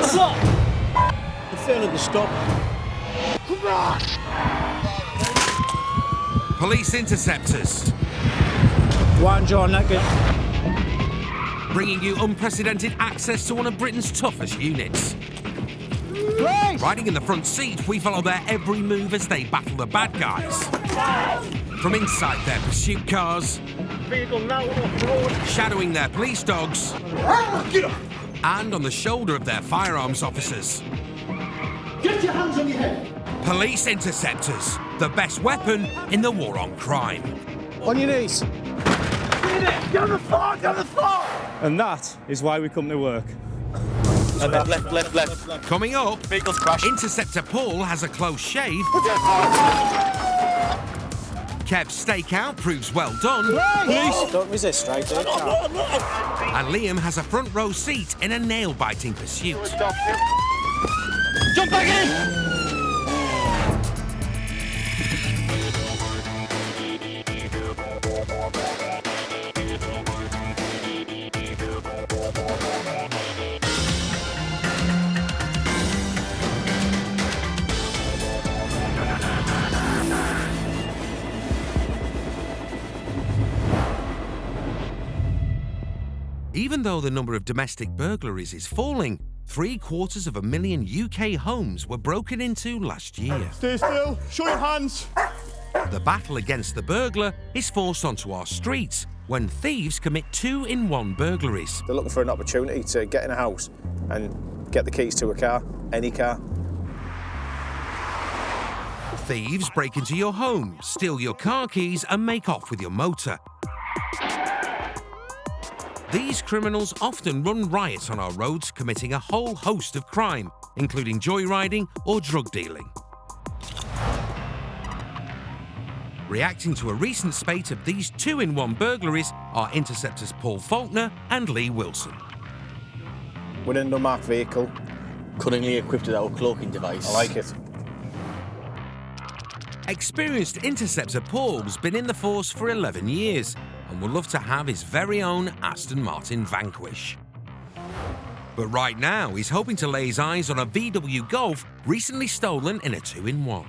What's up? The failing to stop. Come on! Police Interceptors. One jaw naked. Bringing you unprecedented access to one of Britain's toughest units. Please. Riding in the front seat, we follow their every move as they battle the bad guys. From inside their pursuit cars, Vehicle now off road. shadowing their police dogs, Get up! and on the shoulder of their firearms officers. Get your hands on your head. Police Interceptors, the best weapon in the war on crime. On your knees. Get on the floor, get on the floor! And that is why we come to work. Left. Coming up, Vehicles crash. Interceptor Paul has a close shave. Kev's stakeout proves well done. Please. Don't resist, right? And Liam has a front row seat in a nail-biting pursuit. Jump back in! Even though the number of domestic burglaries is falling, 750,000 UK homes were broken into last year. Stay still, show your hands. The battle against the burglar is forced onto our streets when thieves commit 2-in-1 burglaries. They're looking for an opportunity to get in a house and get the keys to a car, any car. Thieves break into your home, steal your car keys and make off with your motor. These criminals often run riot on our roads, committing a whole host of crime, including joyriding or drug dealing. Reacting to a recent spate of these 2-in-1 burglaries are Interceptors Paul Faulkner and Lee Wilson. We're in an unmarked vehicle. Cunningly equipped with our cloaking device. I like it. Experienced Interceptor Paul's been in the force for 11 years and would love to have his very own Aston Martin Vanquish. But right now, he's hoping to lay his eyes on a VW Golf recently stolen in a 2-in-1.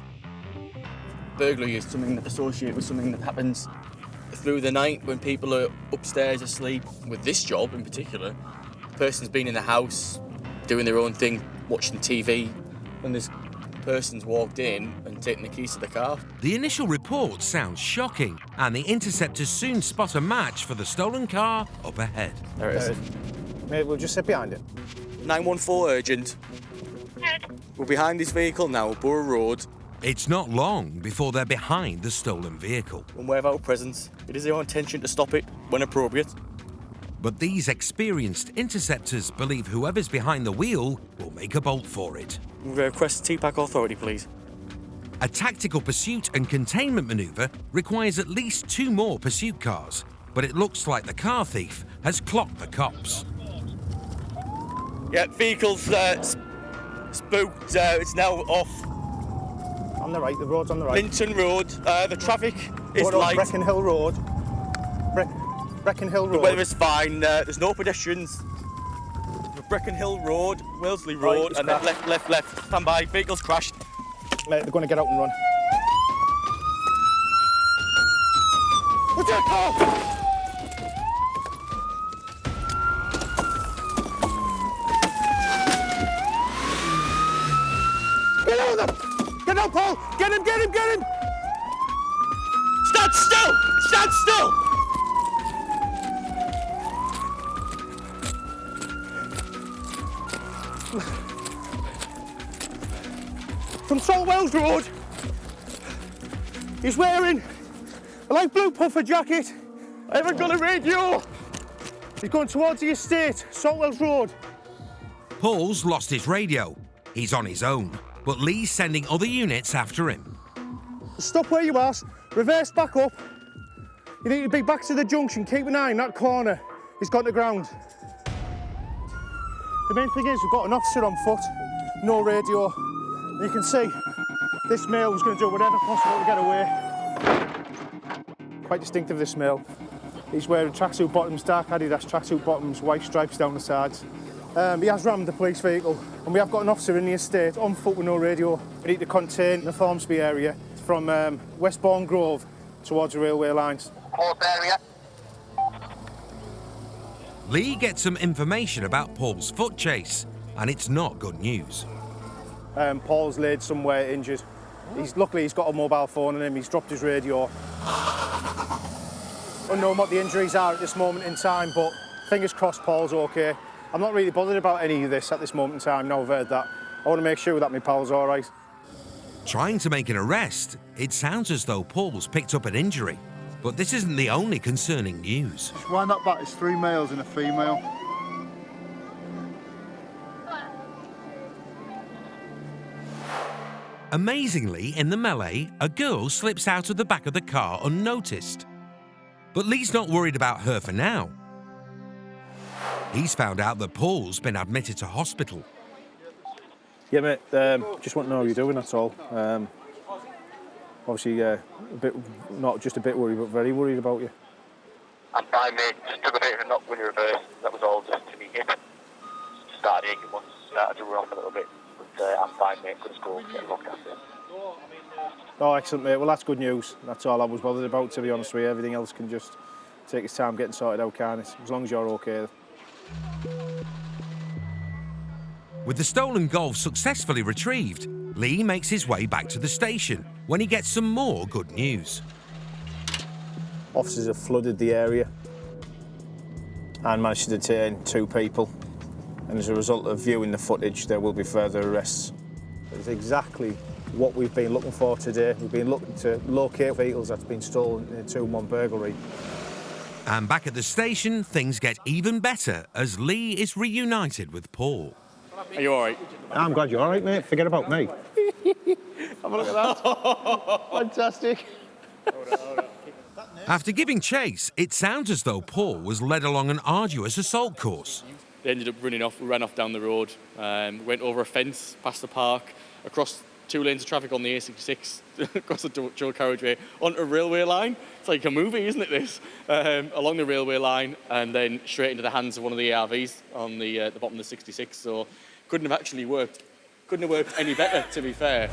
Burglary is something that's associated with something that happens through the night when people are upstairs asleep. With this job in particular, the person's been in the house doing their own thing, watching TV, and this person's walked in and taken the keys to the car. The initial report sounds shocking, and the Interceptors soon spot a match for the stolen car up ahead. There it is. Mate, we'll just sit behind it. 914 urgent. We're behind this vehicle now, Borough Road, It's not long before they're behind the stolen vehicle. and we have our presence. It is our intention to stop it when appropriate. But these experienced Interceptors believe whoever's behind the wheel will make a bolt for it. We request TPAC authority, please. A tactical pursuit and containment maneuver requires at least 2 more pursuit cars, but it looks like the car thief has clocked the cops. Yeah, vehicle's spooked. It's now off On the right, the road's on the right. Linton Road. The traffic is What up, light. Brecon Hill Road. Brecon Hill The Road. weather is fine. There's no pedestrians. Brecon Hill Road, Wellesley Right, Road, it's and then crashed. left. Stand by. Vehicle's crashed. Mate, they're going to get out and run. What's that car? Get out of them! Get out, Paul! Get him! Stand still! Stand still! From Saltwells Road. He's wearing a light blue puffer jacket. I haven't got a radio. He's going towards the estate, Saltwells Road. Paul's lost his radio. He's on his own, but Lee's sending other units after him. Stop where you are, reverse back up. You need to be back to the junction, keep an eye on that corner. He's gone to ground. The main thing is we've got an officer on foot, no radio. You can see this male was going to do whatever possible to get away. Quite distinctive, this male. He's wearing tracksuit bottoms, dark Adidas tracksuit bottoms, white stripes down the sides. He has rammed the police vehicle, and we have got an officer in the estate on foot with no radio. We need to contain the Formsby area from Westbourne Grove towards the railway lines. Area. Lee gets some information about Paul's foot chase, and it's not good news. Paul's laid somewhere injured. Luckily he's got a mobile phone on him, he's dropped his radio. Unknown what the injuries are at this moment in time, but fingers crossed Paul's okay. I'm not really bothered about any of this at this moment in time, now I've heard that. I want to make sure that my pal's all right. Trying to make an arrest, it sounds as though Paul's picked up an injury. But this isn't the only concerning news. Just wind that back, it's 3 males and a female. Amazingly, in the melee, a girl slips out of the back of the car unnoticed. But Lee's not worried about her for now. He's found out that Paul's been admitted to hospital. Yeah, mate, just want to know how you're doing, that's all. Obviously, a bit, not just a bit worried, but very worried about you. I'm fine, mate. Just took a bit of a knock when you reversed. That was all, just to me hip. Started aching once, started to run off a little bit. But I'm fine, mate. Good school, getting looked after. Oh, excellent, mate. Well, that's good news. That's all I was bothered about, to be honest with you. Everything else can just take its time getting sorted out, can't it? As long as you're okay. With the stolen Golf successfully retrieved, Lee makes his way back to the station when he gets some more good news. Officers have flooded the area and managed to detain 2 people. And as a result of viewing the footage, there will be further arrests. It's exactly what we've been looking for today. We've been looking to locate vehicles that's been stolen in a 2-1 burglary. And back at the station, things get even better as Lee is reunited with Paul. Are you all right? I'm glad you're all right, mate. Forget about me. Have a look at that. Fantastic. After giving chase, it sounds as though Paul was led along an arduous assault course. They ended up running off. We ran off down the road, went over a fence, past the park, across 2 lanes of traffic on the A66, across the dual carriageway, onto a railway line. It's like a movie, isn't it, this? Along the railway line, and then straight into the hands of one of the ARVs on the bottom of the 66. So couldn't have actually worked. Couldn't have worked any better, to be fair.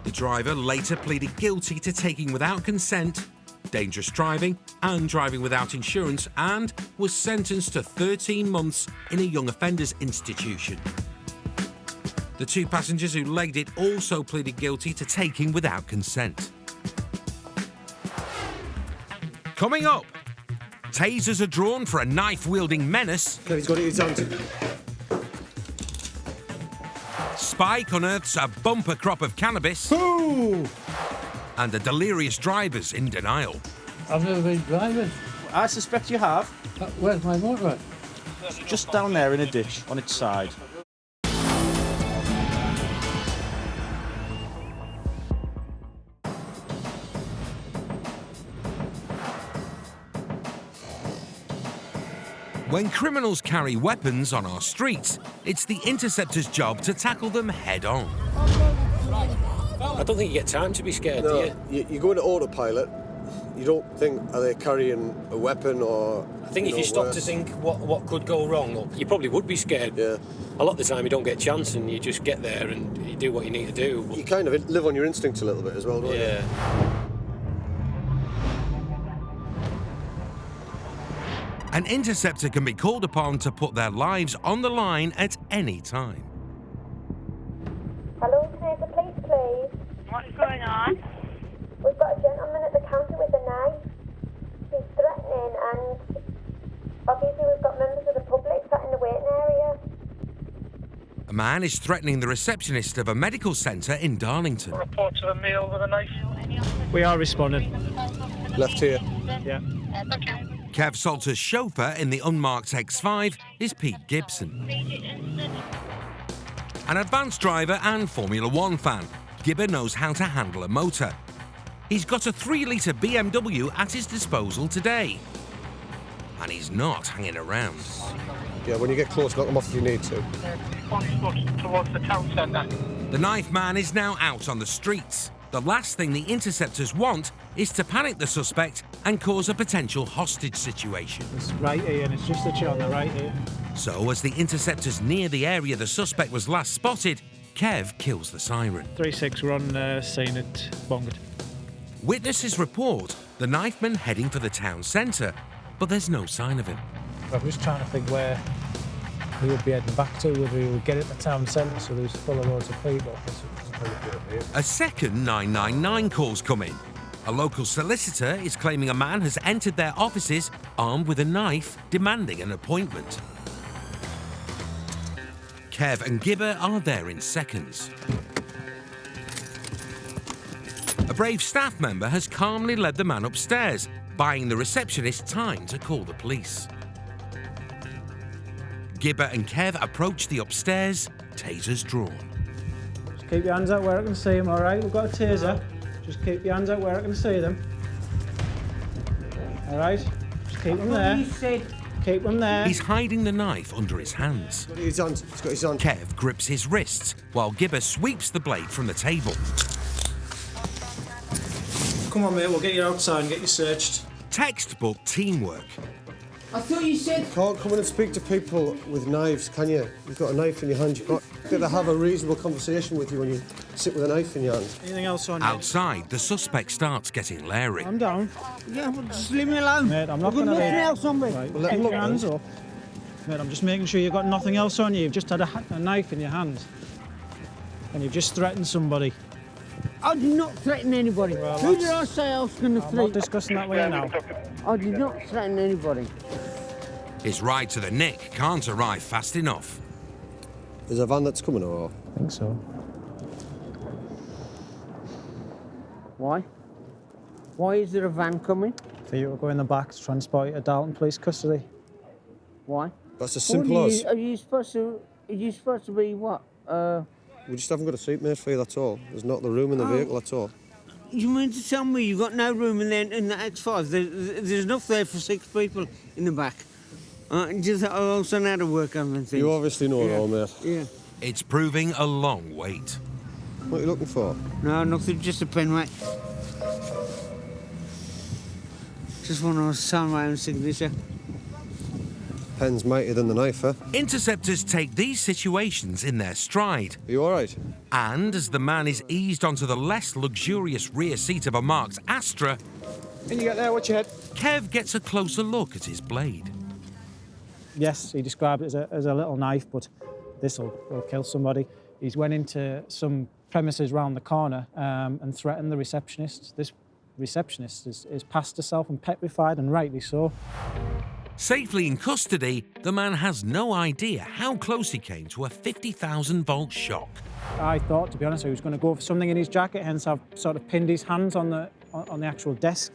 The driver later pleaded guilty to taking without consent, dangerous driving and driving without insurance, and was sentenced to 13 months in a young offenders institution. The 2 passengers who legged it also pleaded guilty to taking without consent. Coming up, tasers are drawn for a knife-wielding menace. He's got it in his hand. Spike unearths a bumper crop of cannabis. Ooh! And the delirious driver's in denial. I've never been driving. I suspect you have. Where's my motorbike? Just down there in a ditch on its side. When criminals carry weapons on our streets, it's the Interceptors' job to tackle them head-on. I don't think you get time to be scared, No, do you? you go into autopilot, you don't think, are they carrying a weapon or... I think if you stop to think what could go wrong, you probably would be scared. Yeah. A lot of the time you don't get a chance and you just get there and you do what you need to do. You kind of live on your instincts a little bit as well, don't you? Yeah. An interceptor can be called upon to put their lives on the line at any time. Hello, can I have the police, please? What's going on? We've got a gentleman at the counter with a knife. He's threatening, and obviously we've got members of the public sat in the waiting area. A man is threatening the receptionist of a medical centre in Darlington. Report to a male with a knife. We are responding. Left here. Yeah. Thank you. Kev Salter's chauffeur in the unmarked X5 is Pete Gibson. An advanced driver and Formula 1 fan, Gibber knows how to handle a motor. He's got a 3-litre BMW at his disposal today. And he's not hanging around. Yeah, when you get close, knock them off if you need to. Towards the town centre. The knife man is now out on the streets. The last thing the interceptors want is to panic the suspect and cause a potential hostage situation. It's right here, and it's just a chit on the right here. So, as the interceptors near the area the suspect was last spotted, Kev kills the siren. 3-6, we're on scene at Bongard. Witnesses report the knifeman heading for the town centre, but there's no sign of him. I was trying to think where he would be heading back to, whether he would get at the town centre so there was full of loads of people. A second 999 call's come in. A local solicitor is claiming a man has entered their offices armed with a knife, demanding an appointment. Kev and Gibber are there in seconds. A brave staff member has calmly led the man upstairs, buying the receptionist time to call the police. Gibber and Kev approach the upstairs, tasers drawn. Just keep your hands out where I can see them, all right? We've got a taser. Just keep your hands out where I can see them. All right? Just keep them there. Keep them there. He's hiding the knife under his hands. He's got his hand. Kev grips his wrists, while Gibber sweeps the blade from the table. Come on, mate, we'll get you outside and get you searched. Textbook teamwork. I thought you said... You can't come in and speak to people with knives, can you? You've got a knife in your hand. You've got to have a reasonable conversation with you when you sit with a knife in your hand. Anything else on you? Outside, the suspect starts getting leery. I'm down. Yeah, well, just leave me alone. Mate, I'm not going to leave. Nothing else on me. Right, well, keep your hands up. Mate, I'm just making sure you've got nothing else on you. You've just had a knife in your hand. And you've just threatened somebody. I did not threaten anybody. Well, who did I say I was going to threaten? I'm not discussing that with you now. I did not threaten anybody. His ride to the Nick can't arrive fast enough. There's a van that's coming, or...? I think so. Why? Why is there a van coming? For you to go in the back to transport you to Dalton Police Custody. Why? That's as simple as... Are you supposed to be what? We just haven't got a seat made for you, that's all. There's not the room in the vehicle, that's all. You mean to tell me you've got no room in the X5? There's enough there for 6 people in the back. Just also now to work on things. You obviously know it all, mate. Yeah. It's proving a long wait. What are you looking for? No, nothing, just a pen, mate. Just want to sign my own signature. Pen's mightier than the knife, eh? Interceptors take these situations in their stride. Are you all right? And as the man is eased onto the less luxurious rear seat of a marked Astra... Can you get there? Watch your head. Kev gets a closer look at his blade. Yes, he described it as a little knife, but this will kill somebody. He's went into some premises round the corner and threatened the receptionist. This receptionist is past herself and petrified, and rightly so. Safely in custody, the man has no idea how close he came to a 50,000-volt shock. I thought, to be honest, he was going to go for something in his jacket, hence I've sort of pinned his hands on the actual desk.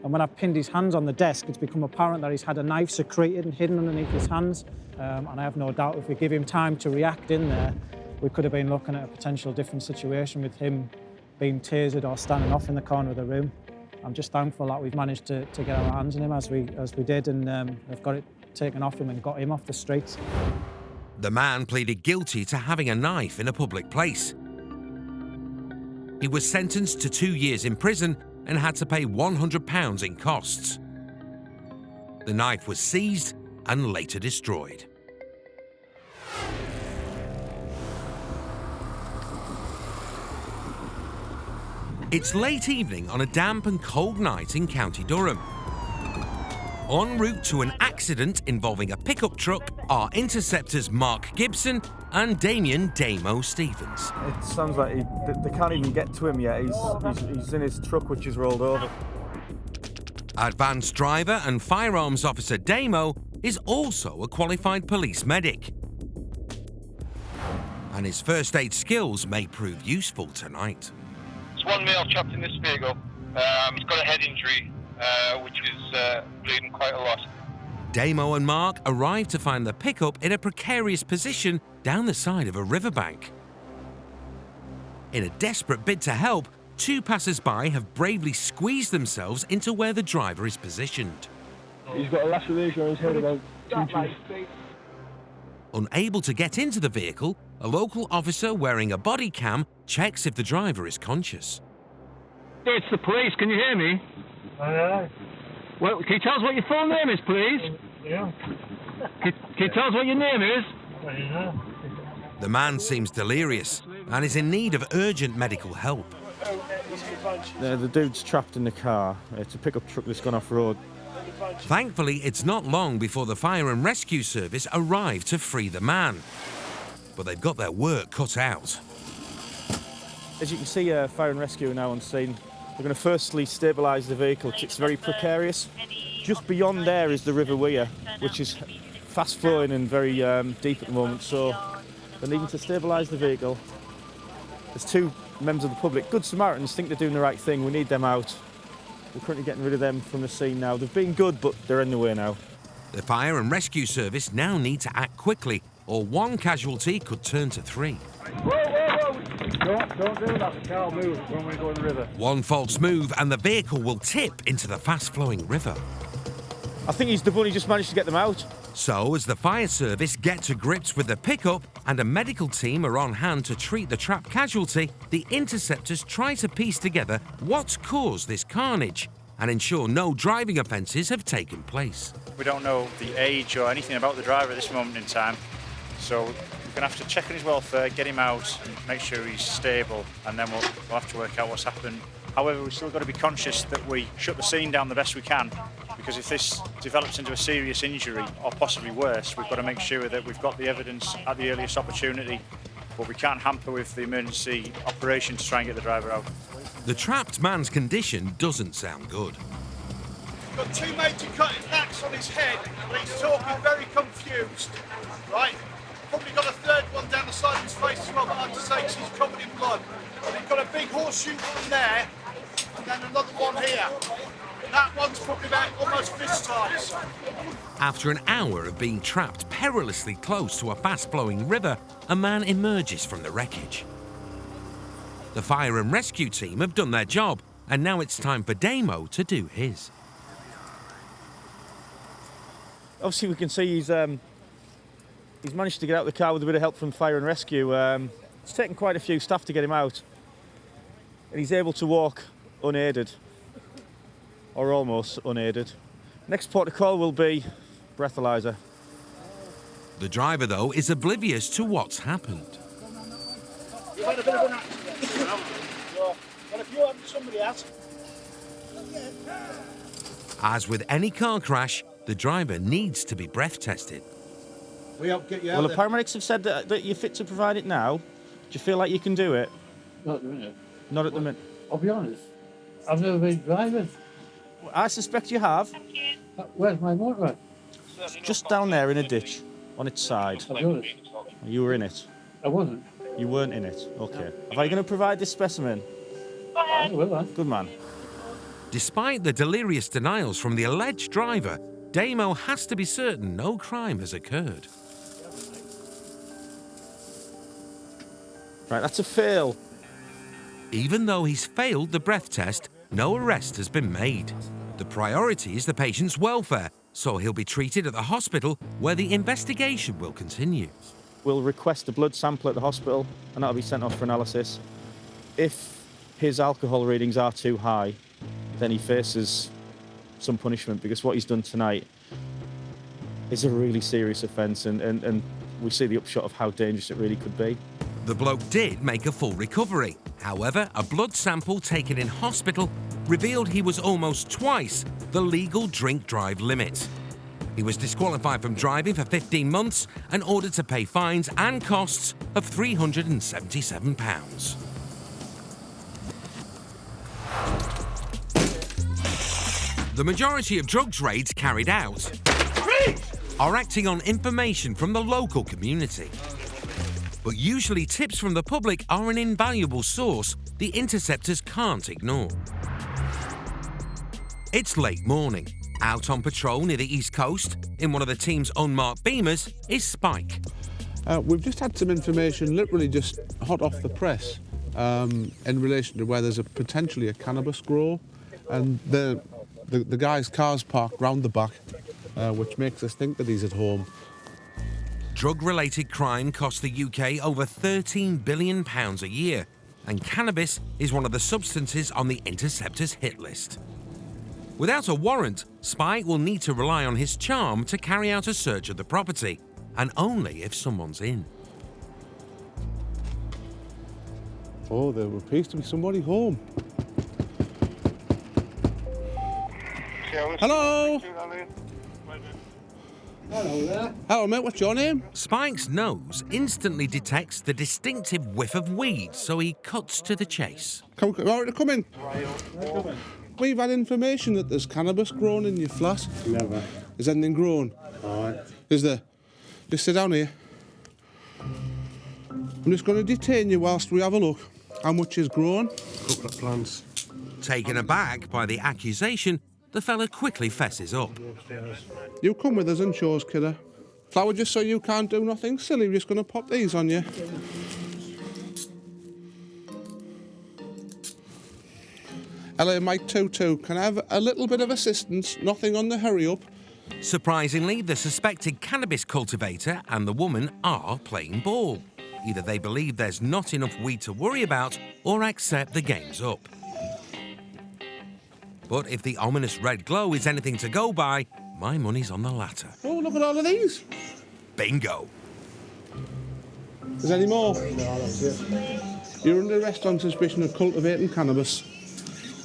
And when I've pinned his hands on the desk, it's become apparent that he's had a knife secreted and hidden underneath his hands. And I have no doubt if we give him time to react in there, we could have been looking at a potential different situation with him being tasered or standing off in the corner of the room. I'm just thankful that we've managed to get our hands on him as we did, and have got it taken off him and got him off the streets. The man pleaded guilty to having a knife in a public place. He was sentenced to 2 years in prison and had to pay £100 in costs. The knife was seized and later destroyed. It's late evening on a damp and cold night in County Durham. En route to an accident involving a pickup truck are interceptors Mark Gibson and Damien Damo Stevens. It sounds like they can't even get to him yet. He's in his truck, which is rolled over. Advanced driver and firearms officer Damo is also a qualified police medic. And his first aid skills may prove useful tonight. There's one male trapped in this vehicle. He's got a head injury, which is bleeding quite a lot. Damo and Mark arrive to find the pickup in a precarious position down the side of a riverbank. In a desperate bid to help, 2 passers-by have bravely squeezed themselves into where the driver is positioned. He's got a laceration on his head about 2 inches. Unable to get into the vehicle, a local officer wearing a body cam checks if the driver is conscious. It's the police, can you hear me? Aye. Well, can you tell us what your full name is, please? Yeah. Can you tell us what your name is? The man seems delirious and is in need of urgent medical help. The dude's trapped in the car. It's a pickup truck that's gone off-road. Thankfully, it's not long before the fire and rescue service arrive to free the man. But they've got their work cut out. As you can see, fire and rescue are now on scene. They're going to firstly stabilise the vehicle. It's very precarious. Just beyond there is the River Wear, which is fast-flowing and very deep at the moment, so they're needing to stabilise the vehicle. There's two members of the public, good Samaritans, think they're doing the right thing. We need them out. We're currently getting rid of them from the scene now. They've been good, but they're in the way now. The fire and rescue service now need to act quickly, or one casualty could turn to 3. Whoa, whoa, whoa! Don't do that, the car will move when we go in the river. One false move and the vehicle will tip into the fast-flowing river. I think he's the one who just managed to get them out. So, as the fire service get to grips with the pickup and a medical team are on hand to treat the trapped casualty, the Interceptors try to piece together what's caused this carnage and ensure no driving offences have taken place. We don't know the age or anything about the driver at this moment in time, so we're going to have to check on his welfare, get him out, and make sure he's stable, and then we'll have to work out what's happened. However, we've still got to be conscious that we shut the scene down the best we can, because if this develops into a serious injury or possibly worse, we've got to make sure that we've got the evidence at the earliest opportunity, but we can't hamper with the emergency operation to try and get the driver out. The trapped man's condition doesn't sound good. Got 2 major cutting knacks on his head, and he's talking very confused, right? Probably got a 3rd one down the side of his face as well, but hard to say because he's covered in blood. And he's got a big horseshoe one there, and then another one here. That one's probably about almost fist size. After an hour of being trapped perilously close to a fast-flowing river, a man emerges from the wreckage. The fire and rescue team have done their job, and now it's time for Damo to do his. Obviously, we can see he's managed to get out of the car with a bit of help from fire and rescue. It's taken quite a few staff to get him out, and he's able to walk unaided, or almost unaided. Next port of call will be breathalyzer. The driver, though, is oblivious to what's happened. You've had a bit of an accident, but if you haven't, somebody has. As with any car crash, the driver needs to be breath tested. We help get you out Well, the paramedics have said that you're fit to provide it now. Do you feel like you can do it? Not at the minute. Not at the minute. I'll be honest. I've never been driving. I suspect you have. Where's my motorbike? Just down there in a ditch, on its side. I'll be honest. You were in it. I wasn't. You weren't in it. Okay. Are you going to provide this specimen? I will, Good man. Despite the delirious denials from the alleged driver, Damo has to be certain no crime has occurred. Right, that's a fail. Even though he's failed the breath test, no arrest has been made. The priority is the patient's welfare, so he'll be treated at the hospital where the investigation will continue. We'll request a blood sample at the hospital and that'll be sent off for analysis. If his alcohol readings are too high, then he faces some punishment, because what he's done tonight is a really serious offence, and we see the upshot of how dangerous it really could be. The bloke did make a full recovery. However, a blood sample taken in hospital revealed he was almost twice the legal drink-drive limit. He was disqualified from driving for 15 months and ordered to pay fines and costs of £377. The majority of drugs raids carried out are acting on information from the local community. But usually tips from the public are an invaluable source the Interceptors can't ignore. It's late morning. Out on patrol near the East Coast, in one of the team's unmarked Beamers, is Spike. We've just had some information, literally just hot off the press, in relation to where there's potentially a cannabis grow, and the guy's car's parked round the back, which makes us think that he's at home. Drug-related crime costs the UK over £13 billion a year, and cannabis is one of the substances on the Interceptors' hit list. Without a warrant, Spike will need to rely on his charm to carry out a search of the property, and only if someone's in. Oh, there appears to be somebody home. Hello? Hello there. Hello, mate, what's your name? Spike's nose instantly detects the distinctive whiff of weed, so he cuts to the chase. Come in. We've had information that there's cannabis grown in your flat. Never. Is anything grown? Alright. Is there? Just sit down here. I'm just going to detain you whilst we have a look. How much is grown? Couple of plants. Taken aback by the accusation, the fella quickly fesses up. You come with us and shows, kidder. Flower just so you can't do nothing silly. We're just going to pop these on you. Hello, Mike 22. Can I have a little bit of assistance? Nothing on the hurry up. Surprisingly, the suspected cannabis cultivator and the woman are playing ball. Either they believe there's not enough weed to worry about, or accept the game's up. But if the ominous red glow is anything to go by, my money's on the latter. Oh, look at all of these. Bingo. Is there any more? No, that's it. You're under arrest on suspicion of cultivating cannabis.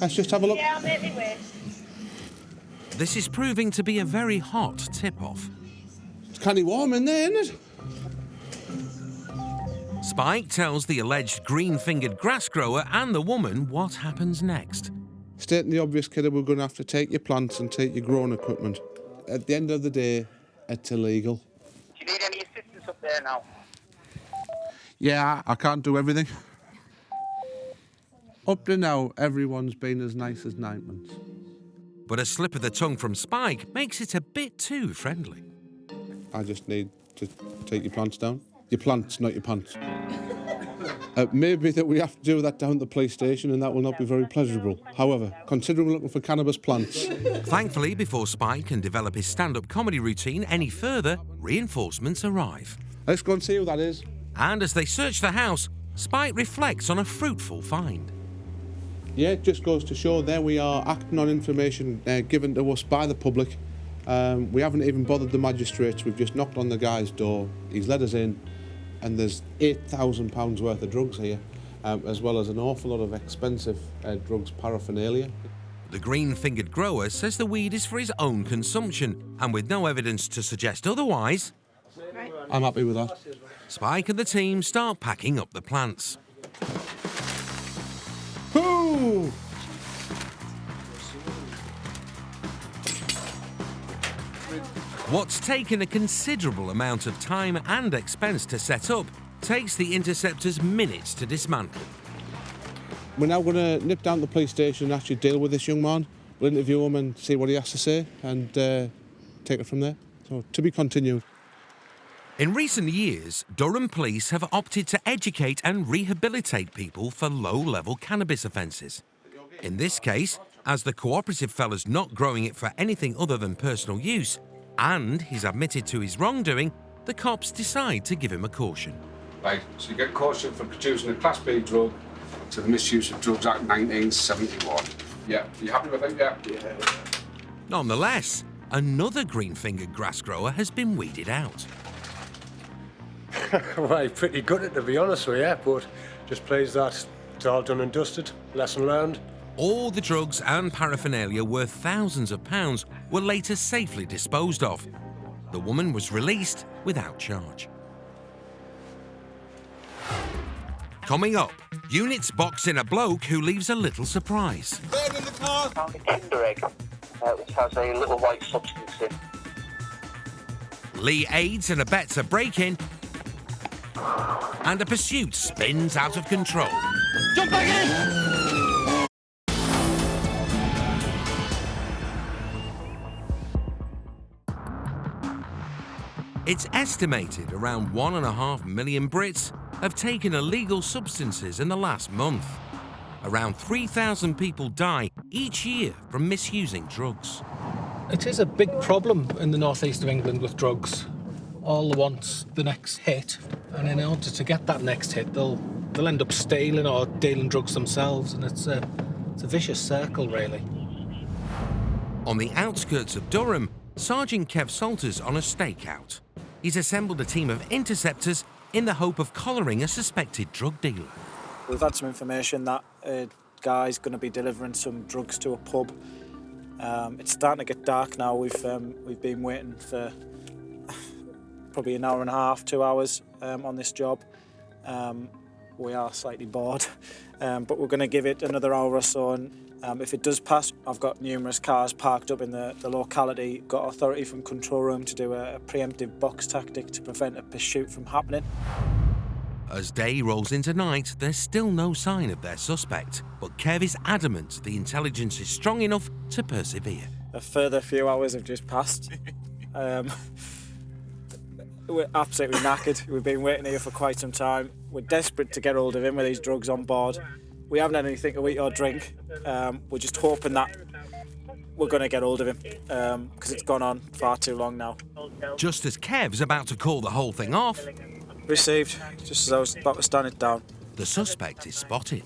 Let's just have a look. Yeah, I'll make me way. This is proving to be a very hot tip-off. It's kind of warm in there, isn't it? Spike tells the alleged green-fingered grass grower and the woman what happens next. Stating the obvious, kidder, we're going to have to take your plants and take your growing equipment. At the end of the day, it's illegal. Do you need any assistance up there now? Yeah, I can't do everything. Up to now, everyone's been as nice as ninepence. But a slip of the tongue from Spike makes it a bit too friendly. I just need to take your plants down. Your plants, not your pants. Maybe that we have to do that down at the police station and that will not be very pleasurable. However, considering we're looking for cannabis plants. Thankfully, before Spike can develop his stand-up comedy routine any further, reinforcements arrive. Let's go and see who that is. And as they search the house, Spike reflects on a fruitful find. Yeah, it just goes to show there we are acting on information given to us by the public. We haven't even bothered the magistrates, we've just knocked on the guy's door, he's let us in, and there's £8,000 worth of drugs here, as well as an awful lot of expensive drugs paraphernalia. The green-fingered grower says the weed is for his own consumption, and with no evidence to suggest otherwise, I'm happy with that. Spike and the team start packing up the plants. Ooh! What's taken a considerable amount of time and expense to set up takes the Interceptors minutes to dismantle. We're now going to nip down to the police station and actually deal with this young man. We'll interview him and see what he has to say and take it from there. So, to be continued. In recent years, Durham police have opted to educate and rehabilitate people for low-level cannabis offences. In this case, as the cooperative fella's not growing it for anything other than personal use, and he's admitted to his wrongdoing, the cops decide to give him a caution. Right, so you get caution for producing a Class B drug to the Misuse of Drugs Act 1971. Yeah, you happy with that? Yeah. Nonetheless, another green-fingered grass grower has been weeded out. Well, pretty good, to be honest with you, but just pleased that it's all done and dusted. Lesson learned. All the drugs and paraphernalia worth thousands of pounds were later safely disposed of. The woman was released without charge. Coming up, units box in a bloke who leaves a little surprise. Found a Kinder egg, which has a little white substance in. Lee aids and abets a break-in, and a pursuit spins out of control. Jump back in! It's estimated around 1.5 million Brits have taken illegal substances in the last month. Around 3,000 people die each year from misusing drugs. It is a big problem in the northeast of England with drugs. All want the next hit, and in order to get that next hit, they'll end up stealing or dealing drugs themselves, and it's a vicious circle, really. On the outskirts of Durham, Sergeant Kev Salter's on a stakeout. He's assembled a team of interceptors in the hope of collaring a suspected drug dealer. We've had some information that a guy's going to be delivering some drugs to a pub. It's starting to get dark now. We've been waiting for probably an hour and a half, 2 hours on this job. We are slightly bored, but we're going to give it another hour or so. And if it does pass, I've got numerous cars parked up in the locality. Got authority from control room to do a preemptive box tactic to prevent a pursuit from happening. As day rolls into night, there's still no sign of their suspect. But Kev is adamant the intelligence is strong enough to persevere. A further few hours have just passed. We're absolutely knackered. We've been waiting here for quite some time. We're desperate to get hold of him with these drugs on board. We haven't had anything to eat or drink. We're just hoping that we're going to get hold of him because it's gone on far too long now. Just as Kev's about to call the whole thing off, received, just as I was about to stand it down. The suspect is spotted.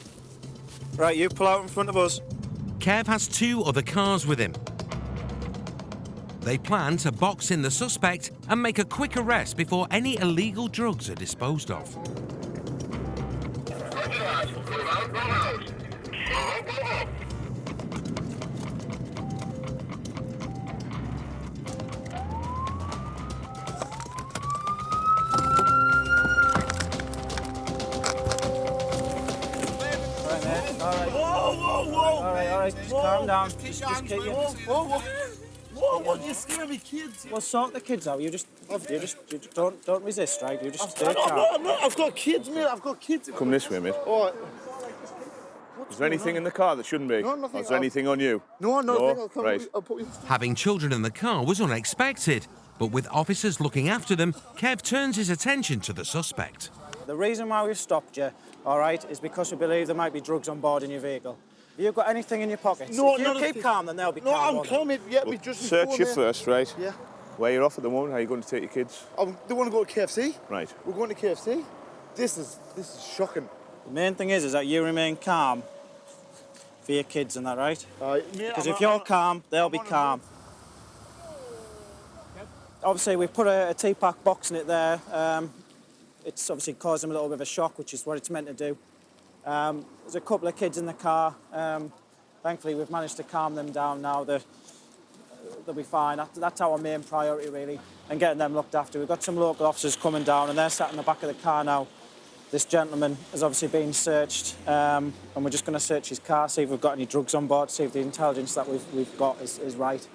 Right, you pull out in front of us. Kev has 2 other cars with him. They plan to box in the suspect and make a quick arrest before any illegal drugs are disposed of. All right, just calm down. Just keep you. Whoa, you scare me, kids. Well, sort the kids out. You just don't resist, right? You just stay calm. No, I've got kids, mate. I've got kids. Come this way, mate. All right. Is there anything in the car that shouldn't be? No, nothing. Or is there anything on you? No, No? Right. I'll put you... Having children in the car was unexpected, but with officers looking after them, Kev turns his attention to the suspect. The reason why we've stopped you, all right, is because we believe there might be drugs on board in your vehicle. Have you got anything in your pockets? No, if you keep calm, then they'll be calm. No, I'm calm, mate. Yeah, we just... Search you first, right? Yeah. Where you're off at the moment? How are you going to take your kids? They want to go to KFC. Right. We're going to KFC. This is shocking. The main thing is that you remain calm for your kids and that, right? Because if you're calm, they'll be calm. Obviously, we put a T-pack box in it there. It's obviously caused them a little bit of a shock, which is what it's meant to do. There's a couple of kids in the car. Thankfully, we've managed to calm them down now. They'll be fine. That's our main priority, really, and getting them looked after. We've got some local officers coming down, and they're sat in the back of the car now. This gentleman has obviously been searched, and we're just going to search his car, see if we've got any drugs on board, see if the intelligence that we've got is right.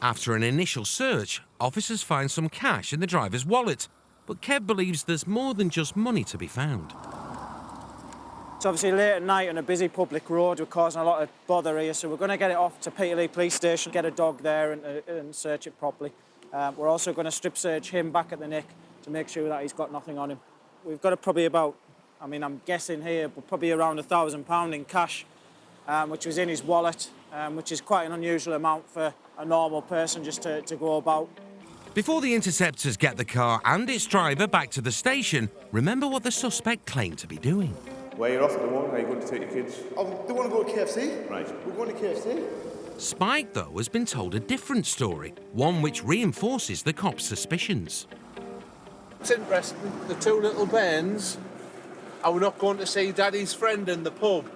After an initial search, officers find some cash in the driver's wallet, but Kev believes there's more than just money to be found. It's obviously late at night on a busy public road. We're causing a lot of bother here, so we're going to get it off to Peterlee Police Station, get a dog there and search it properly. We're also going to strip search him back at the neck to make sure that he's got nothing on him. We've got probably about, I'm guessing here, but probably around £1,000 in cash, which was in his wallet, which is quite an unusual amount for a normal person just to go about. Before the interceptors get the car and its driver back to the station, remember what the suspect claimed to be doing. Where you're off at the moment? How are you going to take your kids? They want to go to KFC. Right. We're going to KFC. Spike, though, has been told a different story, one which reinforces the cops' suspicions. It's interesting, the 2 little bairns are not going to see Daddy's friend in the pub.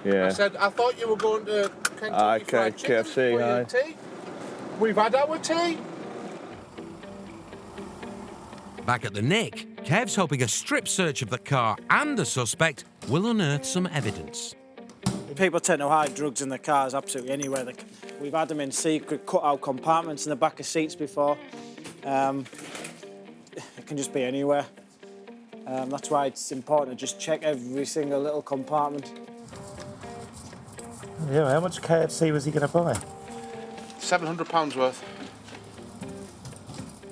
Yeah. I said, I thought you were going to Kentucky Fried Chicken KFC, for your tea. We've had our tea. Back at the Nick, Kev's hoping a strip search of the car and the suspect will unearth some evidence. People tend to hide drugs in their cars absolutely anywhere. We've had them in secret cut-out compartments in the back of seats before. It can just be anywhere. That's why it's important to just check every single little compartment. Yeah, how much KFC was he going to buy? £700 worth.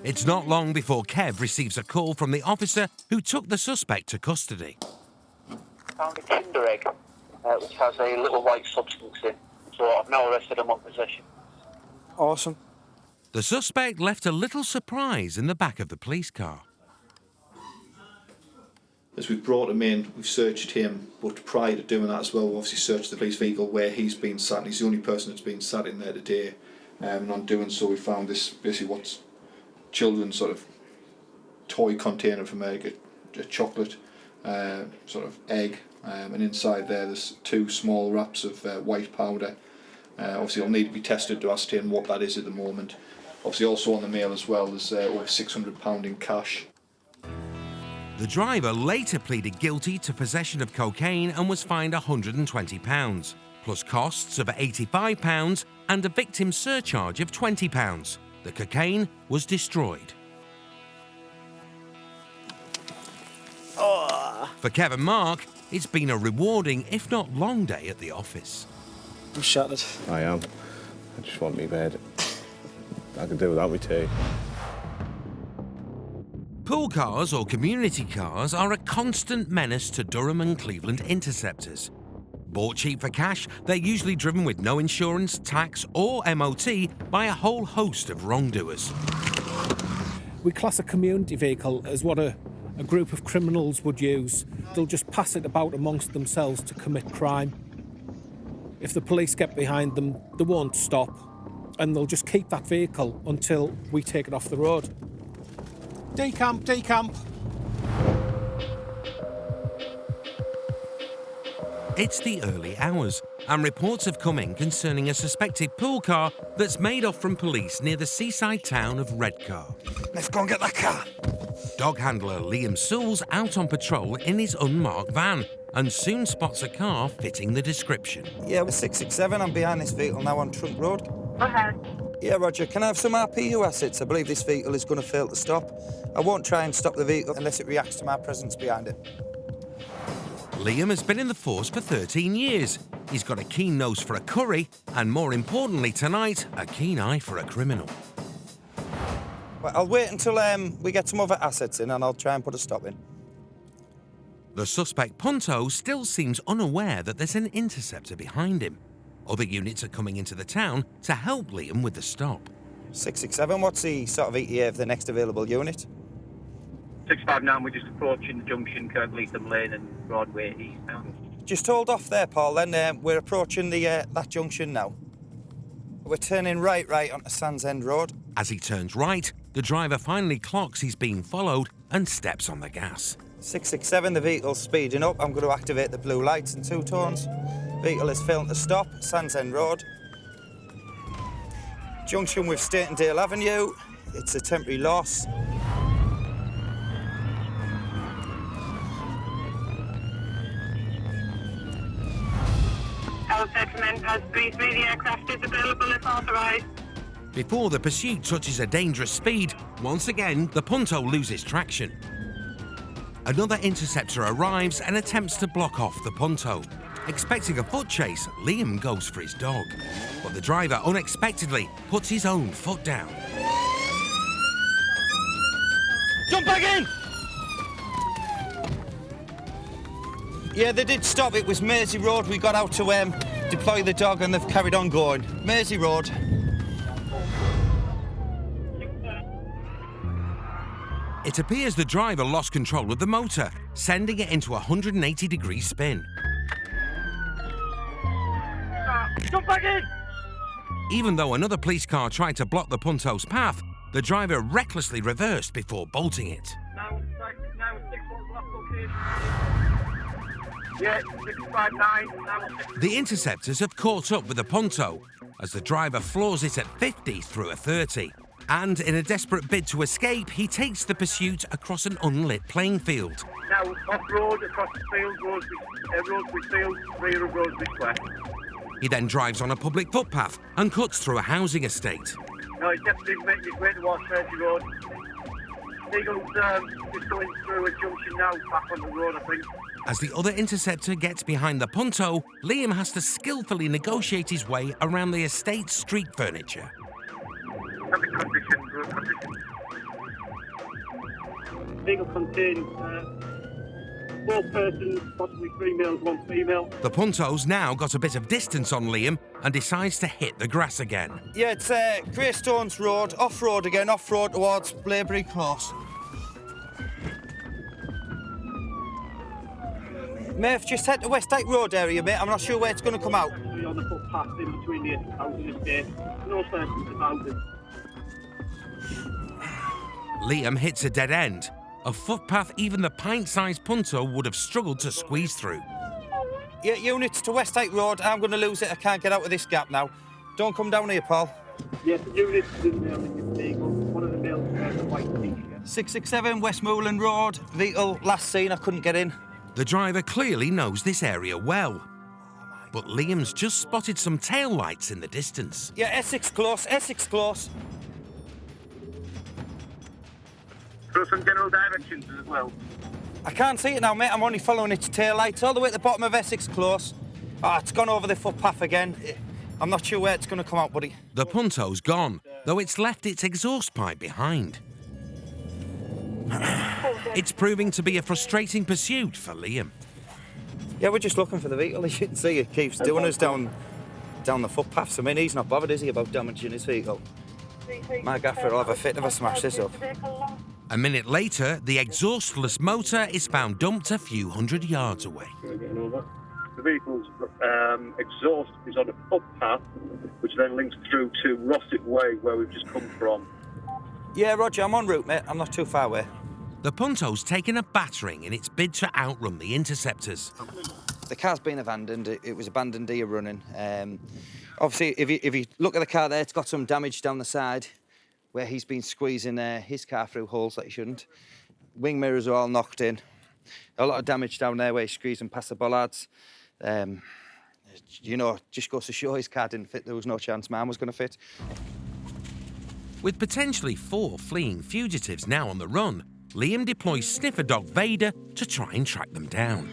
It's not long before Kev receives a call from the officer who took the suspect to custody. Found a Kinder egg, which has a little white substance in, so I've now arrested him on possession. Awesome. The suspect left a little surprise in the back of the police car. As we've brought him in, we've searched him, but prior to doing that as well, we've obviously searched the police vehicle where he's been sat, and he's the only person that's been sat in there today. And on doing so, we found this, basically what's children's sort of toy container from a chocolate sort of egg, and inside there's 2 small wraps of white powder. Obviously it'll need to be tested to ascertain what that is at the moment. Obviously also on the mail as well, there's over £600 in cash. The driver later pleaded guilty to possession of cocaine and was fined £120, plus costs of £85 and a victim surcharge of £20. The cocaine was destroyed. For Kevin Mark, it's been a rewarding, if not long, day at the office. I'm shattered. I am. I just want me bed. I could do without me tea. Pool cars or community cars are a constant menace to Durham and Cleveland Interceptors. Bought cheap for cash, they're usually driven with no insurance, tax or MOT by a whole host of wrongdoers. We class a community vehicle as what a group of criminals would use. They'll just pass it about amongst themselves to commit crime. If the police get behind them, they won't stop, and they'll just keep that vehicle until we take it off the road. Decamp, decamp. It's the early hours, and reports have come in concerning a suspected pool car that's made off from police near the seaside town of Redcar. Let's go and get that car. Dog handler Liam Sewell's out on patrol in his unmarked van and soon spots a car fitting the description. Yeah, we're 667. I'm behind this vehicle now on Trunk Road. Go ahead. Yeah, Roger, can I have some RPU assets? I believe this vehicle is going to fail to stop. I won't try and stop the vehicle unless it reacts to my presence behind it. Liam has been in the force for 13 years. He's got a keen nose for a curry and, more importantly tonight, a keen eye for a criminal. Well, I'll wait until we get some other assets in and I'll try and put a stop in. The suspect, Punto, still seems unaware that there's an interceptor behind him. Other units are coming into the town to help Liam with the stop. 667, what's the sort of ETA of the next available unit? 659, we're just approaching the junction, Kirkleatham Lane and Broadway eastbound. Just hold off there, Paul, then we're approaching that junction now. We're turning right onto Sands End Road. As he turns right, the driver finally clocks he's being followed and steps on the gas. 667, the vehicle's speeding up. I'm going to activate the blue lights and 2 tones. Vehicle is failing to stop, Sands End Road. Junction with State and Dale Avenue. It's a temporary loss. All settlement has please the aircraft is available if authorised. Before the pursuit touches a dangerous speed, once again, the Punto loses traction. Another interceptor arrives and attempts to block off the Punto. Expecting a foot chase, Liam goes for his dog. But the driver unexpectedly puts his own foot down. Jump back in! Yeah, they did stop. It was Mersey Road. We got out to deploy the dog and they've carried on going. Mersey Road. It appears the driver lost control of the motor, sending it into a 180-degree spin. Jump back in! Even though another police car tried to block the Punto's path, the driver recklessly reversed before bolting it. Now 6-1 left location. Yeah, 659. The interceptors have caught up with the Punto as the driver floors it at 50 through a 30. And in a desperate bid to escape, he takes the pursuit across an unlit playing field. Now off-road, across the field, Roseby Field, rear of Roseby Square. He then drives on a public footpath and cuts through a housing estate. No, he's definitely making his way towards Mersey Road. Eagle's just going through a junction now, back on the road, I think. As the other interceptor gets behind the Punto, Liam has to skillfully negotiate his way around the estate's street furniture. Good condition. Vehicle contains 4 persons, possibly 3 males, 1 female. The Punto's now got a bit of distance on Liam and decides to hit the grass again. Yeah, it's Greystones Road, off-road again, off-road towards Blairbury Close. Murph, just head to West Dyke Road area, mate. I'm not sure where it's going to come out. On the footpath in between the houses estate. No sense about it. Liam hits a dead end, a footpath even the pint-sized punter would have struggled to squeeze through. Yeah, units to West Dyke Road. I'm going to lose it. I can't get out of this gap now. Don't come down here, Paul. Yes, units in there in your vehicle. One of the males wears a white t-shirt. 667 Westmoreland Road. Vehicle last seen. I couldn't get in. The driver clearly knows this area well. But Liam's just spotted some tail lights in the distance. Yeah, Essex close, Essex close. Throw some general directions as well. I can't see it now, mate. I'm only following its tail lights all the way at the bottom of Essex close. Ah, it's gone over the footpath again. I'm not sure where it's going to come out, buddy. The punto's gone, though it's left its exhaust pipe behind. It's proving to be a frustrating pursuit for Liam. Yeah, we're just looking for the vehicle. As you can see, it keeps doing us down the footpaths. I mean, he's not bothered, is he, about damaging his vehicle? My gaffer will have a fit if I smash this up. A minute later, the exhaustless motor is found dumped a few hundred yards away. The vehicle's exhaust is on a footpath, which then links through to Rossett Way, where we've just come from. Yeah, Roger, I'm en route, mate. I'm not too far away. The punto's taken a battering in its bid to outrun the Interceptors. The car's been abandoned. It was abandoned here running. Obviously, if you look at the car there, it's got some damage down the side where he's been squeezing his car through holes that he shouldn't. Wing mirrors are all knocked in. A lot of damage down there where he's squeezing past the bollards. You know, just goes to show his car didn't fit. There was no chance mine was going to fit. With potentially 4 fleeing fugitives now on the run, Liam deploys sniffer dog Vader to try and track them down.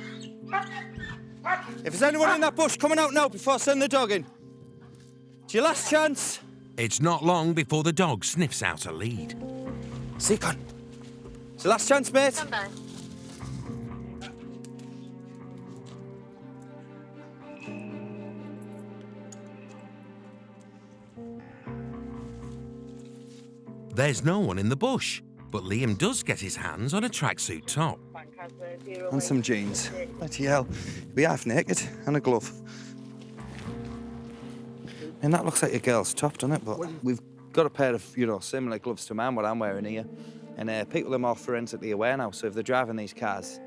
If there's anyone in that bush, coming out now before I send the dog in. It's your last chance. It's not long before the dog sniffs out a lead. Seacon. It's the last chance, mate. There's no one in the bush, but Liam does get his hands on a tracksuit top. And some jeans. Bloody hell. Be half naked and a glove. And that looks like a girl's top, doesn't it? But we've got a pair of, similar gloves to mine, what I'm wearing here. And people are more forensically aware now, so if they're driving these cars,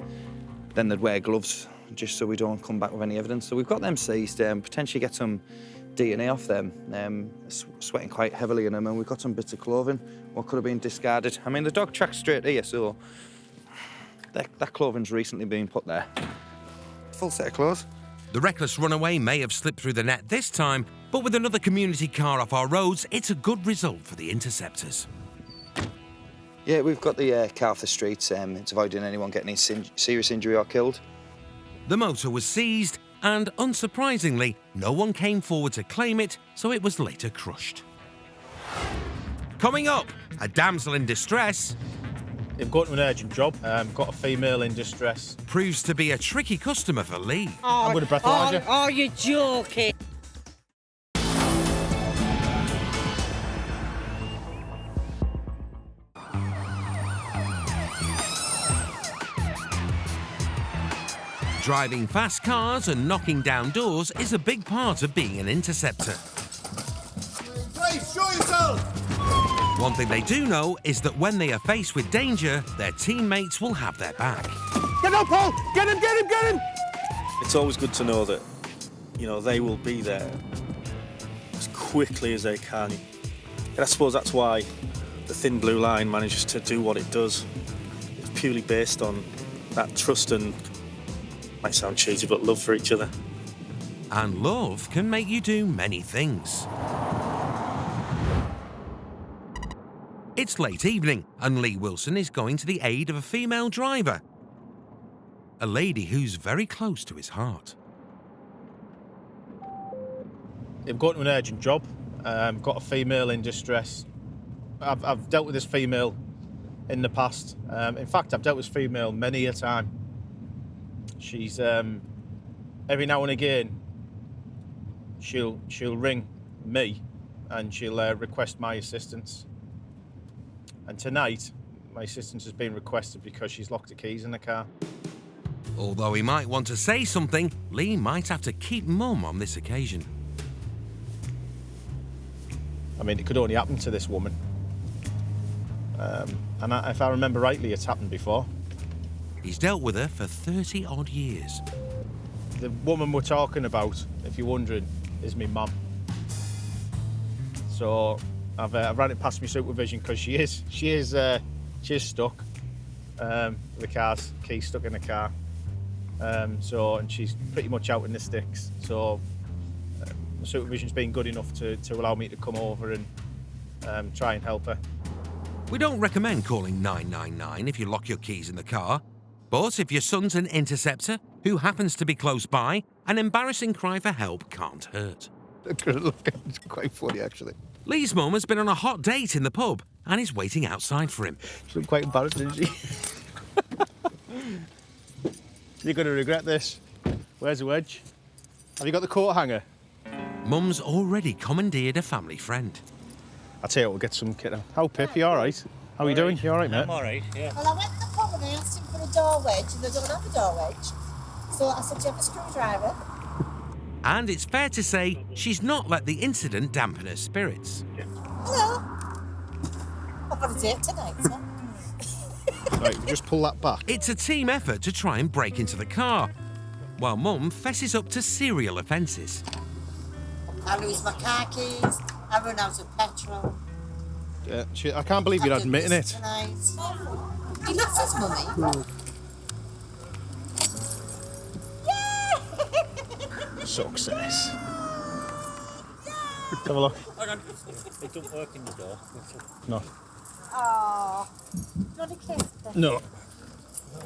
then they'd wear gloves, just so we don't come back with any evidence. So we've got them seized, potentially get some DNA off them, sweating quite heavily in them, and we've got some bits of clothing, what could have been discarded. I mean, the dog tracked straight here, so that clothing's recently been put there. Full set of clothes. The reckless runaway may have slipped through the net this time, but with another community car off our roads, it's a good result for the Interceptors. Yeah, we've got the car off the streets. It's avoiding anyone getting any serious injury or killed. The motor was seized, and unsurprisingly, no one came forward to claim it, so it was later crushed. Coming up, a damsel in distress. They've got to an urgent job. Got a female in distress. Proves to be a tricky customer for Lee. I'm going to breathalyse you. Oh, you're joking. Driving fast cars and knocking down doors is a big part of being an interceptor. Grace, show yourself! One thing they do know is that when they are faced with danger, their teammates will have their back. Get up, Paul! Get him, get him, get him! It's always good to know that, they will be there as quickly as they can. And I suppose that's why the thin blue line manages to do what it does. It's purely based on that trust and, might sound cheesy, but love for each other. And love can make you do many things. It's late evening, and Lee Wilson is going to the aid of a female driver. A lady who's very close to his heart. They've got to an urgent job. Got a female in distress. I've dealt with this female in the past. In fact, I've dealt with this female many a time. She's every now and again she'll ring me and she'll request my assistance. And tonight my assistance has been requested because she's locked the keys in the car. Although he might want to say something, Lee might have to keep mum on this occasion. I mean, it could only happen to this woman. If I remember rightly, it's happened before. He's dealt with her for 30 odd years. The woman we're talking about, if you're wondering, is my mum. So I've ran it past my supervision because she is stuck. The car's key stuck in the car. And she's pretty much out in the sticks. So the supervision's been good enough to allow me to come over and try and help her. We don't recommend calling 999 if you lock your keys in the car. But if your son's an interceptor who happens to be close by, an embarrassing cry for help can't hurt. It's quite funny, actually. Lee's mum has been on a hot date in the pub and is waiting outside for him. She's quite embarrassed, isn't she? You're going to regret this. Where's the wedge? Have you got the coat hanger? Mum's already commandeered a family friend. I'll tell you what, we'll get some kit. How, Pip? You all right? How are you doing? You all right, mate? I'm all right, yeah. Well, I went in the pub and I asked him for a door wedge, and they don't have a door wedge. So I said, do you have a screwdriver? And it's fair to say she's not let the incident dampen her spirits. Hello. I've got a date tonight, sir. Right, just pull that back. It's a team effort to try and break into the car, while Mum fesses up to serial offences. I lose my car keys, I run out of petrol. Yeah, I can't believe you're admitting it. Tonight. He loves his mummy. Success. Let's have a look. Hang on. It don't work in the door. No. Oh, do you want a kiss? No.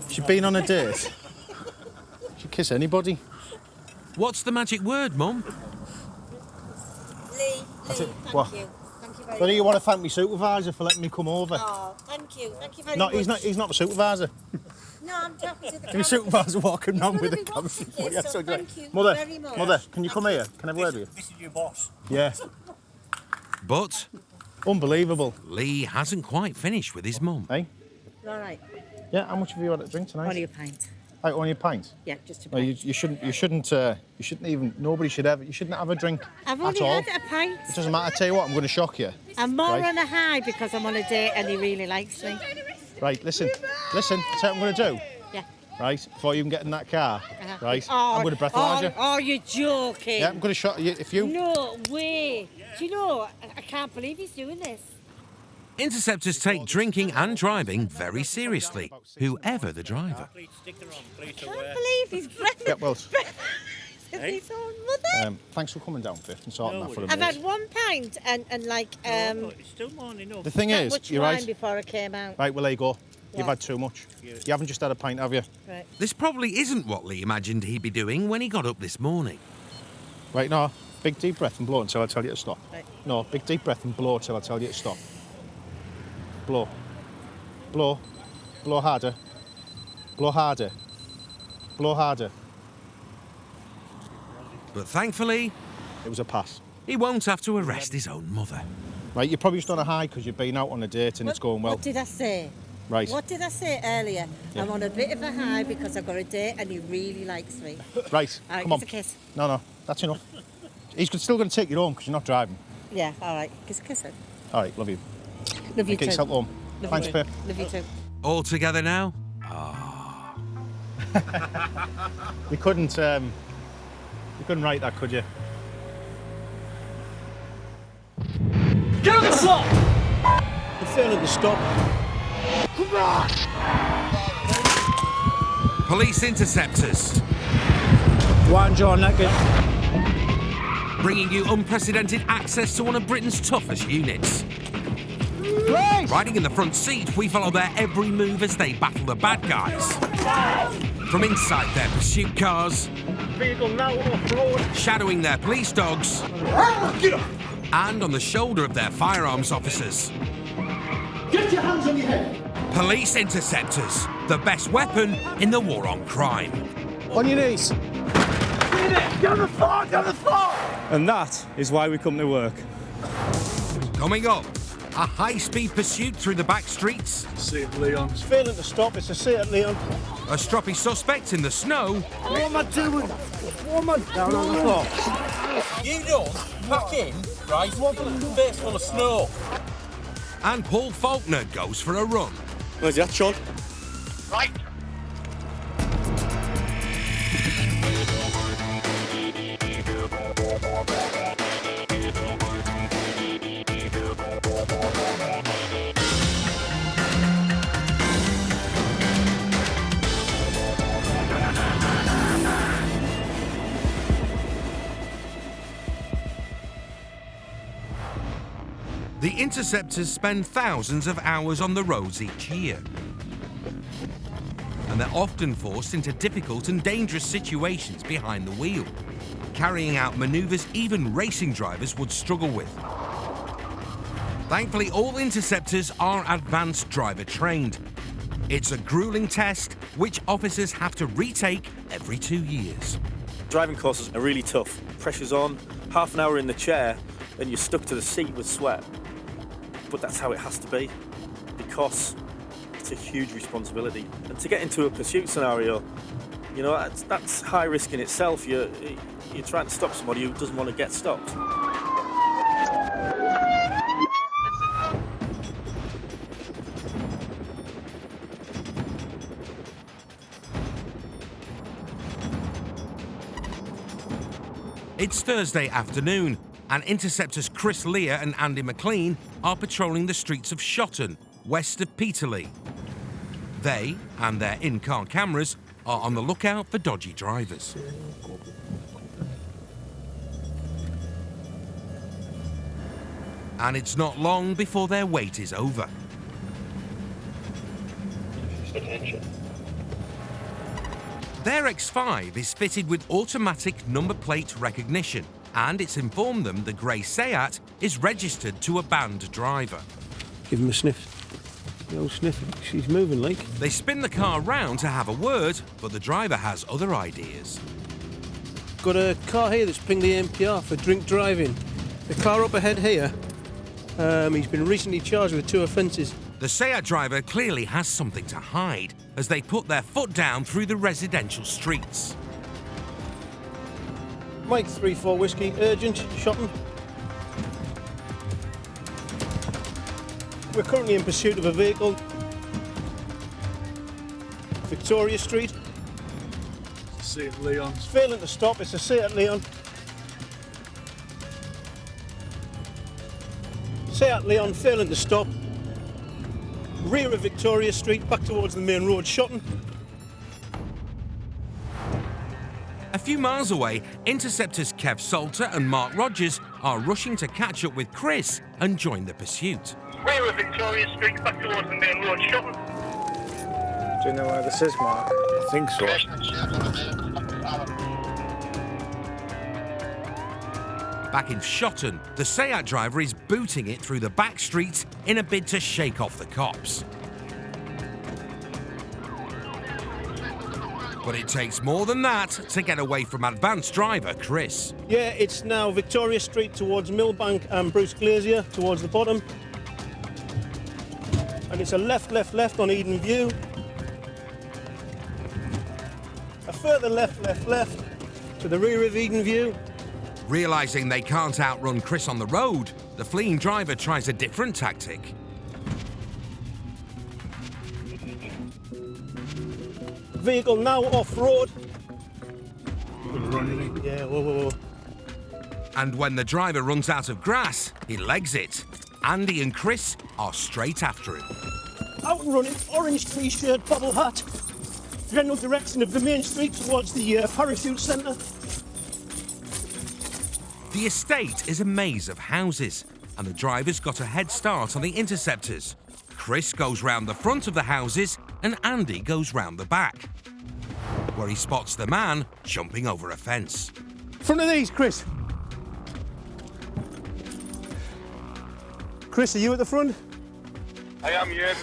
She's been on a date. She'd kiss anybody. What's the magic word, Mum? Lee, thank you. Thank you very But much. you want to thank me supervisor for letting me come over? Oh, thank you very No, much. he's not the supervisor. No, I'm talking to the Your supervisor walking around with a He's camera. gonna be watching this, so thank you Mother, very much. Mother, can you come here? Can I have a word with you? This is your boss. Yeah. But Unbelievable. Lee hasn't quite finished with his mum. Hey? All right. Yeah, how much have you had to drink tonight? Only a pint. Right, only a pint? Yeah, just a No, pint. you shouldn't even, nobody should ever, you shouldn't have a drink I've at only all. had a pint. It doesn't matter, I tell you what, I'm going to shock you. I'm more Right. on a high because I'm on a date and he really likes me. Right, listen, tell you what I'm going to do. Yeah. Right, before you can get in that car, right, Oh, I'm going to breathalyze you. Oh, you're joking. Yeah, I'm going to shock you, if you... No way. Do you know, I can't believe he's doing this. Interceptors take drinking and driving very seriously, whoever the driver. I can't believe he's breathing. Yeah, well, His own mother. thanks for coming down, Fifth, and sorting that for I've me. had 1 pint and like It's still morning enough. The thing that is, much you're wine right. before I came out. Right, well, there you go. You've Yeah. had too much. You haven't just had a pint, have you? Right. This probably isn't what Lee imagined he'd be doing when he got up this morning. Right, no. Big deep breath and blow until I tell you to stop. Right. No, big deep breath and blow until I tell you to stop. Blow. Blow. Blow harder. Blow harder. Blow harder. But thankfully, it was a pass. He won't have to arrest his own mother. Right, you're probably just on a high because you've been out on a date and it's going well. What did I say? Right. What did I say earlier? Yeah. I'm on a bit of a high because I've got a date and he really likes me. Right, All right, come on. kiss a kiss. No, that's enough. He's still going to take you home because you're not driving. Yeah, all right. Kiss a kiss then. All right, love you. Love you Get too. yourself home. Love Thanks, you. Pip. Love you too. All together now? You couldn't write that, could you? Get on the floor! You're failing to stop. Come on! Police interceptors. One jaw naked. Bringing you unprecedented access to one of Britain's toughest units. Please. Riding in the front seat, we follow their every move as they battle the bad guys. From inside their pursuit cars, Vehicle now off-road. shadowing their police dogs, Get up! and on the shoulder of their firearms officers. Get your hands on your head. Police interceptors, the best weapon in the war on crime. On your knees. Get on the floor! Get on the floor! And that is why we come to work. Coming up, A high-speed pursuit through the back streets. See it, Leon. It's failing to stop. It's a Seat, Leon. A stroppy suspect in the snow. What am I doing? What am I down on the floor? You don't pack in, right? Face full of snow. And Paul Faulkner goes for a run. Where's that, Sean? Right. The Interceptors spend thousands of hours on the roads each year. And they're often forced into difficult and dangerous situations behind the wheel, carrying out manoeuvres even racing drivers would struggle with. Thankfully, all Interceptors are advanced driver trained. It's a grueling test which officers have to retake every 2 years. Driving courses are really tough. Pressure's on, half an hour in the chair, and you're stuck to the seat with sweat. But that's how it has to be, because it's a huge responsibility. And to get into a pursuit scenario, you know, that's high risk in itself. You're trying to stop somebody who doesn't want to get stopped. It's Thursday afternoon, and Interceptors Chris Lear and Andy McLean are patrolling the streets of Shotton, west of Peterlee. They and their in-car cameras are on the lookout for dodgy drivers. And it's not long before their wait is over. Their X5 is fitted with automatic number plate recognition, and it's informed them the grey Seat is registered to a banned driver. Give him a sniff. The old sniff. She's moving, like. They spin the car round to have a word, but the driver has other ideas. Got a car here that's pinged the MPR for drink driving. The car up ahead here, he's been recently charged with 2 offences. The Seat driver clearly has something to hide as they put their foot down through the residential streets. Mike 3-4 whiskey, urgent, Shotton. We're currently in pursuit of a vehicle. Victoria Street. See it, Leon. It's failing to stop. It's a Seat, Leon. Seat, Leon, failing to stop. Rear of Victoria Street, back towards the main road, Shotton. A few miles away, Interceptors Kev Salter and Mark Rogers are rushing to catch up with Chris and join the pursuit. Rear of Victoria Street, back towards the main road, Shotton. Do you know where this is, Mark? I think so. Back in Shotton, the Seat driver is booting it through the back streets in a bid to shake off the cops. But it takes more than that to get away from advanced driver Chris. Yeah, it's now Victoria Street towards Millbank and Bruce Glazier towards the bottom. And it's a left on Eden View. A further left to the rear of Eden View. Realising they can't outrun Chris on the road, the fleeing driver tries a different tactic. Vehicle now off-road. Yeah, whoa. And when the driver runs out of grass, he legs it. Andy and Chris are straight after him. Outrunning, orange t-shirt, bobble hat. General direction of the main street towards the parachute centre. The estate is a maze of houses, and the driver's got a head start on the Interceptors. Chris goes round the front of the houses, and Andy goes round the back, where he spots the man jumping over a fence. Front of these, Chris. Chris, are you at the front? I am, yeah.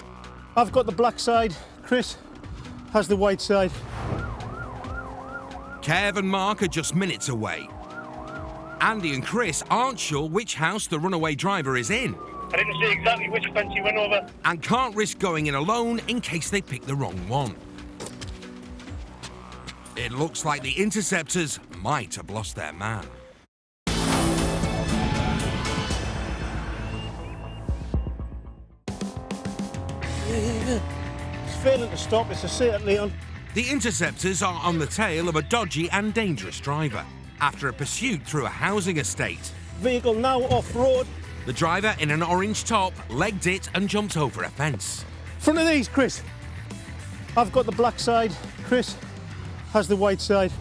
I've got the black side. Chris has the white side. Kev and Mark are just minutes away. Andy and Chris aren't sure which house the runaway driver is in. I didn't see exactly which fence he went over. And can't risk going in alone in case they pick the wrong one. It looks like the Interceptors might have lost their man. It's failing to stop. It's a sit, Leon. The Interceptors are on the tail of a dodgy and dangerous driver after a pursuit through a housing estate. Vehicle now off-road. The driver in an orange top legged it and jumped over a fence. Front of these, Chris. I've got the black side. Chris has the white side.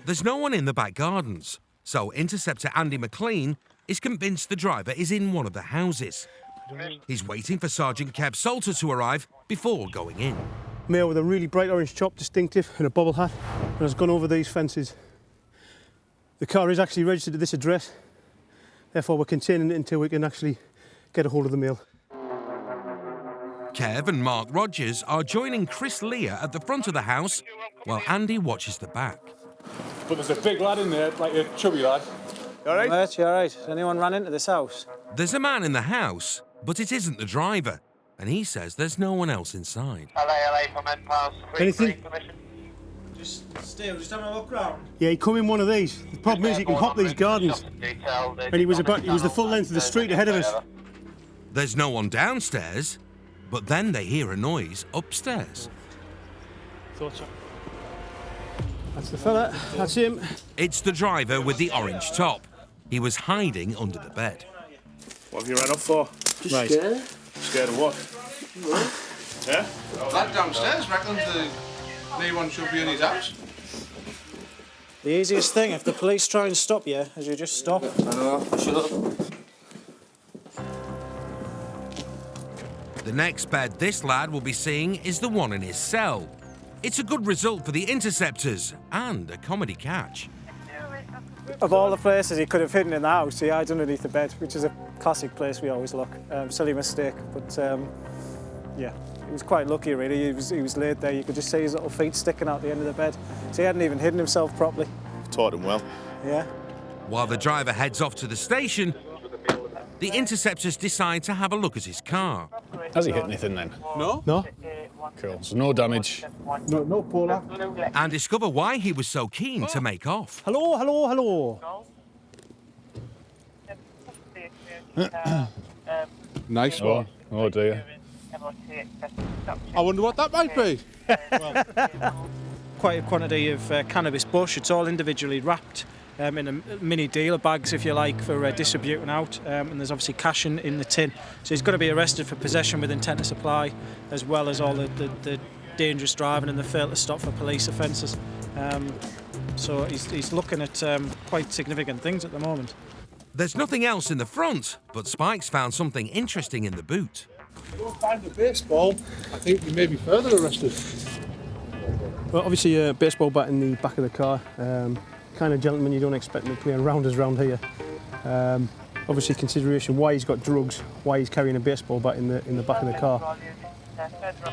There's no one in the back gardens, so Interceptor Andy McLean is convinced the driver is in one of the houses. He's waiting for Sergeant Kev Salter to arrive before going in. Male with a really bright orange top, distinctive, and a bobble hat, and has gone over these fences. The car is actually registered at this address, therefore we're containing it until we can actually get a hold of the male. Kev and Mark Rogers are joining Chris Lear at the front of the house while Andy watches the back. But there's a big lad in there, like a chubby lad. You all right? Right, you all right? Anyone ran into this house? There's a man in the house, but it isn't the driver, and he says there's no one else inside. LA from Pass. Anything? Just stay, just having a look round. Yeah, he come in one of these. The problem is you can hop these gardens. And he was the full length of the street ahead of us. There's no one downstairs, but then they hear a noise upstairs. That's the fella, that's him. It's the driver with the orange top. He was hiding under the bed. What have you ran up for? Just scared. Scared of what? Yeah? That downstairs reckons no one should be in his house. The easiest thing, if the police try and stop you, is you just stop. I know, shut up. The next bed this lad will be seeing is the one in his cell. It's a good result for the Interceptors and a comedy catch. Of all the places he could have hidden in the house, he hides underneath the bed, which is a classic place we always look. Silly mistake, but yeah, he was quite lucky really. He was laid there. You could just see his little feet sticking out the end of the bed. So he hadn't even hidden himself properly. Taught him well. Yeah. While the driver heads off to the station, the Interceptors decide to have a look at his car. Has he hit anything then? No. Cool. So no damage. No polar. And discover why he was so keen to make off. Hello, hello, hello. Nice one. Oh dear. I wonder what that might be. Quite a quantity of cannabis bush. It's all individually wrapped in a mini dealer bags, if you like, for distributing out. And there's obviously cash in the tin. So he's got to be arrested for possession with intent to supply, as well as all the dangerous driving and the fail to stop for police offences. So he's looking at quite significant things at the moment. There's nothing else in the front, but Spike's found something interesting in the boot. If you find a baseball, I think you may be further arrested. Well, obviously a baseball bat in the back of the car. Kind of gentleman you don't expect him playing rounders around here. Obviously consideration why he's got drugs, why he's carrying a baseball bat in the back of the car.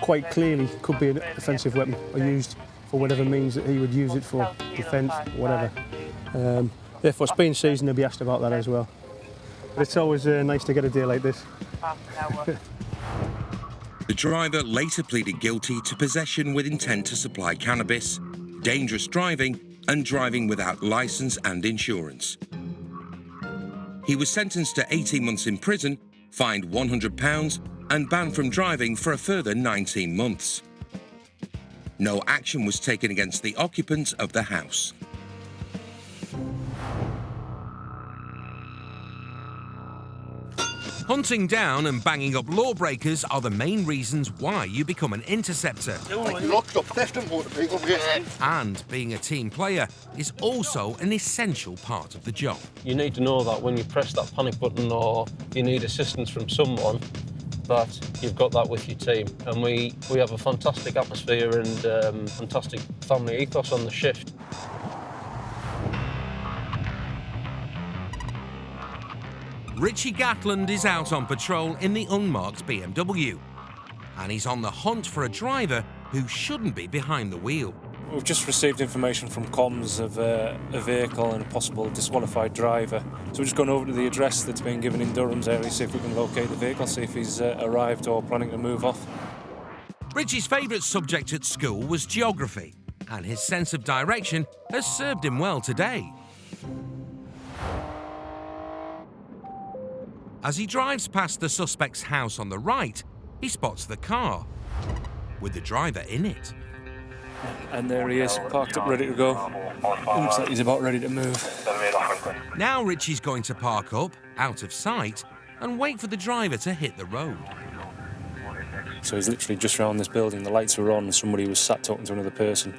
Quite clearly could be an offensive weapon or used for whatever means that he would use it for, defence, whatever. Therefore, it's being seasoned, they'll be asked about that as well. But it's always nice to get a deal like this. The driver later pleaded guilty to possession with intent to supply cannabis, dangerous driving, and driving without licence and insurance. He was sentenced to 18 months in prison, fined £100 and banned from driving for a further 19 months. No action was taken against the occupant of the house. Hunting down and banging up lawbreakers are the main reasons why you become an interceptor. Locked up theft and motor vehicle. And being a team player is also an essential part of the job. You need to know that when you press that panic button or you need assistance from someone, that you've got that with your team. And we have a fantastic atmosphere and fantastic family ethos on the shift. Richie Gatland is out on patrol in the unmarked BMW, and he's on the hunt for a driver who shouldn't be behind the wheel. We've just received information from comms of a vehicle and a possible disqualified driver. So we're just going over to the address that's been given in Durham's area, see if we can locate the vehicle, see if he's arrived or planning to move off. Richie's favourite subject at school was geography, and his sense of direction has served him well today. As he drives past the suspect's house on the right, he spots the car, with the driver in it. And there he is, parked up, ready to go. Looks like he's about ready to move. Now Richie's going to park up, out of sight, and wait for the driver to hit the road. So he's literally just round this building, the lights were on, and somebody was sat talking to another person.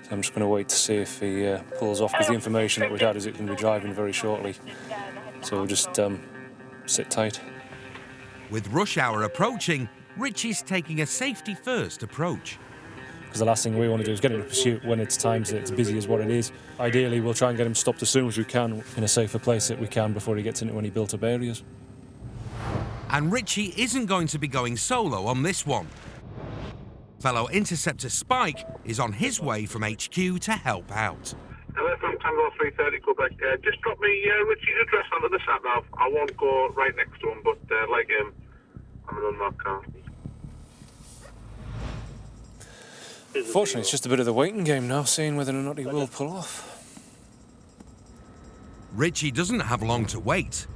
So I'm just going to wait to see if he pulls off, because the information that we'd had is it can be driving very shortly. So we'll just sit tight. With rush hour approaching, Richie's taking a safety-first approach. Because the last thing we want to do is get into pursuit when it's times that it's busy as what it is. Ideally, we'll try and get him stopped as soon as we can in a safer place that we can before he gets into any built-up areas. And Richie isn't going to be going solo on this one. Fellow Interceptor Spike is on his way from HQ to help out. Hello from Tango 330 Quebec. Just drop me Richie's address onto the sat nav. I won't go right next to him, but like him, I'm an unmarked car. Fortunately, it's just a bit of the waiting game now, seeing whether or not he will pull off. Richie doesn't have long to wait.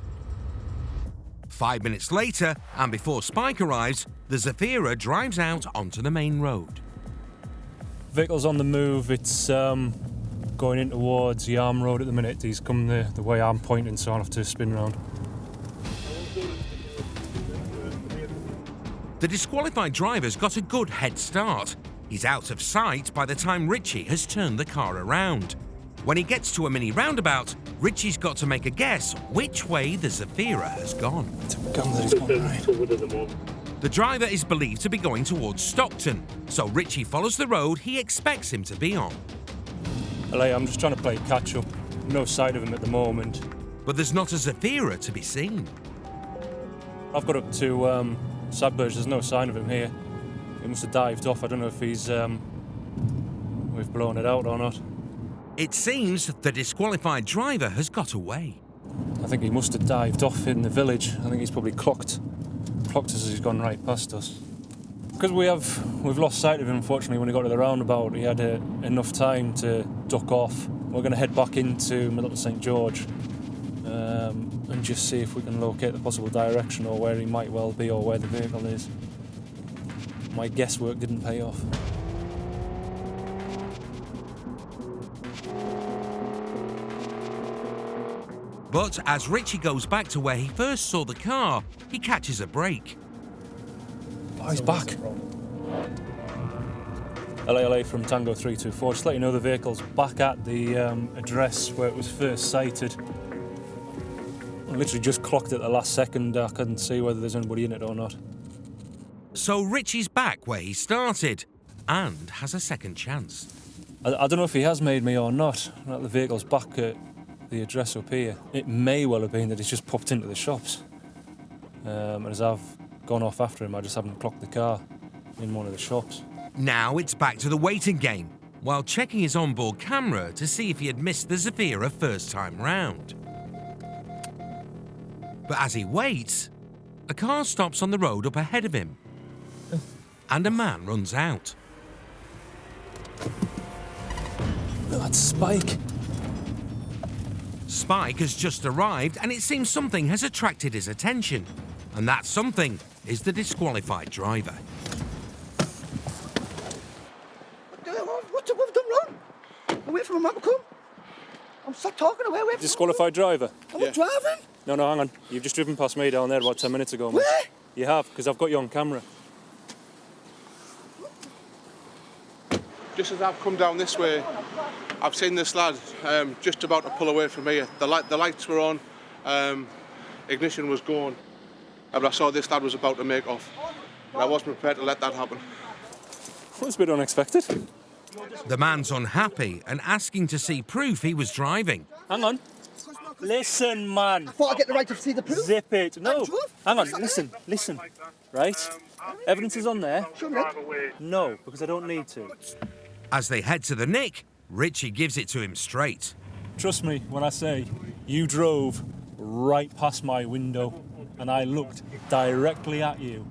5 minutes later, and before Spike arrives, the Zafira drives out onto the main road. Vehicle's on the move. It's going in towards Yarm Road at the minute. He's come the way I'm pointing, so I'll have to spin round. The disqualified driver's got a good head start. He's out of sight by the time Richie has turned the car around. When he gets to a mini roundabout, Richie's got to make a guess which way the Zafira has gone. The driver is believed to be going towards Stockton, so Richie follows the road he expects him to be on. I'm just trying to play catch-up. No sight of him at the moment. But there's not a Zafira to be seen. I've got up to Sadburge. There's no sign of him here. He must have dived off. I don't know if he's we've blown it out or not. It seems the disqualified driver has got away. I think he must have dived off in the village. I think he's probably clocked us as he's gone right past us. Because we've lost sight of him, unfortunately, when he got to the roundabout. He had enough time to duck off. We're going to head back into Middleton St George and just see if we can locate the possible direction or where he might well be or where the vehicle is. My guesswork didn't pay off. But as Richie goes back to where he first saw the car, he catches a break. Oh, he's back. LA from Tango 324. Just let you know the vehicle's back at the address where it was first sighted. I literally just clocked it the last second. I couldn't see whether there's anybody in it or not. So Richie's back where he started and has a second chance. I don't know if he has made me or not. The vehicle's back at the address up here. It may well have been that he's just popped into the shops. And as I've gone off after him, I just haven't clocked the car in one of the shops. Now it's back to the waiting game, while checking his onboard camera to see if he had missed the Zafira first time round. But as he waits, a car stops on the road up ahead of him, and a man runs out. That's Spike. Spike has just arrived, and it seems something has attracted his attention. And that something is the disqualified driver. What have we done wrong? Away from a man come. I'm stop talking away from Disqualified driver? I'm not driving. No, hang on. You've just driven past me down there about 10 minutes ago. Where? You have, because I've got you on camera. Just as I've come down this way, I've seen this lad just about to pull away from here. The lights were on, ignition was going, and I saw this lad was about to make off. And I wasn't prepared to let that happen. Well, it's a bit unexpected. The man's unhappy and asking to see proof he was driving. Hang on. Listen, man. I thought I'd get the right to see the proof. Zip it. No. Hang on. Listen. Right? Evidence is on there. Show me. No, because I don't need to. As they head to the nick, Richie gives it to him straight. Trust me when I say you drove right past my window and I looked directly at you.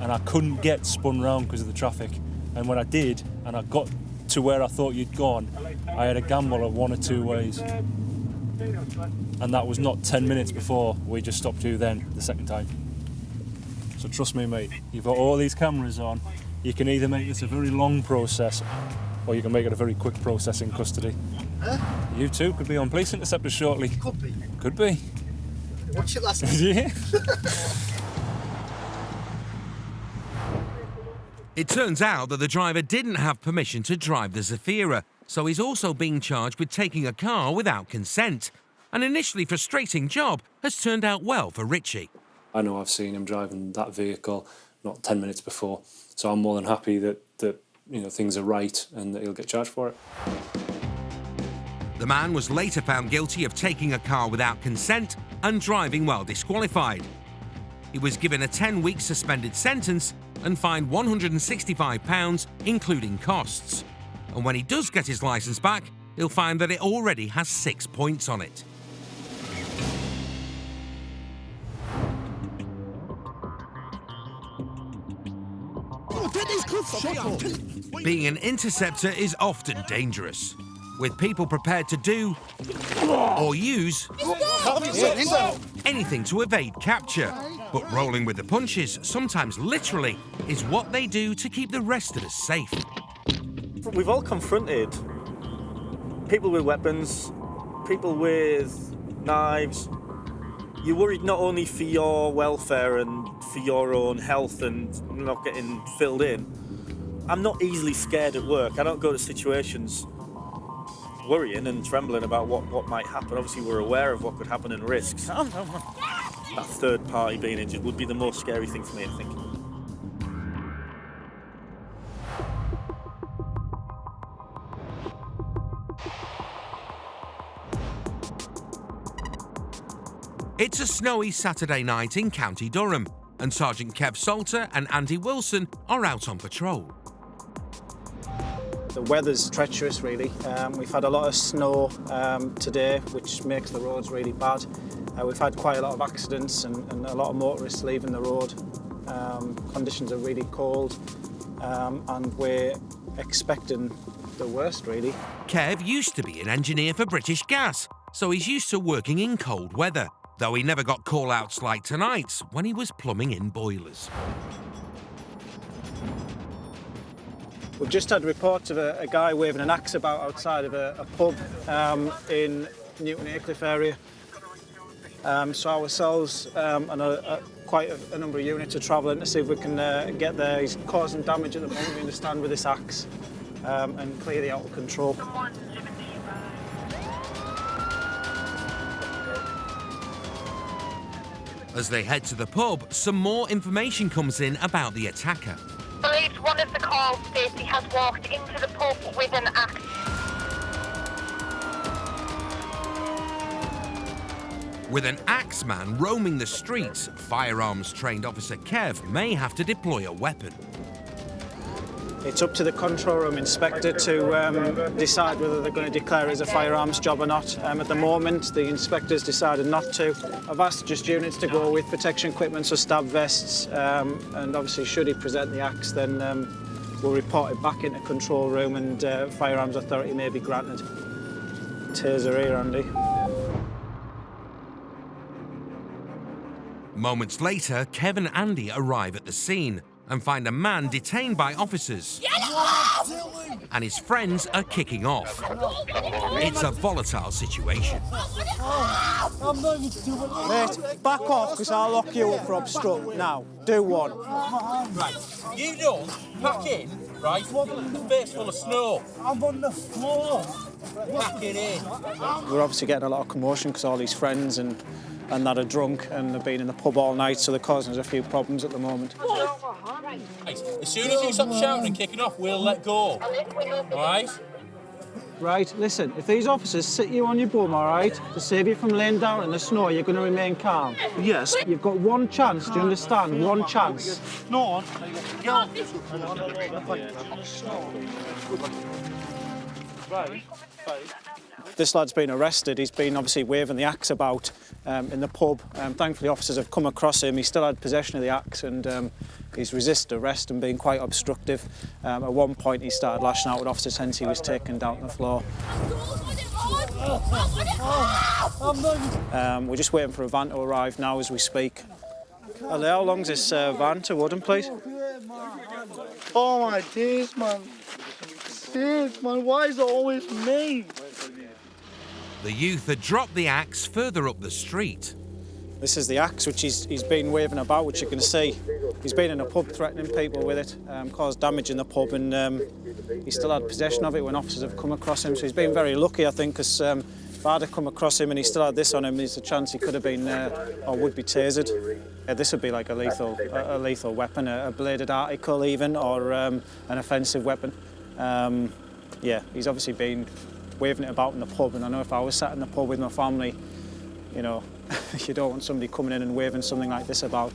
And I couldn't get spun round because of the traffic. And when I did, and I got to where I thought you'd gone, I had a gamble of one or two ways. And that was not 10 minutes before we just stopped you then, the second time. So trust me, mate, you've got all these cameras on. You can either make this a very long process, or you can make it a very quick process in custody. Huh? You too could be on police interceptors shortly. Could be. Could be. Watch it last night. Yeah. It turns out that the driver didn't have permission to drive the Zafira, so he's also being charged with taking a car without consent. An initially frustrating job has turned out well for Richie. I know I've seen him driving that vehicle not 10 minutes before, so I'm more than happy that things are right and that he'll get charged for it. The man was later found guilty of taking a car without consent and driving while disqualified. He was given a 10-week suspended sentence and fined £165, including costs. And when he does get his licence back, he'll find that it already has 6 points on it. Being an interceptor is often dangerous, with people prepared to do or use anything to evade capture. But rolling with the punches, sometimes literally, is what they do to keep the rest of us safe. We've all confronted people with weapons, people with knives. You're worried not only for your welfare and for your own health and not getting filled in. I'm not easily scared at work. I don't go to situations worrying and trembling about what might happen. Obviously, we're aware of what could happen and risks. That third party being injured would be the most scary thing for me, I think. It's a snowy Saturday night in County Durham, and Sergeant Kev Salter and Andy Wilson are out on patrol. The weather's treacherous, really. We've had a lot of snow today, which makes the roads really bad. We've had quite a lot of accidents and a lot of motorists leaving the road. Conditions are really cold, and we're expecting the worst, really. Kev used to be an engineer for British Gas, so he's used to working in cold weather, though he never got call-outs like tonight when he was plumbing in boilers. We've just had a report of a guy waving an axe about outside of a pub in Newton Aycliffe area. So ourselves and quite a number of units are travelling to see if we can get there. He's causing damage at the moment, we understand, with this axe and clear the out of control. As they head to the pub, some more information comes in about the attacker. Believed one of the calls states he has walked into the pub with an axe. With an axeman roaming the streets, firearms-trained officer Kev may have to deploy a weapon. It's up to the control room inspector to decide whether they're going to declare it as a firearms job or not. At the moment, the inspector's decided not to. I've asked just units to go with protection equipment, so stab vests, and obviously should he present the axe, then we'll report it back into control room and firearms authority may be granted. Taser here, Andy. Moments later, Kev and Andy arrive at the scene and find a man detained by officers. And his friends are kicking off. It's a volatile situation. Mate, back off, because I'll lock you up for obstruct. Now, do one. Right, you don't pack in, right, face full of snow. I'm on the floor. Pack it in. We're obviously getting a lot of commotion because all these friends and that are drunk and they've been in the pub all night, so they're causing us a few problems at the moment. Right, as soon as you stop shouting and kicking off, we'll let go. All right? right, listen, if these officers sit you on your bum, all right, to save you from laying down in the snow, you're going to remain calm. Yes. You've got one chance, do you understand? One chance. No. This lad's been arrested. He's been obviously waving the axe about in the pub. Thankfully, officers have come across him. He still had possession of the axe and he's resisted arrest and been quite obstructive. At one point, he started lashing out at officers, hence he was taken down to the floor. We're just waiting for a van to arrive now as we speak. Hello, how long's this van to Woden, please? Oh my days, man. Days, man. Why is it always me? The youth had dropped the axe further up the street. This is the axe which he's been waving about, which you can see. He's been in a pub threatening people with it, caused damage in the pub, and he still had possession of it when officers have come across him. So he's been very lucky, I think, because if I'd have come across him and he still had this on him, there's a chance he could have been or would be tasered. This would be like a lethal weapon, a bladed article even, or an offensive weapon. Yeah, he's obviously been waving it about in the pub, and I know if I was sat in the pub with my family, you know, you don't want somebody coming in and waving something like this about.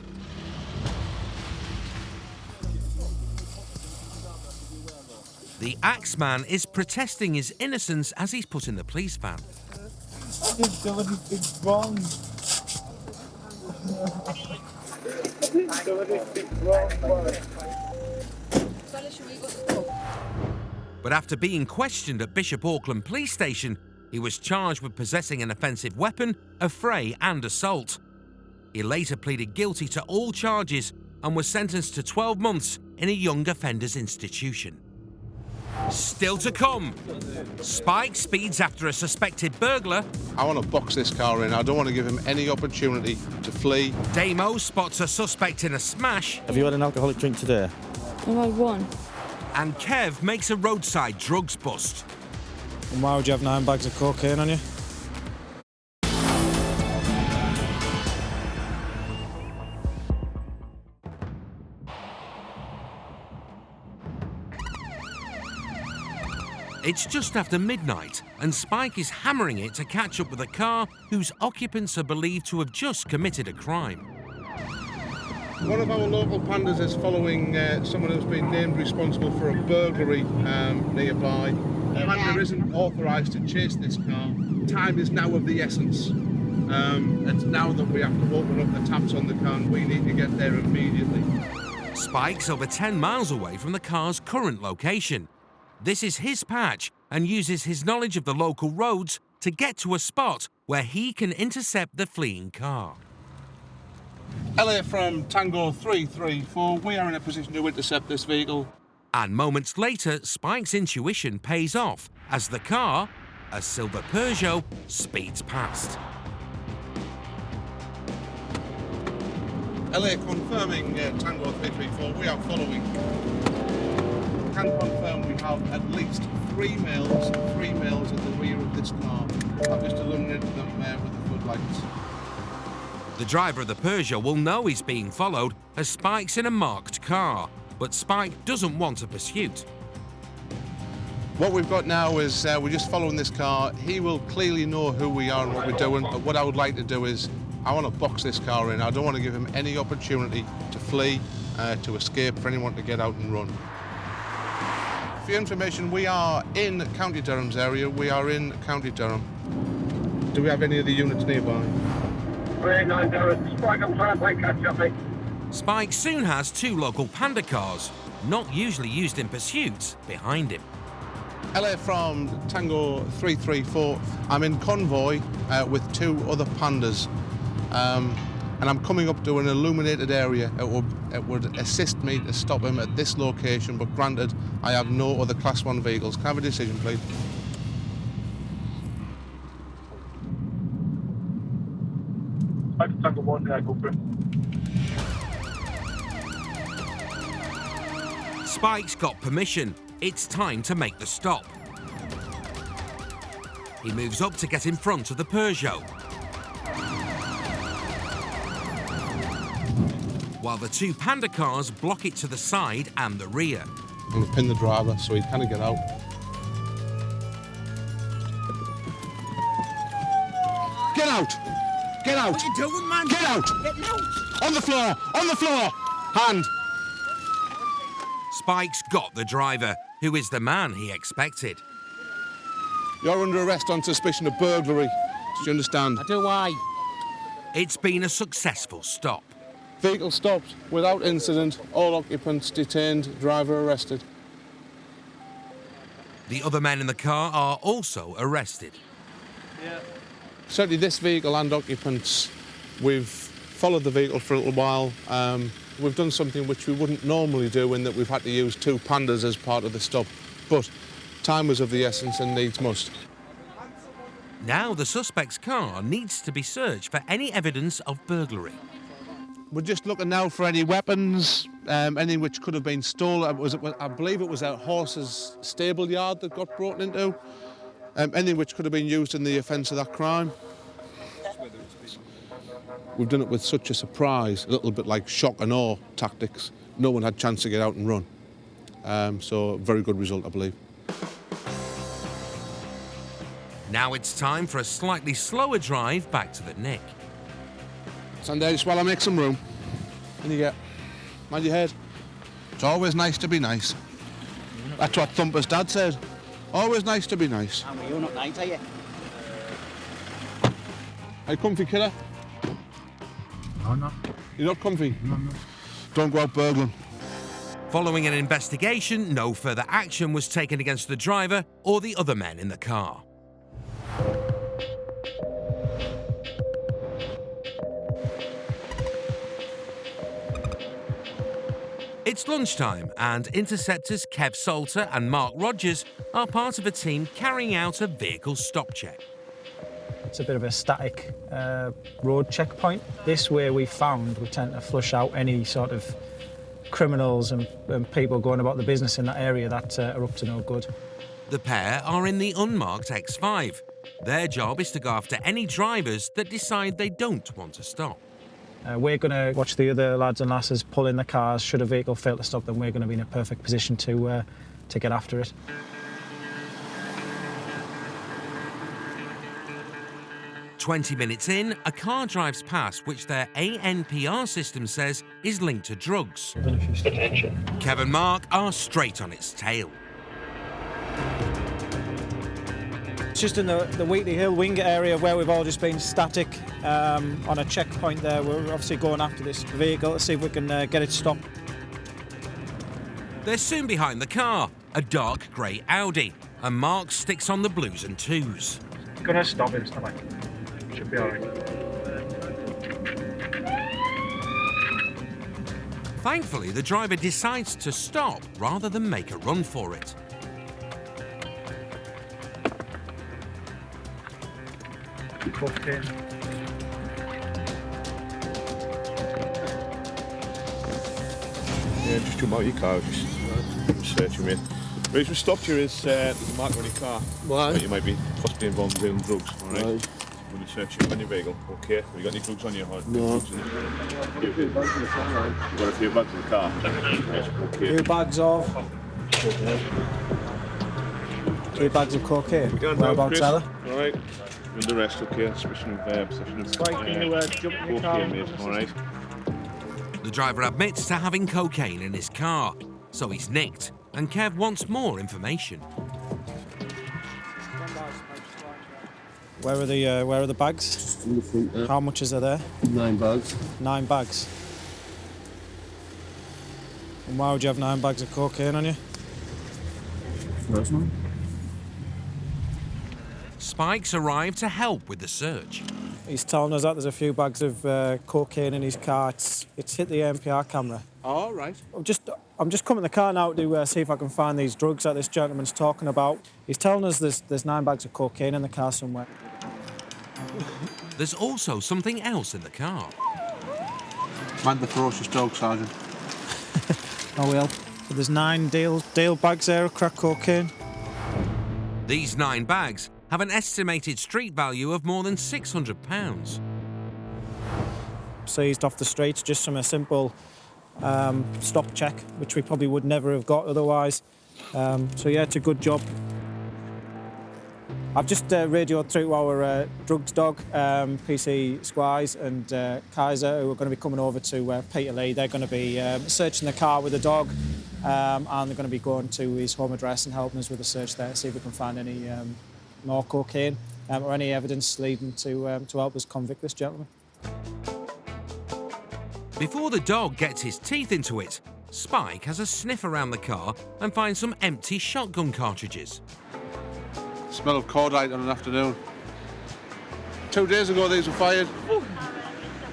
The Axeman is protesting his innocence as he's put in the police van. I didn't do anything wrong. I didn't do anything wrong, man. But after being questioned at Bishop Auckland Police Station, he was charged with possessing an offensive weapon, affray and assault. He later pleaded guilty to all charges and was sentenced to 12 months in a young offenders institution. Still to come, Spike speeds after a suspected burglar. I want to box this car in. I don't want to give him any opportunity to flee. Damo spots a suspect in a smash. Have you had an alcoholic drink today? I've had one. And Kev makes a roadside drugs bust. And why would you have 9 bags of cocaine on you? It's just after midnight, and Spike is hammering it to catch up with a car whose occupants are believed to have just committed a crime. One of our local pandas is following someone who's been named responsible for a burglary nearby. The panda isn't authorised to chase this car. Time is now of the essence. It's now that we have to open up the taps on the car and we need to get there immediately. Spike's over 10 miles away from the car's current location. This is his patch and uses his knowledge of the local roads to get to a spot where he can intercept the fleeing car. Elliot from Tango 334, we are in a position to intercept this vehicle. And moments later, Spike's intuition pays off as the car, a silver Peugeot, speeds past. Elliot confirming Tango 334, we are following. Can confirm we have at least three males at the rear of this car. I've just illuminated them with the floodlights. The driver of the Peugeot will know he's being followed as Spike's in a marked car, but Spike doesn't want a pursuit. What we've got now is we're just following this car. He will clearly know who we are and what we're doing. But what I would like to do is I want to box this car in. I don't want to give him any opportunity to flee, to escape, for anyone to get out and run. For your information, we are in County Durham's area. We are in County Durham. Do we have any of the units nearby? Spike, I'm trying to play catch up, mate. Spike soon has 2 local panda cars, not usually used in pursuits, behind him. LA from Tango 334. I'm in convoy with 2 other pandas. And I'm coming up to an illuminated area. It would assist me to stop him at this location, but granted, I have no other Class 1 vehicles. Can I have a decision, please? I can tackle one, yeah, go for it. Spike's got permission. It's time to make the stop. He moves up to get in front of the Peugeot, while the 2 panda cars block it to the side and the rear. I'm going to pin the driver so he can't get out. out! Get out! What are you doing, man? Get out! Get out! On the floor! On the floor! Hand! Spike's got the driver, who is the man he expected. You're under arrest on suspicion of burglary. Do you understand? I do. Why? It's been a successful stop. Vehicle stopped without incident. All occupants detained. Driver arrested. The other men in the car are also arrested. Certainly this vehicle and occupants, we've followed the vehicle for a little while. We've done something which we wouldn't normally do in that we've had to use 2 pandas as part of the stop. But time was of the essence and needs must. Now the suspect's car needs to be searched for any evidence of burglary. We're just looking now for any weapons, any which could have been stolen. I believe it was a horse's stable yard that got broken into. Any which could have been used in the offence of that crime. We've done it with such a surprise, a little bit like shock and awe tactics. No one had a chance to get out and run. So, very good result, I believe. Now it's time for a slightly slower drive back to the Nick. Stand there just while I make some room. In you get. Mind your head. It's always nice to be nice. That's what Thumper's dad said. Always nice to be nice. And you're not nice, are you? Are you comfy, killer? No, I'm not. You're not comfy? No, I'm not. Don't go out burgling. Following an investigation, no further action was taken against the driver or the other men in the car. It's lunchtime, and Interceptors Kev Salter and Mark Rogers are part of a team carrying out a vehicle stop check. It's a bit of a static road checkpoint. This way we tend to flush out any sort of criminals and people going about the business in that area that are up to no good. The pair are in the unmarked X5. Their job is to go after any drivers that decide they don't want to stop. We're going to watch the other lads and lasses pull in the cars. Should a vehicle fail to stop, then we're going to be in a perfect position to get after it. "20 minutes in, a car drives past which their ANPR system says is linked to drugs. Attention. Kev and Mark are straight on its tail. It's just in the Wheatley Hill Wingate area where we've all just been static on a checkpoint there. We're obviously going after this vehicle to see if we can get it stopped. They're soon behind the car, a dark grey Audi, and Mark sticks on the blues and twos. Gonna stop instantly. Should be alright. Thankfully, the driver decides to stop rather than make a run for it. Cocaine. Yeah, just jump out of your car, just search him in. The reason we stopped you is there's a marker on your car. Why? That you might be possibly involved in dealing drugs, alright? Right. We're going to search you on your vehicle, okay? Have you got any drugs on you? No. You've got a few bags in the car. Yes, okay. 2 bags of... 2 bags of cocaine. Whereabouts are they? Alright. You're under arrest, okay? Suspicion of possession of Spike, can you jump in your car? cocaine, mate, alright? The driver admits to having cocaine in his car, so he's nicked, and Kev wants more information. Where are the bags? In the front there. How much is there? 9 bags. 9 bags. And why would you have 9 bags of cocaine on you? First one. Spike's arrived to help with the search. He's telling us that there's a few bags of cocaine in his car. It's hit the ANPR camera. All right. I'm just coming in the car now to see if I can find these drugs that this gentleman's talking about. He's telling us there's 9 bags of cocaine in the car somewhere. There's also something else in the car. Mind the ferocious dog, Sergeant. Oh well. So there's 9 deal bags there of crack cocaine. These 9 bags have an estimated street value of more than £600. Seized off the streets just from a simple stop check, which we probably would never have got otherwise. So yeah, it's a good job. I've just radioed through to our drugs dog, PC Squires and Kaiser, who are going to be coming over to Peterlee. They're going to be searching the car with the dog, and they're going to be going to his home address and helping us with the search there to see if we can find any more cocaine or any evidence leading to help us convict this gentleman. Before the dog gets his teeth into it, Spike has a sniff around the car and finds some empty shotgun cartridges. Smell of cordite on an afternoon. 2 days ago these were fired.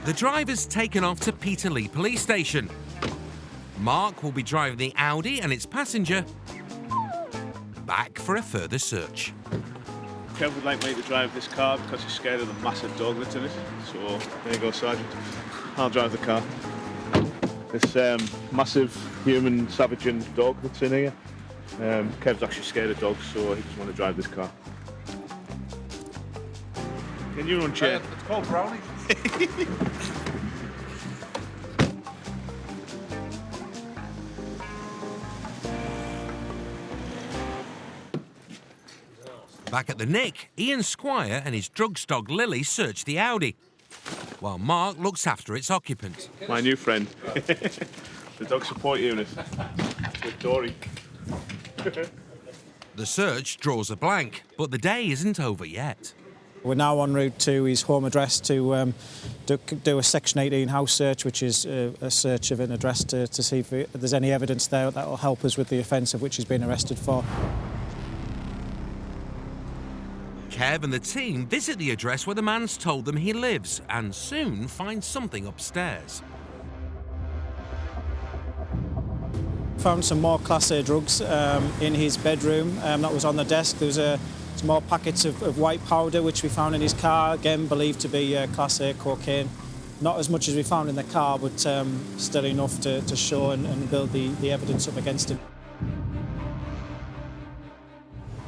The driver's taken off to Peterlee Police Station. Mark will be driving the Audi and its passenger back for a further search. Kev would like me to drive this car because he's scared of the massive dog that's in it. So there you go, Sergeant. I'll drive the car. This massive human savaging dog that's in here. Kev's actually scared of dogs, so he doesn't want to drive this car. Can you run, chair? It's called Brownie. Back at the Nick, Ian Squire and his drugs dog Lily search the Audi, while Mark looks after its occupant. My new friend, the dog support unit with Dory. The search draws a blank, but the day isn't over yet. We're now en route to his home address to do a Section 18 house search, which is a search of an address to see if there's any evidence there that will help us with the offence of which he's been arrested for. Kev and the team visit the address where the man's told them he lives and soon find something upstairs. Found some more Class A drugs in his bedroom. That was on the desk. There was some more packets of white powder which we found in his car, again believed to be Class A cocaine. Not as much as we found in the car, but still enough to show and build the evidence up against him.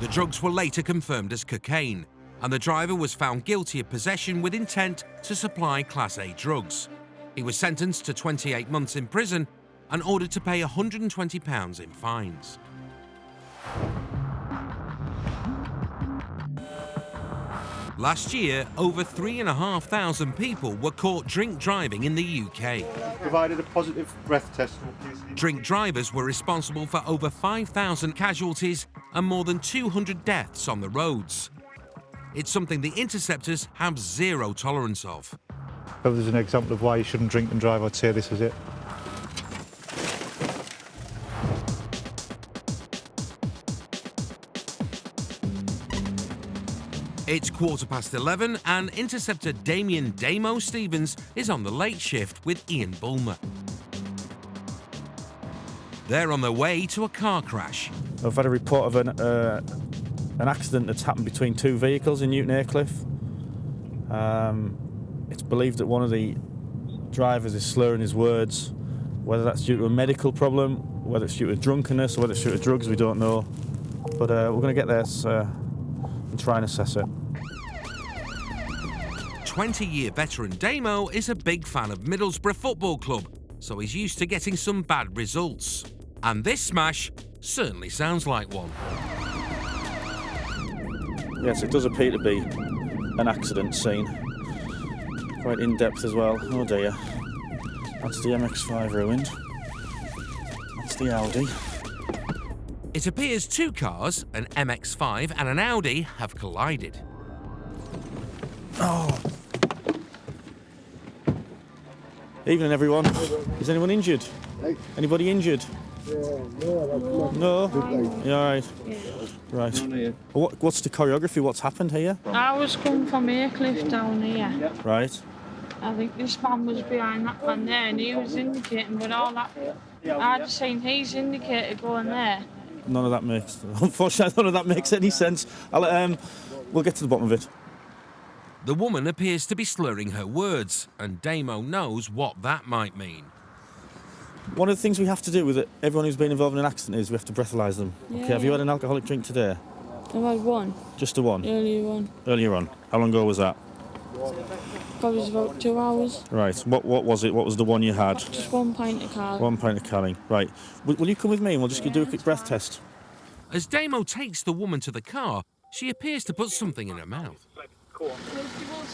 The drugs were later confirmed as cocaine, and the driver was found guilty of possession with intent to supply Class A drugs. He was sentenced to 28 months in prison and ordered to pay £120 in fines. Last year, over 3,500 people were caught drink driving in the UK. Provided a positive breath test. Drink drivers were responsible for over 5,000 casualties and more than 200 deaths on the roads. It's something the Interceptors have zero tolerance of. If there's an example of why you shouldn't drink and drive, I'd say this is it. It's 11:15 and Interceptor Damien Damo Stevens is on the late shift with Ian Bulmer. They're on their way to a car crash. I've had a report of an accident that's happened between two vehicles in Newton Aycliffe. It's believed that one of the drivers is slurring his words. Whether that's due to a medical problem, whether it's due to drunkenness, or whether it's due to drugs, we don't know. But we're going to get there and try and assess it. 20-year veteran Damo is a big fan of Middlesbrough Football Club, so he's used to getting some bad results. And this smash certainly sounds like one. Yes, it does appear to be an accident scene. Quite in-depth as well. Oh dear. That's the MX-5 ruined. That's the Audi. It appears two cars, an MX-5 and an Audi, have collided. Oh. Evening, everyone. Is anyone injured? Anybody injured? No? You all right? Right. What's the choreography? What's happened here? I was coming from Aycliffe down here. Right. I think this man was behind that man there and he was indicating, but all that... I just seen his indicator going there. None of that makes... Unfortunately, none of that makes any sense. We'll get to the bottom of it. The woman appears to be slurring her words, and Damo knows what that might mean. One of the things we have to do with everyone who's been involved in an accident is we have to breathalyse them. Yeah. Okay, have you had an alcoholic drink today? I've had one. Just the one? Earlier one. Earlier on. How long ago was that? Probably about 2 hours. Right. What was it? What was the one you had? Just 1 pint of Carling. 1 pint of Carling. Right. Will you come with me and we'll just do a quick breath test? As Damo takes the woman to the car, She appears to put something in her mouth. Do you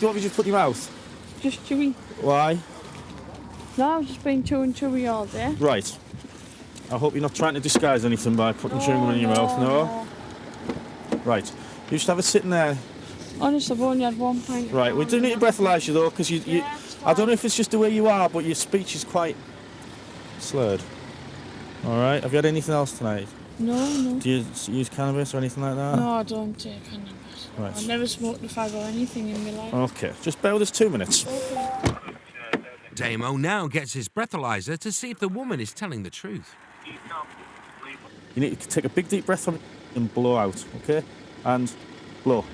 want me to just put in your mouth? Just chewy. Why? No, I've just been chewing chewy all day. Right. I hope you're not trying to disguise anything by putting chewing gum in your mouth, no? Right. You just have a sitting there. Honestly, I've only had 1 pint. Right, we do need to breathalyse you though, because I don't know if it's just the way you are, but your speech is quite slurred. All right. Have you had anything else tonight? No. Do you use cannabis or anything like that? No, I don't take cannabis. Right. I've never smoked a fag or anything in my life. Okay. Just bear with us 2 minutes. Damo now gets his breathalyzer to see if the woman is telling the truth. You need to take a big deep breath and blow out, okay? And blow.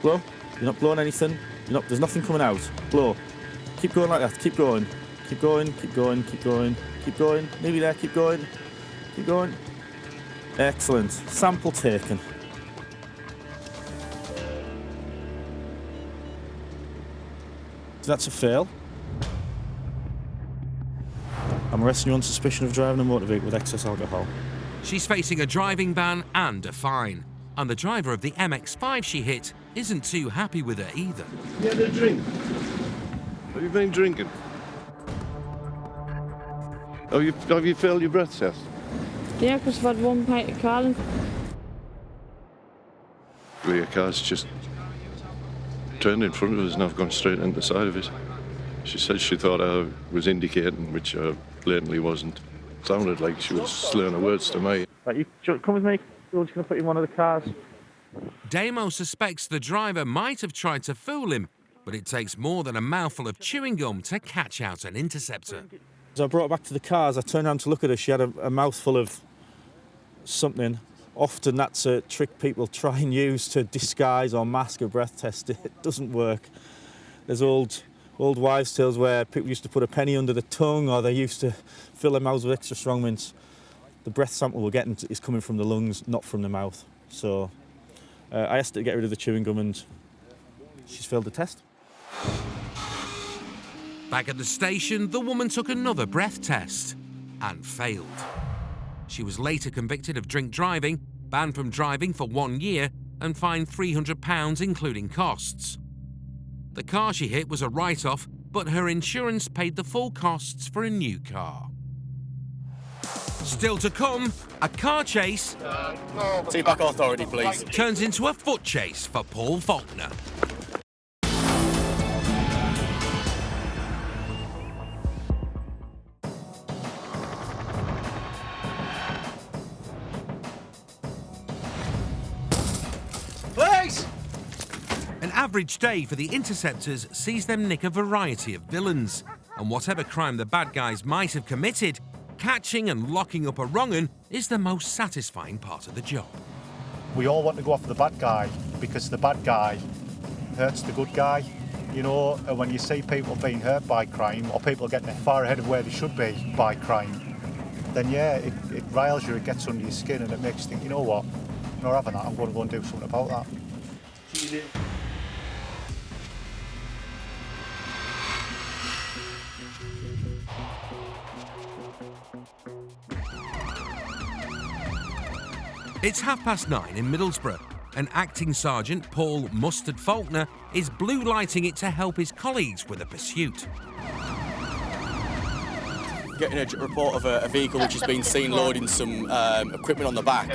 Blow. You're not blowing anything. There's nothing coming out. Blow. Keep going like that. Keep going. Keep going. Keep going. Keep going. Keep going. Nearly there. Keep going. Keep going. Excellent. Sample taken. So that's a fail. I'm arresting you on suspicion of driving a motor vehicle with excess alcohol. She's facing a driving ban and a fine. And the driver of the MX-5 she hit isn't too happy with her either. You had a drink? Have you been drinking? Have you failed your breath test? Yeah, because I've had 1 pint of Carling. Your car's just turned in front of us and I've gone straight into the side of it. She said she thought I was indicating, which I blatantly wasn't. Sounded like she was slurring her words to me. Right, you come with me. We're just going to put you in one of the cars. Damo suspects the driver might have tried to fool him, but it takes more than a mouthful of chewing gum to catch out an Interceptor. As I brought her back to the cars, I turned around to look at her. She had a mouthful of something. Often that's a trick people try and use to disguise or mask a breath test. It doesn't work. There's old wives' tales where people used to put a penny under the tongue, or they used to fill their mouths with extra strong mints. The breath sample we're getting is coming from the lungs, not from the mouth. So I asked her to get rid of the chewing gum and she's failed the test. Back at the station, the woman took another breath test and failed. She was later convicted of drink driving, banned from driving for 1 year and fined £300 including costs. The car she hit was a write-off, but her insurance paid the full costs for a new car. Still to come, a car chase Take back authority, please. turns into a foot chase for Paul Faulkner. Please! An average day for the Interceptors sees them nick a variety of villains, and whatever crime the bad guys might have committed, catching and locking up a wrong-un is the most satisfying part of the job. We all want to go after the bad guy because the bad guy hurts the good guy. You know, and when you see people being hurt by crime or people getting far ahead of where they should be by crime, then yeah, it riles you, it gets under your skin and it makes you think, you know what, I'm not having that, I'm going to go and do something about that. It's 9:30 in Middlesbrough, and acting sergeant Paul Mustard Faulkner is blue lighting it to help his colleagues with a pursuit. Getting a report of a vehicle which has been seen loading some equipment on the back.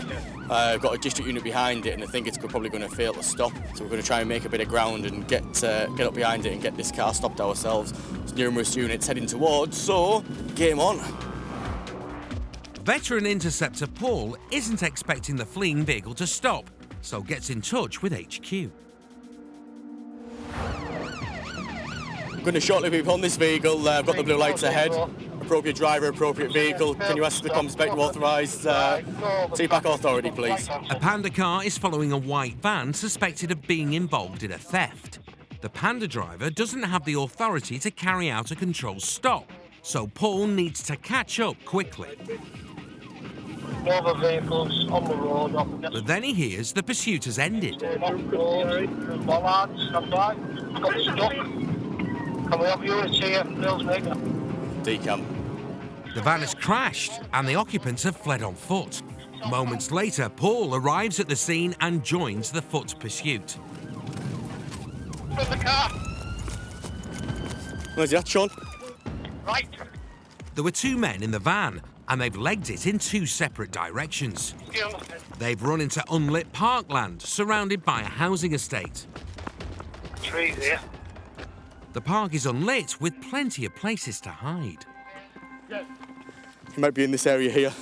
Got a district unit behind it and I think it's probably going to fail to stop. So we're going to try and make a bit of ground and get up behind it and get this car stopped ourselves. There's numerous units heading towards, so game on. Veteran Interceptor Paul isn't expecting the fleeing vehicle to stop, so gets in touch with HQ. I'm going to shortly be on this vehicle. I've got the blue lights ahead. Appropriate driver, appropriate vehicle. Can you ask the comms spec to authorise take-back authority, please? A Panda car is following a white van suspected of being involved in a theft. The Panda driver doesn't have the authority to carry out a controlled stop, so Paul needs to catch up quickly. Other vehicles on the road. But then he hears the pursuit has ended. Bollards, stand by. Got stuck. Can we have units here? Bill's Decam. The van has crashed and the occupants have fled on foot. Moments later, Paul arrives at the scene and joins the foot pursuit. From the car. Where's that, Sean? Right. There were 2 men in the van, and they've legged it in 2 separate directions. They've run into unlit parkland surrounded by a housing estate. Trees here. The park is unlit with plenty of places to hide. He might be in this area here.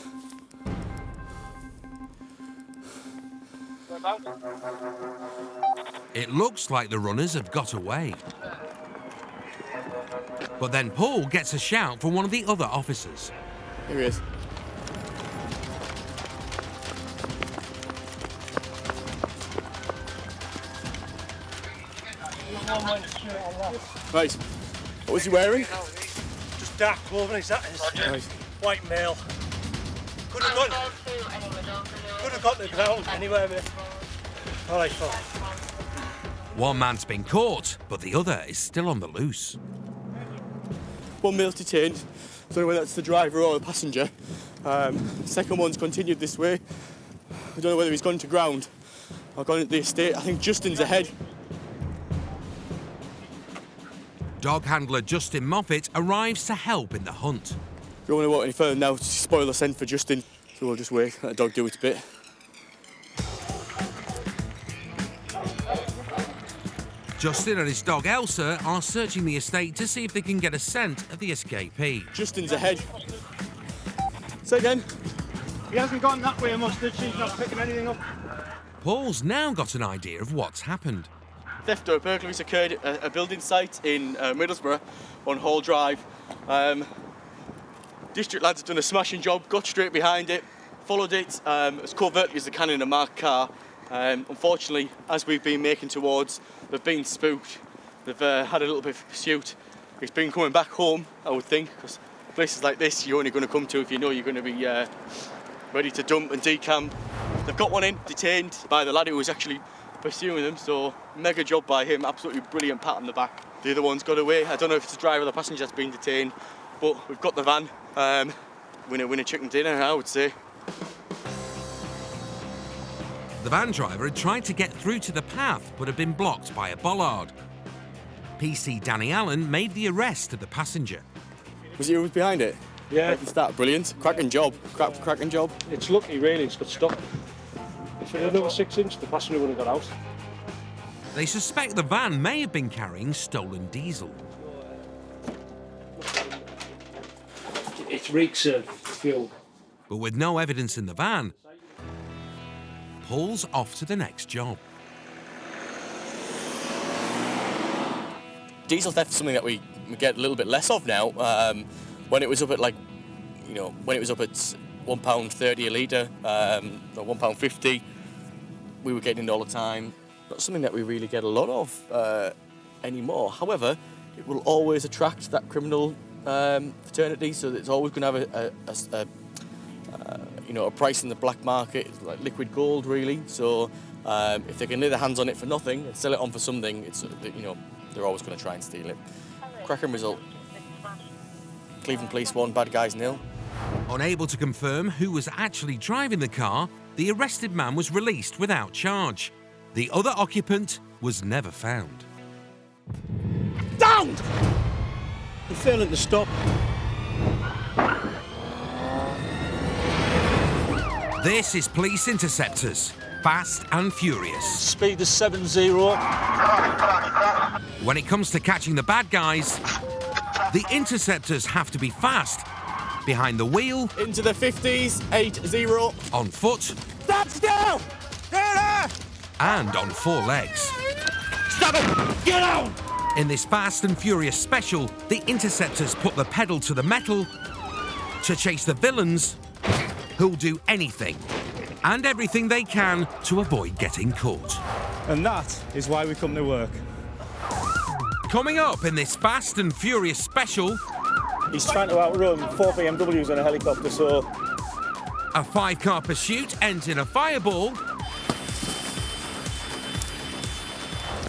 It looks like the runners have got away. But then Paul gets a shout from one of the other officers. Here he is. Right. What was he wearing? Just dark clothing, is that his? Right. White male. Could have got to the ground anywhere, mate. All right, fella. One man's been caught, but the other is still on the loose. One male's detained. I don't know whether that's the driver or the passenger. Second one's continued this way. I don't know whether he's gone to ground or gone into the estate. I think Justin's ahead. Dog handler Justin Moffat arrives to help in the hunt. Don't want to walk any further now to spoil the scent for Justin, so we'll just wait, let the dog do its bit. Justin and his dog Elsa are searching the estate to see if they can get a scent of the escapee. Justin's ahead. Say again. He hasn't gone that way, Mustard. She's not picking anything up. Paul's now got an idea of what's happened. Theft or burglaries occurred at a building site in Middlesbrough on Hall Drive. District lads have done a smashing job, got straight behind it, followed it as covertly as they can in a marked car. Unfortunately, as we've been making towards, they've been spooked. They've had a little bit of pursuit. It's been coming back home, I would think, because places like this you're only going to come to if you know you're going to be ready to dump and decamp. They've got one in, detained by the lad who was actually pursuing them, so mega job by him, absolutely brilliant pat on the back. The other one's got away. I don't know if it's the driver or the passenger that's been detained, but we've got the van. Winner chicken dinner, I would say. The van driver had tried to get through to the path but had been blocked by a bollard. PC Danny Allen made the arrest of the passenger. Was he who was behind it? Yeah. Right from the start, brilliant. Cracking job. Cracking job. It's lucky, really, it's got stuck. If it had another 6 inch, the passenger would have got out. They suspect the van may have been carrying stolen diesel. It reeks of fuel. But with no evidence in the van, Paul's off to the next job. Diesel theft is something that we get a little bit less of now. When it was up at when it was up at £1.30 a litre, or £1.50, we were getting it all the time. Not something that we really get a lot of anymore. However, it will always attract that criminal fraternity, so it's always going to have a price in the black market. It's like liquid gold, really. So if they can lay their hands on it for nothing and sell it on for something, it's they're always going to try and steal it. Cracking result. Cleveland Police 1, bad guys 0. Unable to confirm who was actually driving the car, the arrested man was released without charge. The other occupant was never found. Down! You're failing to stop. This is Police Interceptors, fast and furious. Speed is 70. When it comes to catching the bad guys, the Interceptors have to be fast, behind the wheel, into the 50s, 8-0, on foot, Stand still! and on 4 legs. Stop it! Get out! In this Fast and Furious special, the Interceptors put the pedal to the metal to chase the villains who'll do anything and everything they can to avoid getting caught. And that is why we come to work. Coming up in this Fast and Furious special... He's trying to outrun 4 BMWs and a helicopter, so... A 5-car pursuit ends in a fireball.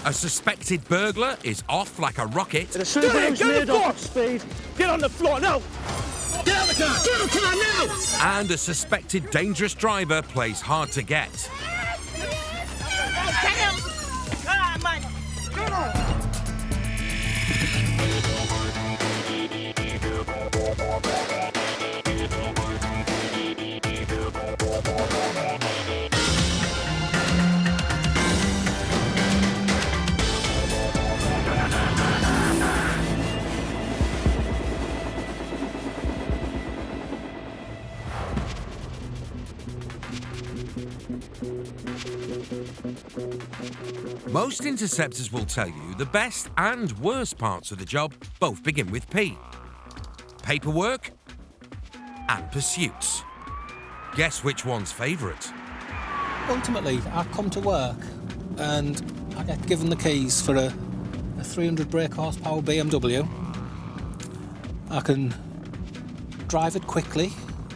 A suspected burglar is off like a rocket. Get on the floor now! Get out of the car! Get out of the car now! And a suspected dangerous driver plays hard to get. Come on, man. Come on. Most interceptors will tell you the best and worst parts of the job both begin with P. Paperwork and pursuits. Guess which one's favourite? Ultimately, I come to work and I get given the keys for a 300 brake horsepower BMW. I can drive it quickly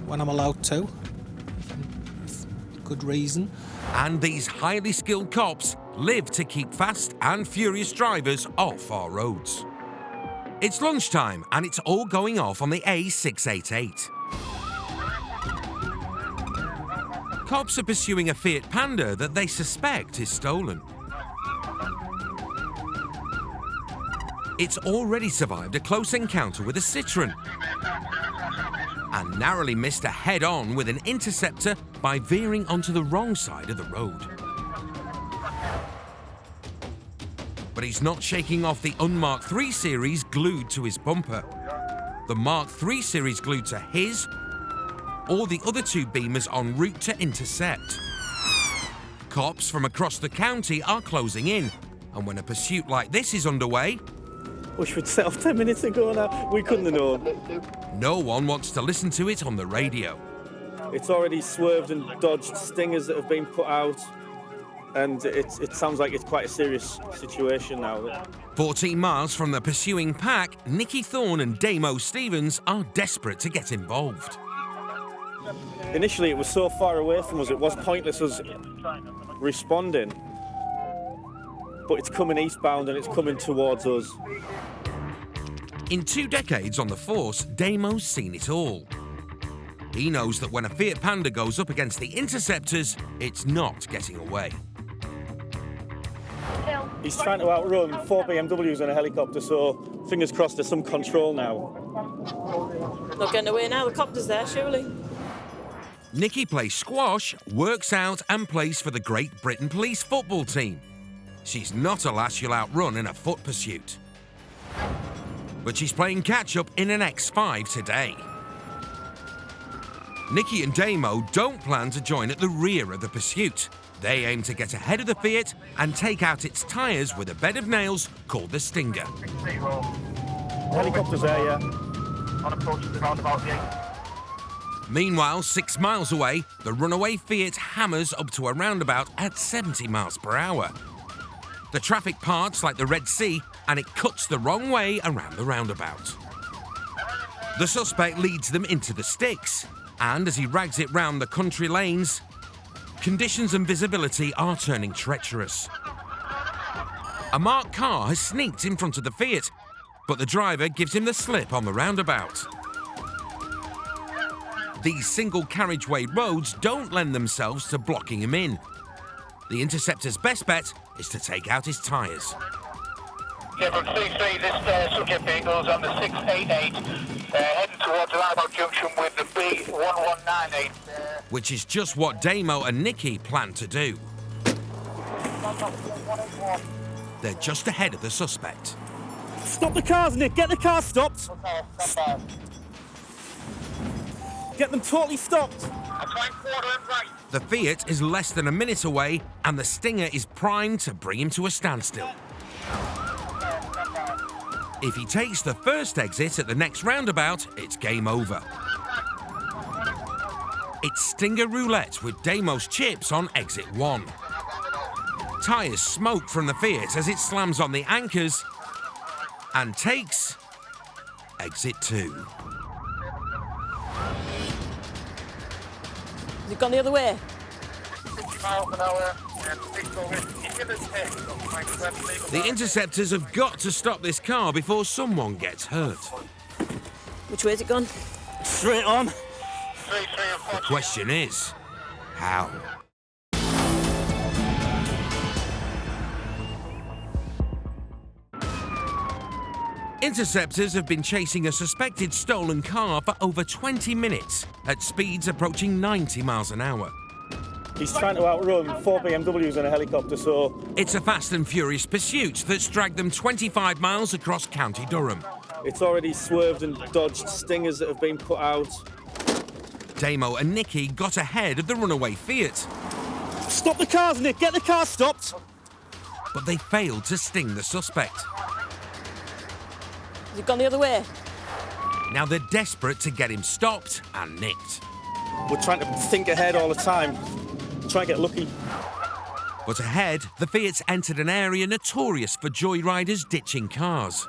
when I'm allowed to, with good reason. And these highly skilled cops live to keep fast and furious drivers off our roads. It's lunchtime and it's all going off on the A688. Cops are pursuing a Fiat Panda that they suspect is stolen. It's already survived a close encounter with a Citroën and narrowly missed a head-on with an Interceptor by veering onto the wrong side of the road. But he's not shaking off the unmarked 3 Series glued to his bumper. The Mark 3 Series glued to his or the other 2 Beamers en route to intercept. Cops from across the county are closing in, and when a pursuit like this is underway, wish we'd set off 10 minutes ago now. We couldn't have known. No one wants to listen to it on the radio. It's already swerved and dodged stingers that have been put out, and it sounds like it's quite a serious situation now. 14 miles from the pursuing pack, Nicky Thorne and Damo Stevens are desperate to get involved. Initially, it was so far away from us, it was pointless us responding. But it's coming eastbound and it's coming towards us. In 2 decades on the force, Damo's seen it all. He knows that when a Fiat Panda goes up against the Interceptors, it's not getting away. He's trying to outrun 4 BMWs and a helicopter, so fingers crossed there's some control now. Not getting away now, the copter's there, surely. Nicky plays squash, works out and plays for the Great Britain Police football team. She's not a lass you'll outrun in a foot pursuit. But she's playing catch-up in an X5 today. Nicky and Damo don't plan to join at the rear of the pursuit. They aim to get ahead of the Fiat and take out its tyres with a bed of nails called the Stinger. Helicopter's there, yeah. On approach to the roundabout, yeah. Meanwhile, 6 miles away, the runaway Fiat hammers up to a roundabout at 70 miles per hour. The traffic parts like the Red Sea, and it cuts the wrong way around the roundabout. The suspect leads them into the sticks, and as he rags it round the country lanes, conditions and visibility are turning treacherous. A marked car has sneaked in front of the Fiat, but the driver gives him the slip on the roundabout. These single carriageway roads don't lend themselves to blocking him in. The Interceptor's best bet is to take out his tyres. Yeah, from CC, this subject vehicle is on the 688, heading towards the roundabout junction with the B1198. Which is just what Damo and Nicky plan to do. They're just ahead of the suspect. Stop the cars, Nick! Get the car stopped! Get them totally stopped! The Fiat is less than a minute away, and the Stinger is primed to bring him to a standstill. If he takes the first exit at the next roundabout, it's game over. It's Stinger roulette with Damo's chips on exit 1. Tyres smoke from the Fiat as it slams on the anchors and takes exit 2. Has it gone the other way? The Interceptors have got to stop this car before someone gets hurt. Which way has it gone? Straight on. The question is, how? Interceptors have been chasing a suspected stolen car for over 20 minutes at speeds approaching 90 miles an hour. He's trying to outrun 4 BMWs and a helicopter, so... It's a fast and furious pursuit that's dragged them 25 miles across County Durham. It's already swerved and dodged stingers that have been put out. Damo and Nicky got ahead of the runaway Fiat. Stop the cars, Nick! Get the car stopped! But they failed to sting the suspect. Has it gone the other way? Now they're desperate to get him stopped and nicked. We're trying to think ahead all the time. Try and get lucky. But ahead, the Fiat's entered an area notorious for joyriders ditching cars.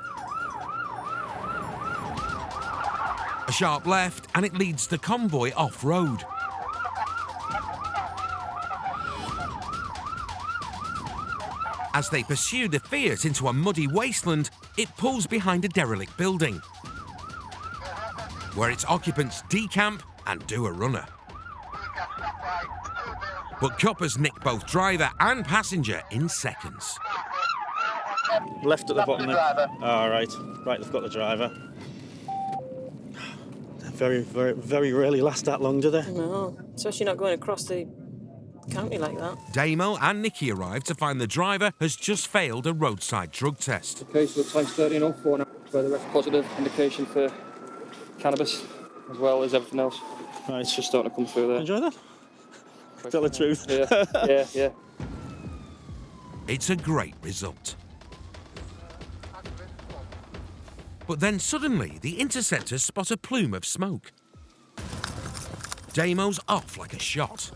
A sharp left and it leads the convoy off-road. As they pursue the Fiat into a muddy wasteland, it pulls behind a derelict building, where its occupants decamp and do a runner. But coppers nick both driver and passenger in seconds. Left at the bottom there. All right. Right, they've got the driver. They very rarely last that long, do they? No, especially not going across the county like that. Damo and Nicky arrive to find the driver has just failed a roadside drug test. The case looks like 1304 now, where the rest positive indication for cannabis, as well as everything else. Right, it's just starting to come through there. Enjoy that? Tell the truth. Yeah. It's a great result. But then suddenly, the interceptors spot a plume of smoke. Damo's off like a shot.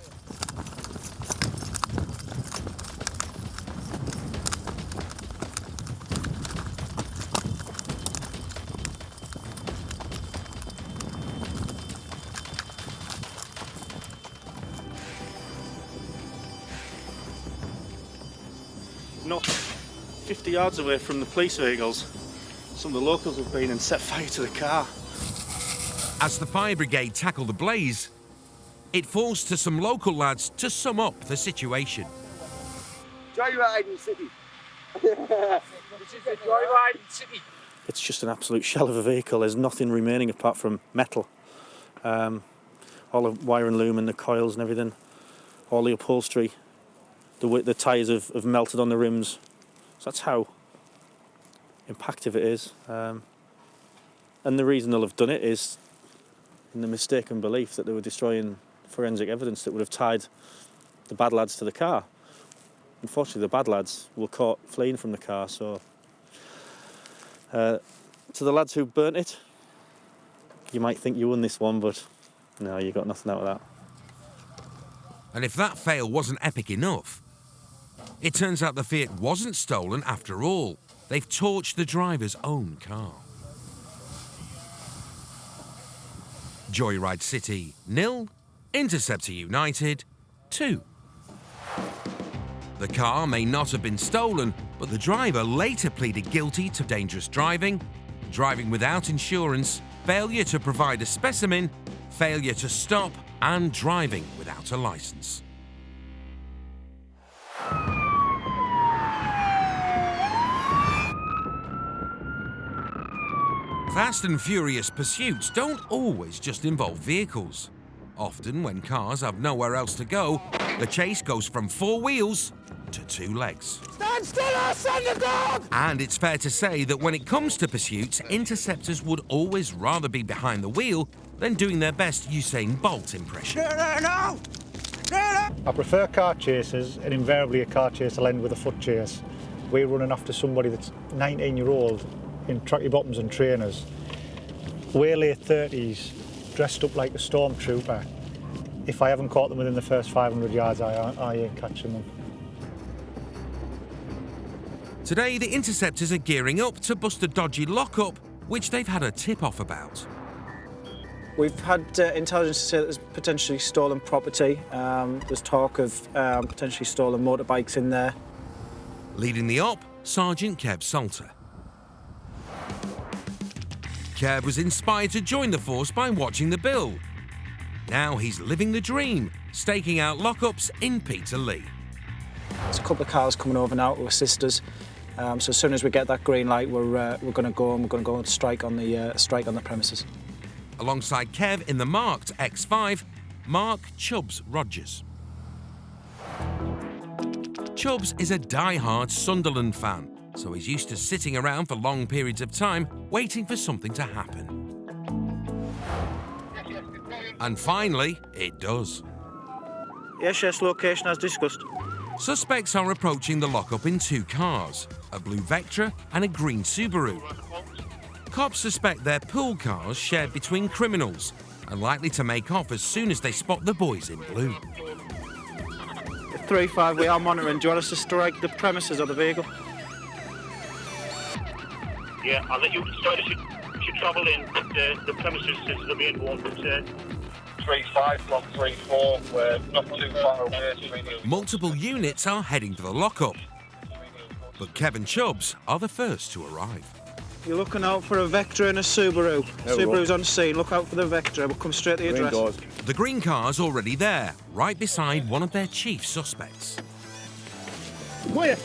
Not 50 yards away from the police vehicles, some of the locals have been and set fire to the car. As the fire brigade tackle the blaze, it falls to some local lads to sum up the situation. Joyriding City. This is the Joyriding City. It's just an absolute shell of a vehicle. There's nothing remaining apart from metal. All the wire and loom and the coils and everything, all the upholstery. The tyres have melted on the rims. So that's how impactful it is. And the reason they'll have done it is in the mistaken belief that they were destroying forensic evidence that would have tied the bad lads to the car. Unfortunately, the bad lads were caught fleeing from the car, so... to the lads who burnt it, you might think you won this one, but no, you got nothing out of that. And if that fail wasn't epic enough, it turns out the Fiat wasn't stolen after all. They've torched the driver's own car. Joyride City 0, Interceptor United 2. The car may not have been stolen, but the driver later pleaded guilty to dangerous driving, driving without insurance, failure to provide a specimen, failure to stop, and driving without a licence. Fast and furious pursuits don't always just involve vehicles. Often, when cars have nowhere else to go, the chase goes from 4 wheels to 2 legs. Stand still or send the dog! And it's fair to say that when it comes to pursuits, interceptors would always rather be behind the wheel than doing their best Usain Bolt impression. I prefer car chases, and invariably a car chase will end with a foot chase. We're running after somebody that's 19-year-old in tracky bottoms and trainers, way late 30s, dressed up like a stormtrooper. If I haven't caught them within the first 500 yards, I ain't catching them. Today, the interceptors are gearing up to bust a dodgy lockup, which they've had a tip-off about. We've had intelligence to say that there's potentially stolen property. There's talk of potentially stolen motorbikes in there. Leading the op, Sergeant Kev Salter. Kev was inspired to join the force by watching the bill. Now he's living the dream, staking out lockups in Peterlee. There's a couple of cars coming over now to assist us. So as soon as we get that green light, we're going to go and strike on the premises. Alongside Kev in the marked X5, Mark Chubbs Rogers. Chubbs is a die-hard Sunderland fan, so he's used to sitting around for long periods of time waiting for something to happen. And finally, it does. Yes, location as discussed. Suspects are approaching the lockup in 2 cars, a blue Vectra and a green Subaru. Cops suspect they're pool cars shared between criminals and likely to make off as soon as they spot the boys in blue. 3-5, we are monitoring. Do you want us to strike the premises of the vehicle? Yeah, I'll let you start as you travel in, but the premises is the main one, but 3-5 from 3-4, we're not too far away. Multiple units are heading to the lockup, but Kevin Chubbs are the first to arrive. You're looking out for a Vectra and a Subaru. Subaru's on scene. Look out for the Vectra. We'll come straight to the address. The green car's already there, right beside one of their chief suspects. Where?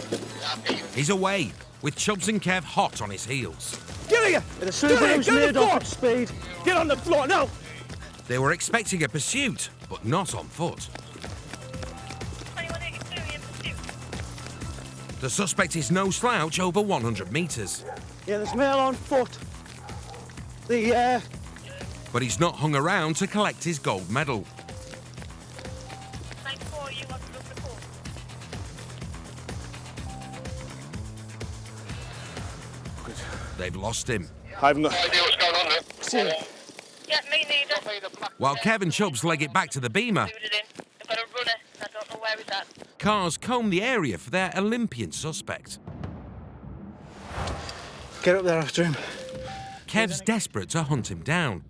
He's away, with Chubbs and Kev hot on his heels. Get here! The Subaru's made off at speed. Get on the floor now! They were expecting a pursuit, but not on foot. The suspect is no slouch over 100 metres. Yeah, there's male on foot. But he's not hung around to collect his gold medal. They've lost him. I've no idea what's going on there. Yeah, me neither. While Kevin Chubbs leg it back to the Beamer, I've got a runner. I don't know where he's at. cars comb the area for their Olympian suspect. Get up there after him. Kev's desperate to hunt him down,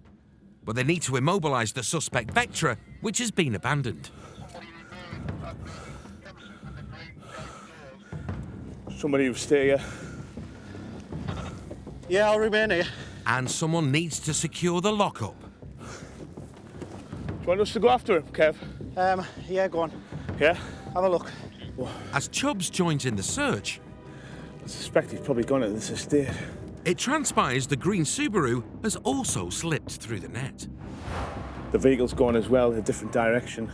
but they need to immobilise the suspect Vectra, which has been abandoned. Somebody will stay here. Yeah, I'll remain here. And someone needs to secure the lockup. Do you want us to go after him, Kev? Yeah, go on. Yeah? Have a look. As Chubbs joins in the search, I suspect he's probably gone at this estate. it transpires the green Subaru has also slipped through the net. The vehicle's gone as well in a different direction.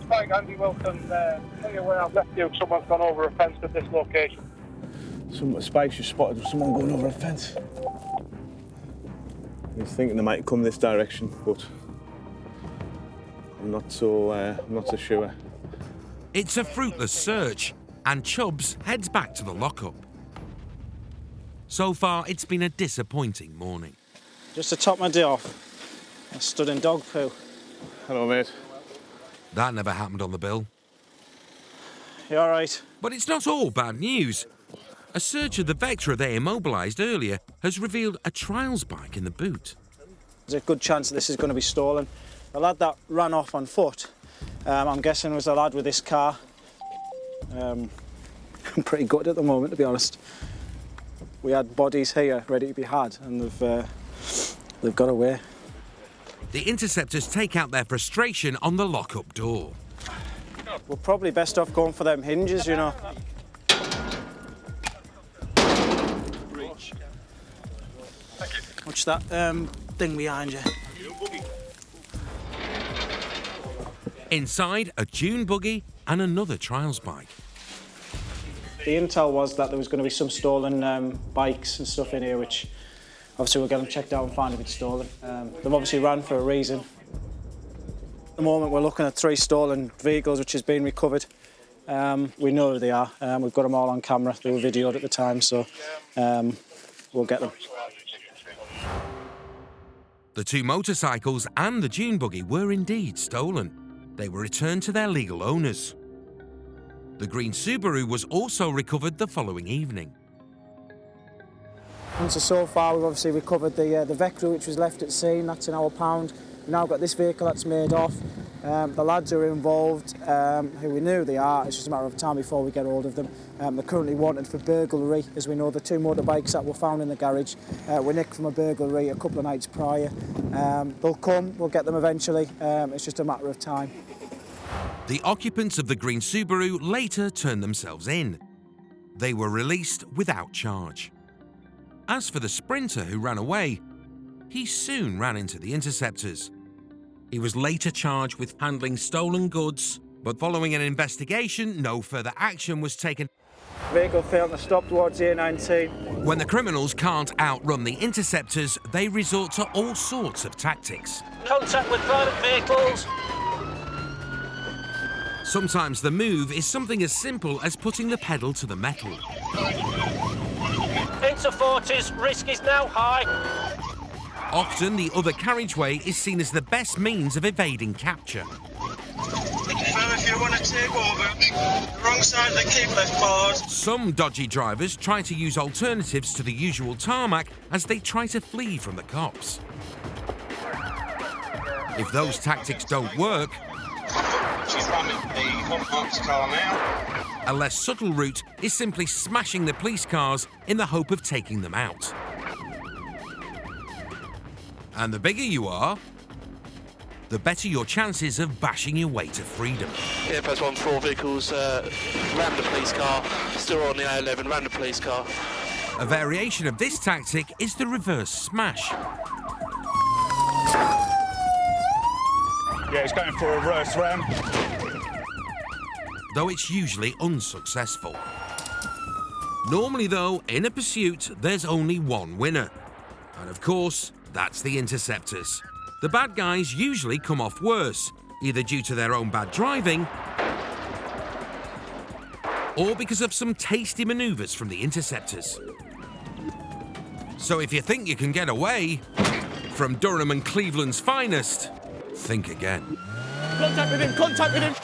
Hi, Andy Wilson. Tell you where I've left you. Someone's gone over a fence at this location. Some spikes you spotted someone going over a fence. He's thinking they might come this direction, but I'm not so sure. It's a fruitless search, and Chubbs heads back to the lockup. So far, it's been a disappointing morning. Just to top my day off, I stood in dog poo. Hello, mate. That never happened on the bill. You all right? But it's not all bad news. A search of the Vectra they immobilised earlier has revealed a trials bike in the boot. There's a good chance that this is going to be stolen. The lad that ran off on foot, I'm guessing was the lad with this car. I'm pretty good at the moment, to be honest. We had bodies here ready to be had, and they've got away. The Interceptors take out their frustration on the lockup door. We're probably best off going for them hinges, you know. Watch that thing behind you. Inside, a dune buggy and another trials bike. The intel was that there was going to be some stolen bikes and stuff in here, which obviously we'll get them checked out and find if it's stolen. They've obviously ran for a reason. At the moment we're looking at 3 stolen vehicles which has been recovered. We know who they are. We've got them all on camera. They were videoed at the time, so we'll get them. The 2 motorcycles and the dune buggy were indeed stolen. They were returned to their legal owners. The green Subaru was also recovered the following evening. And so far we've obviously recovered the Vectra which was left at scene. That's in our pound. We've now got this vehicle that's made off. The lads who are involved, who we knew they are, it's just a matter of time before we get hold of them. They're currently wanted for burglary. As we know, the 2 motorbikes that were found in the garage were nicked from a burglary a couple of nights prior. They'll come, we'll get them eventually. It's just a matter of time. The occupants of the green Subaru later turned themselves in. They were released without charge. As for the Sprinter who ran away, he soon ran into the Interceptors. He was later charged with handling stolen goods, but following an investigation, no further action was taken. Vehicle failed to stop towards A19. When the criminals can't outrun the Interceptors, they resort to all sorts of tactics. Contact with private vehicles. Sometimes the move is something as simple as putting the pedal to the metal. Into 40s, risk is now high. Often the other carriageway is seen as the best means of evading capture. If you want to take over, the wrong side of the keep left board. Some dodgy drivers try to use alternatives to the usual tarmac as they try to flee from the cops. If those tactics don't work, She's running the hot car now. a less subtle route is simply smashing the police cars in the hope of taking them out. And the bigger you are, the better your chances of bashing your way to freedom. Yeah, first 4 vehicles, ran the police car, still on the A11, ran the police car. A variation of this tactic is the reverse smash. Yeah, it's going for a reverse ram. Though it's usually unsuccessful. Normally though, in a pursuit, there's only one winner. And of course, that's the Interceptors. The bad guys usually come off worse, either due to their own bad driving or because of some tasty manoeuvres from the Interceptors. So if you think you can get away from Durham and Cleveland's finest, think again. Contact with him, contact with him!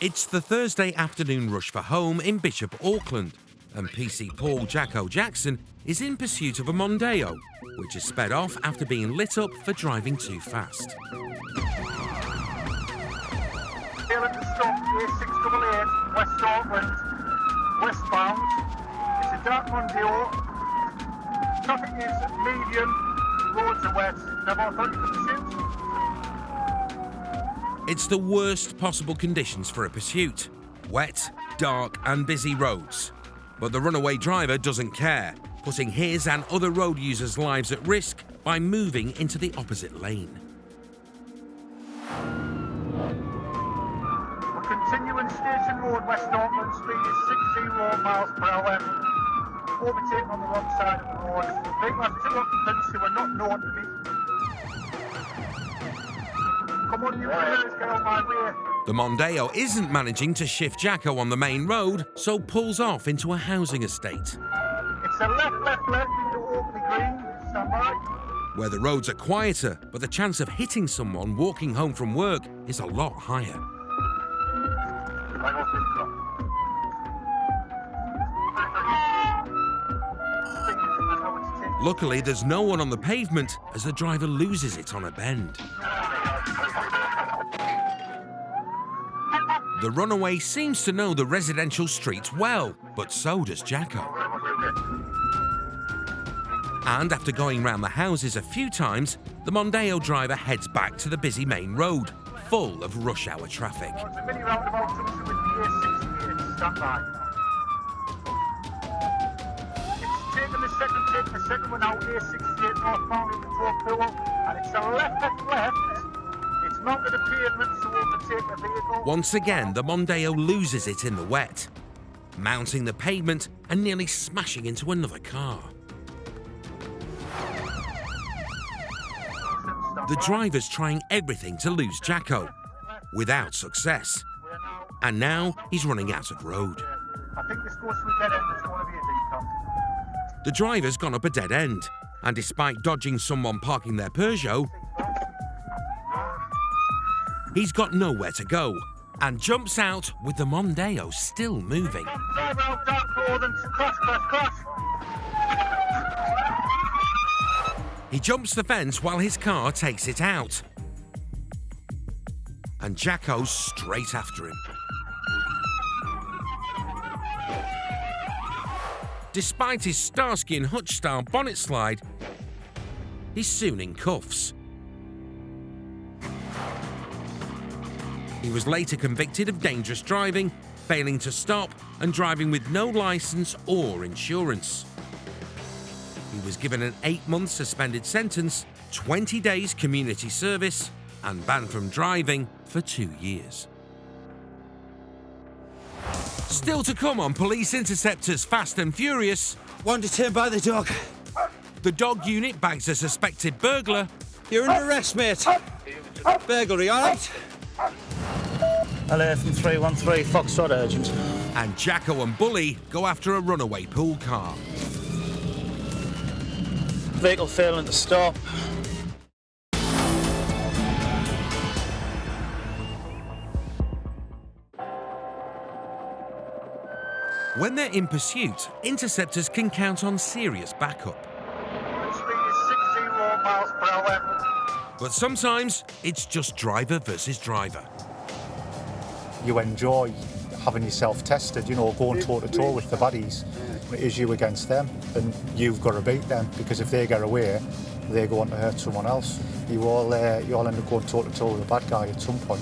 It's the Thursday afternoon rush for home in Bishop Auckland, and PC Paul Jacko Jackson is in pursuit of a Mondeo, which has sped off after being lit up for driving too fast. Failing to stop A688, West Auckland, westbound. It's a dark Mondeo. Traffic is medium, roads are wet. Never authority for pursuit. It's the worst possible conditions for a pursuit. Wet, dark and busy roads. But the runaway driver doesn't care, putting his and other road users' lives at risk by moving into the opposite lane. We're continuing Station Road, West Auckland, speed is 60 miles per hour. Overtake on the wrong side of the road. The vehicle has 2 occupants who are not known to be. Come on, you players, get on my way. The Mondeo isn't managing to shift Jacko on the main road, so pulls off into a housing estate. It's a left into Oakley Green. Stand by. Where the roads are quieter, but the chance of hitting someone walking home from work is a lot higher. Luckily, there's no one on the pavement as the driver loses it on a bend. The runaway seems to know the residential streets well, but so does Jacko. And after going round the houses a few times, the Mondeo driver heads back to the busy main road, full of rush hour traffic. It's a mini roundabout junction with the A68. Stand by. It's taking the second one out, A68 northbound into Torquay, and it's a left. It's mounted a pavement to overtake a vehicle. Once again, the Mondeo loses it in the wet, mounting the pavement and nearly smashing into another car. The driver's trying everything to lose Jacko, without success. And now he's running out of road. I think this goes through dead end. It's going to be a decom. The driver's gone up a dead end, and despite dodging someone parking their Peugeot, he's got nowhere to go, and jumps out with the Mondeo still moving. Driver out dark road and crash. He jumps the fence while his car takes it out. And Jacko's straight after him. Despite his Starsky and Hutch-style bonnet slide, he's soon in cuffs. He was later convicted of dangerous driving, failing to stop, and driving with no licence or insurance. He was given an 8-month suspended sentence, 20 days community service, and banned from driving for 2 years. Still to come on Police Interceptors Fast and Furious. One detained by the dog. The dog unit bags a suspected burglar. You're under arrest, mate. Burglary, all right? LA from 313, Foxtrot urgent. And Jacko and Bully go after a runaway pool car. Vehicle failing to stop. When they're in pursuit, interceptors can count on serious backup. Speed is 60 miles per hour. But sometimes it's just driver versus driver. You enjoy having yourself tested, you know, going toe-to-toe with the baddies. It is you against them, and you've got to beat them, because if they get away, they're going to hurt someone else. You all end up going toe-to-toe with a bad guy at some point.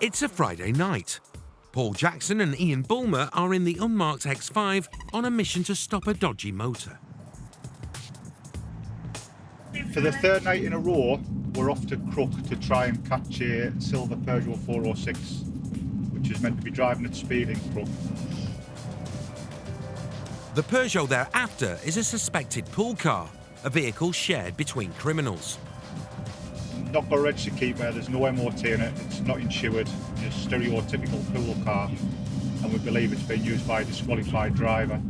It's a Friday night. Paul Jackson and Ian Bulmer are in the unmarked X5 on a mission to stop a dodgy motor. For the third night in a row, we're off to Crook to try and catch a silver Peugeot 406, which is meant to be driving at speed in Crook. The Peugeot they're after is a suspected pool car, a vehicle shared between criminals. Not got a register keeper, there's no MOT in it, it's not insured, it's a stereotypical pool car, and we believe it's been used by a disqualified driver.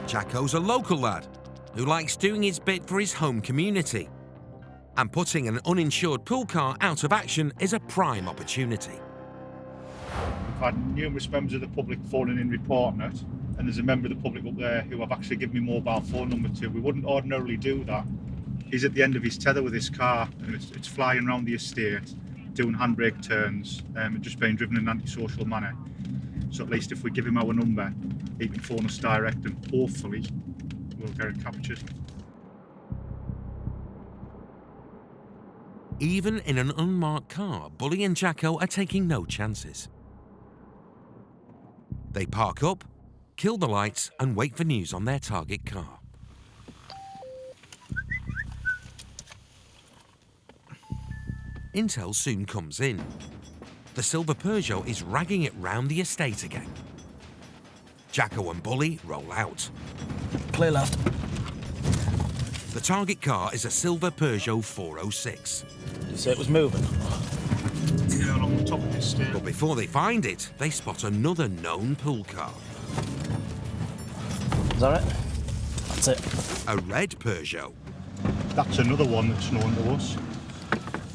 Jacko's a local lad who likes doing his bit for his home community. And putting an uninsured pool car out of action is a prime opportunity. We've had numerous members of the public phoning in reporting it, and there's a member of the public up there who I've actually given my mobile phone number to. We wouldn't ordinarily do that. He's at the end of his tether with his car, and it's flying around the estate, doing handbrake turns, and just being driven in an antisocial manner. So at least if we give him our number, he can phone us direct, and hopefully we'll get it captured. Even in an unmarked car, Bully and Jacko are taking no chances. They park up, kill the lights, and wait for news on their target car. Intel soon comes in. The silver Peugeot is ragging it round the estate again. Jacko and Bully roll out. Clear left. The target car is a silver Peugeot 406. You say it was moving? Yeah, on the top of the estate. But before they find it, they spot another known pool car. Is that it? That's it. A red Peugeot. That's another one that's known to us.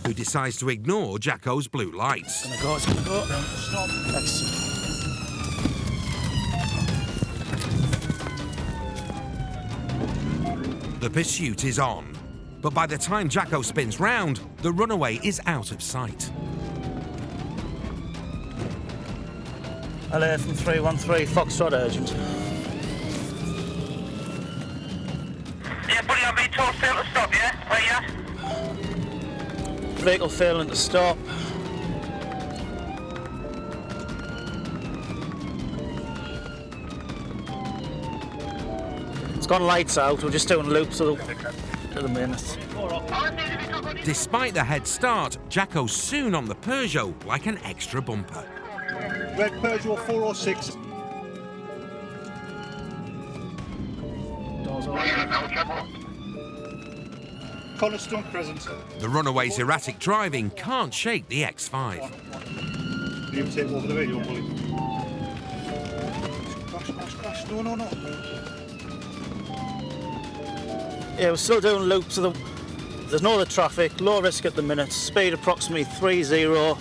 Who decides to ignore Jacko's blue lights. It's gonna go. Stop. Excellent. The pursuit is on, but by the time Jacko spins round, the runaway is out of sight. LA from 313, Foxtrot urgent. Yeah, buddy, I've been told fail to stop, yeah? Where you at? Vehicle failing to stop. It's gone lights out, we're just doing loops at the minute. Despite the head start, Jacko's soon on the Peugeot like an extra bumper. Red Peugeot 406. Doors Connor Stunt present. The runaway's erratic driving can't shake the X5. You take over the radio, Bully. Crash. No. Yeah, we're still doing loops. There's no other traffic, low risk at the minute, speed approximately 30,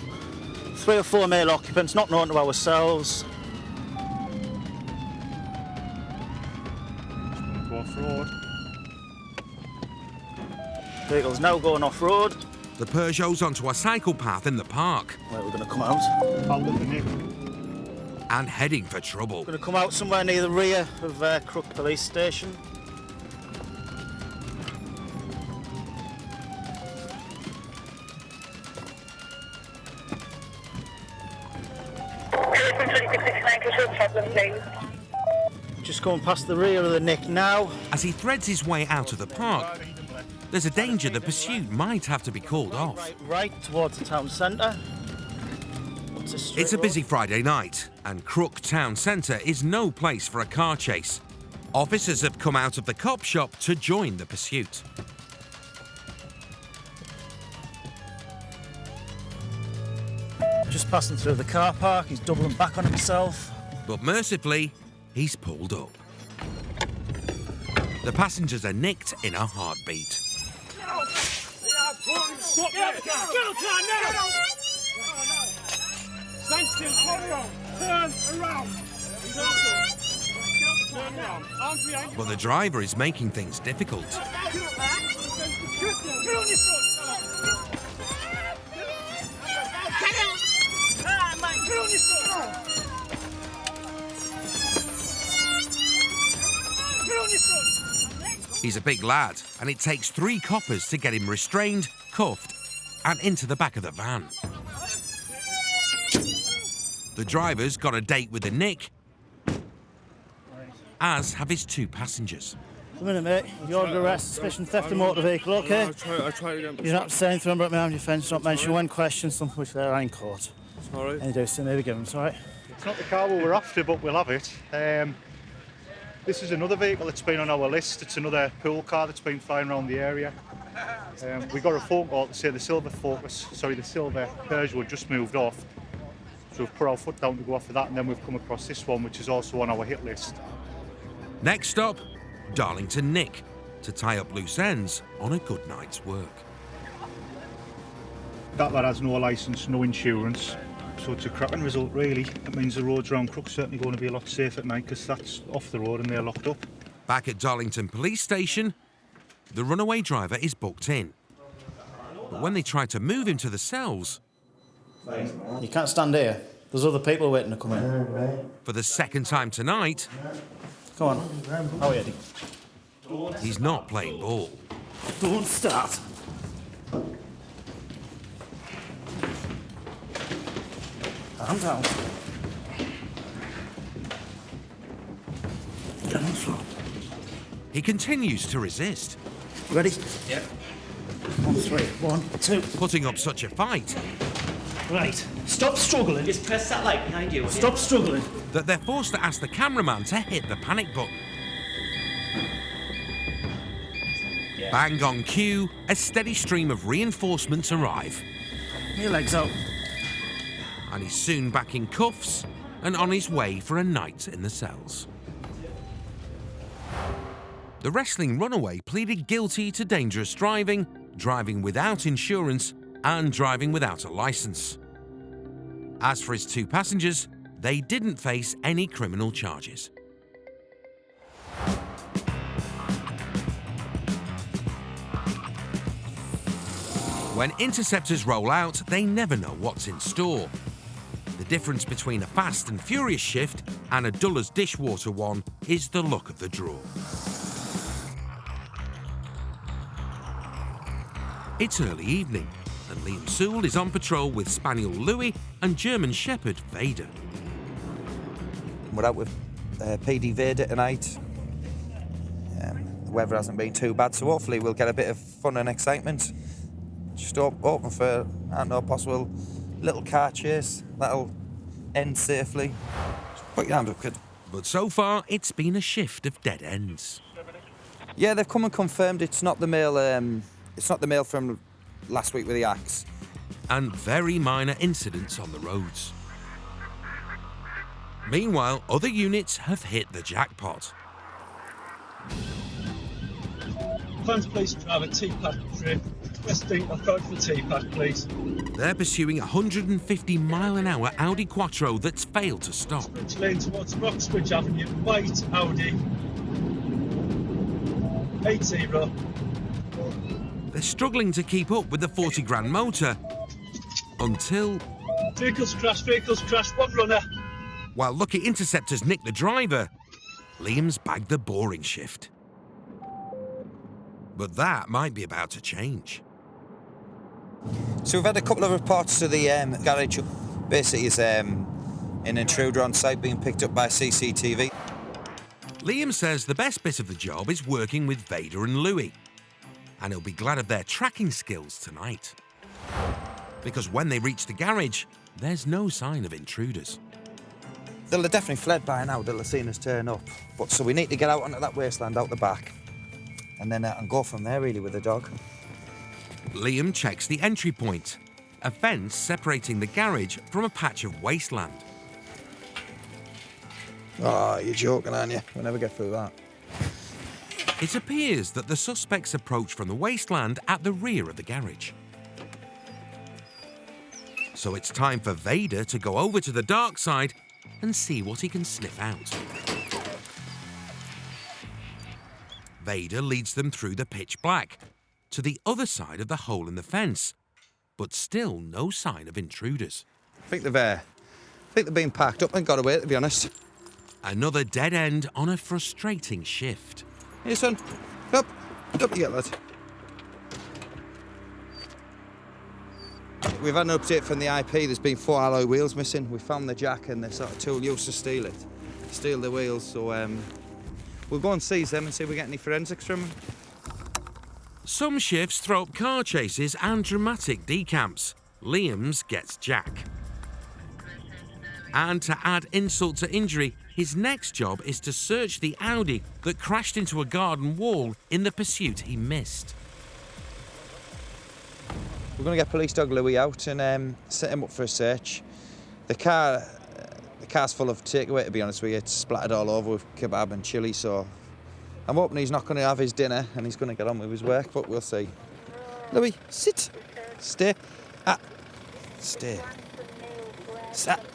3 or 4 male occupants, not known to ourselves. off-road. Vehicle's now going off-road. The Peugeot's onto a cycle path in the park. Where we're going to come out. Out of the nick. And heading for trouble. Going to come out somewhere near the rear of Crook Police Station. Just going past the rear of the nick now. As he threads his way out of the park, there's a danger the pursuit might have to be called off. Right towards the town centre. It's a busy Friday night, and Crook Town Centre is no place for a car chase. Officers have come out of the cop shop to join the pursuit. Just passing through the car park, he's doubling back on himself. But mercifully, he's pulled up. The passengers are nicked in a heartbeat. Stop that car! Get on, now! Stand still, carry on! Turn around! Turn around. Arms behind you. But the driver is making things difficult. Get on your foot! Get out! Get on your foot! Get on your foot! He's a big lad, and it takes 3 coppers to get him restrained, cuffed, and into the back of the van. The driver's got a date with the nick, as have his 2 passengers. A minute, mate. You're under arrest, suspicion theft of motor vehicle, OK? I tried again. You don't have to say anything about behind your fence, not mention when questioned, something which they're in court. Sorry. Any do so, maybe give them, it's all right. It's not the car we were after, but we'll have it. This is another vehicle that's been on our list. It's another pool car that's been flying around the area. We got a phone call to say the silver Peugeot had just moved off. So we've put our foot down to go after that, and then we've come across this one, which is also on our hit list. Next stop, Darlington Nick, to tie up loose ends on a good night's work. That lad has no licence, no insurance, so it's a cracking result really. It means the roads around Crook's certainly going to be a lot safer at night, because that's off the road and they're locked up. Back at Darlington Police Station, the runaway driver is booked in. But when they try to move him to the cells... You can't stand here. There's other people waiting to come in. For the second time tonight... Come on. How are you, Eddie? He's not playing ball. Don't start. Calm down. Get on the floor. He continues to resist. Ready? Yep. 1, 3, 1, 2. Putting up such a fight. Right. Stop struggling. Just press that light behind you. Stop struggling. That they're forced to ask the cameraman to hit the panic button. Yeah. Bang on cue, a steady stream of reinforcements arrive. Your legs out. And he's soon back in cuffs and on his way for a night in the cells. The wrestling runaway pleaded guilty to dangerous driving, driving without insurance, and driving without a licence. As for his 2 passengers, they didn't face any criminal charges. When interceptors roll out, they never know what's in store. The difference between a fast and furious shift and a dull as dishwater one is the luck of the draw. It's early evening, and Liam Sewell is on patrol with Spaniel Louis and German Shepherd Vader. We're out with PD Vader tonight. The weather hasn't been too bad, so hopefully we'll get a bit of fun and excitement. Just hoping for, I don't know, possible little car chase that'll end safely. Put your hand up, kid. But so far, it's been a shift of dead ends. Yeah, they've come and confirmed it's not the male. It's not the male from last week with the axe. And very minor incidents on the roads. Meanwhile, other units have hit the jackpot. Plans police drive a T-Pack trip. Westing, I've got for T-Pack, please. They're pursuing a 150-mile-an-hour Audi Quattro that's failed to stop. Switch lane towards Roxbridge Avenue. White Audi. 80, bro. They're struggling to keep up with the 40 grand motor until... Vehicles crash, one runner. While lucky Interceptors nick the driver, Liam's bagged the boring shift. But that might be about to change. So we've had a couple of reports to the garage. Basically, it's an intruder on site being picked up by CCTV. Liam says the best bit of the job is working with Vader and Louis, and he'll be glad of their tracking skills tonight. Because when they reach the garage, there's no sign of intruders. They'll have definitely fled by now. They'll have seen us turn up. But so we need to get out onto that wasteland out the back, and then and go from there really with the dog. Liam checks the entry point, a fence separating the garage from a patch of wasteland. Oh, you're joking, aren't you? We'll never get through that. It appears that the suspects approach from the wasteland at the rear of the garage. So it's time for Vader to go over to the dark side and see what he can sniff out. Vader leads them through the pitch black to the other side of the hole in the fence, but still no sign of intruders. I think they've been packed up and got away, to be honest. Another dead end on a frustrating shift. Here, son. Up you get, lad. We've had an update from the IP. There's been 4 alloy wheels missing. We found the jack and the sort of tool used to steal the wheels. So we'll go and seize them and see if we get any forensics from them. Some shifts throw up car chases and dramatic decamps. Liam's gets Jack. And to add insult to injury, his next job is to search the Audi that crashed into a garden wall in the pursuit he missed. We're going to get police dog Louis out and set him up for a search. The car's full of takeaway, to be honest with you. It's splattered all over with kebab and chilli, so I'm hoping he's not going to have his dinner and he's going to get on with his work, but we'll see. Louis, sit. Stay. Stay. Sat.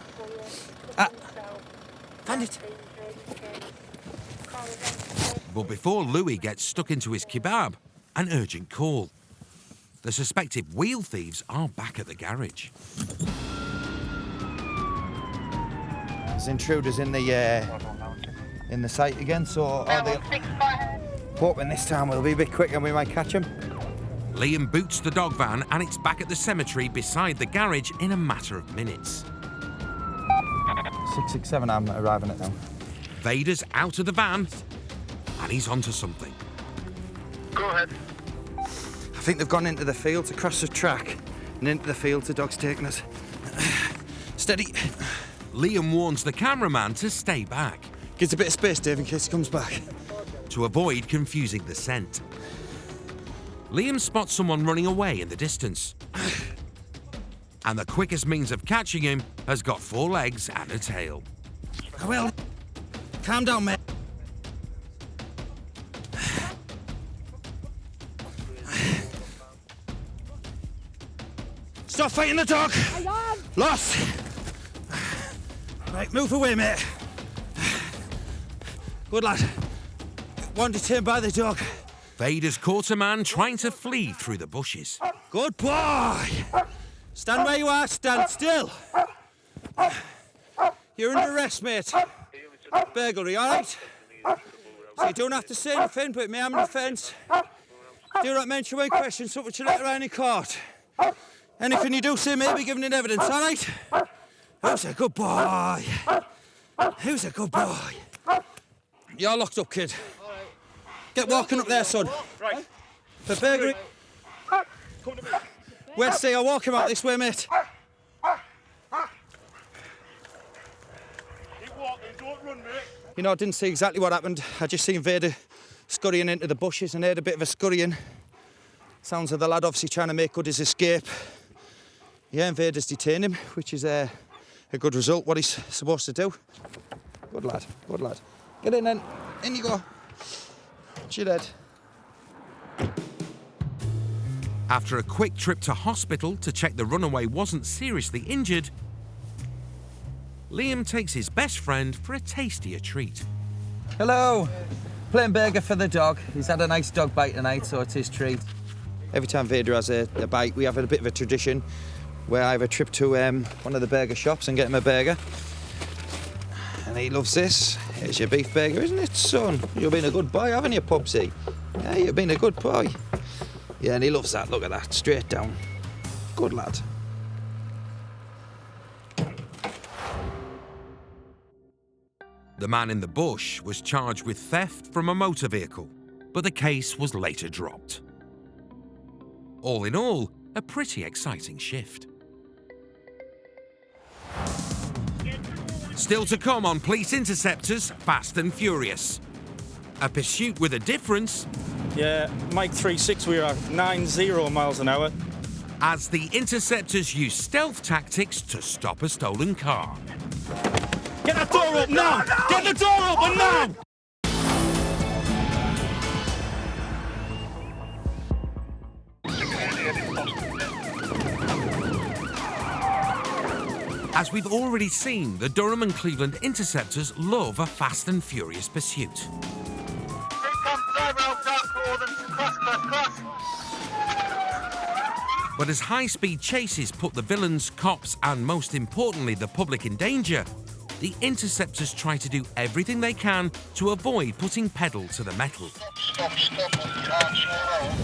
Find it. But before Louis gets stuck into his kebab, an urgent call. The suspected wheel thieves are back at the garage. There's intruders in the site again, so hoping this time we'll be a bit quicker and we might catch them. Liam boots the dog van and it's back at the cemetery beside the garage in a matter of minutes. 667, I'm arriving at now. Vader's out of the van and he's onto something. Go ahead. I think they've gone into the fields, across the track, and into the fields. The dog's taking us. Steady. Liam warns the cameraman to stay back. Gives a bit of space, Dave, in case he comes back. To avoid confusing the scent. Liam spots someone running away in the distance. And the quickest means of catching him has got 4 legs and a tail. I will. Calm down, mate. Stop fighting the dog! Lost! Right, move away, mate. Good lad. One detained by the dog. Vader's caught a man trying to flee through the bushes. Good boy! Stand where you are, stand still. You're under arrest, mate. Burglary, all right? So you don't have to say anything, but it may have an offence. Do not mention when questioned, subject to letter in court. Anything you do say may be given in evidence, all right? Who's a good boy? Who's a good boy? You're locked up, kid. Get walking up there, son. Right. For burglary. Come to me. Where's stay? I'll walk him out this way, mate. Keep walking, don't run, mate. You know, I didn't see exactly what happened. I just seen Vader scurrying into the bushes and heard a bit of a scurrying. Sounds of the lad obviously trying to make good his escape. Yeah, and Vader's detained him, which is a good result, what he's supposed to do. Good lad, good lad. Get in then. In you go. Your head. After a quick trip to hospital to check the runaway wasn't seriously injured, Liam takes his best friend for a tastier treat. Hello. Plain burger for the dog. He's had a nice dog bite tonight, so it's his treat. Every time Vader has a bite, we have a bit of a tradition where I have a trip to one of the burger shops and get him a burger. And he loves this. Here's your beef burger, isn't it, son? You've been a good boy, haven't you, Pupsy? Yeah, you've been a good boy. Yeah, and he loves that. Look at that, straight down. Good lad. The man in the bush was charged with theft from a motor vehicle, but the case was later dropped. All in all, a pretty exciting shift. Still to come on Police Interceptors, Fast and Furious. A pursuit with a difference. Yeah, Mike 3-6, we are 90 miles an hour. As the Interceptors use stealth tactics to stop a stolen car. Get that door up now! Get the door open now! As we've already seen, the Durham and Cleveland Interceptors love a fast and furious pursuit. But as high-speed chases put the villains, cops, and most importantly, the public in danger, the Interceptors try to do everything they can to avoid putting pedal to the metal. Stop, you can't slow down.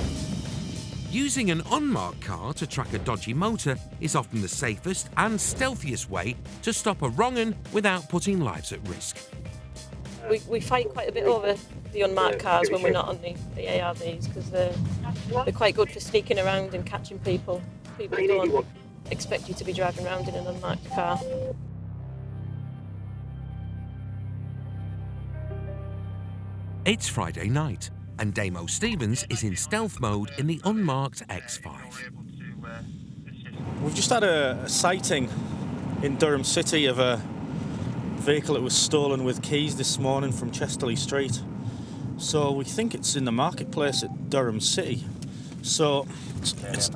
Using an unmarked car to track a dodgy motor is often the safest and stealthiest way to stop a wrong-un without putting lives at risk. We fight quite a bit over the unmarked cars when we're not on the ARVs because they're quite good for sneaking around and catching people. People don't expect you to be driving around in an unmarked car. It's Friday night, and Damo Stevens is in stealth mode in the unmarked X5. We've just had a sighting in Durham City of a vehicle that was stolen with keys this morning from Chesterley Street. So we think it's in the marketplace at Durham City. So it's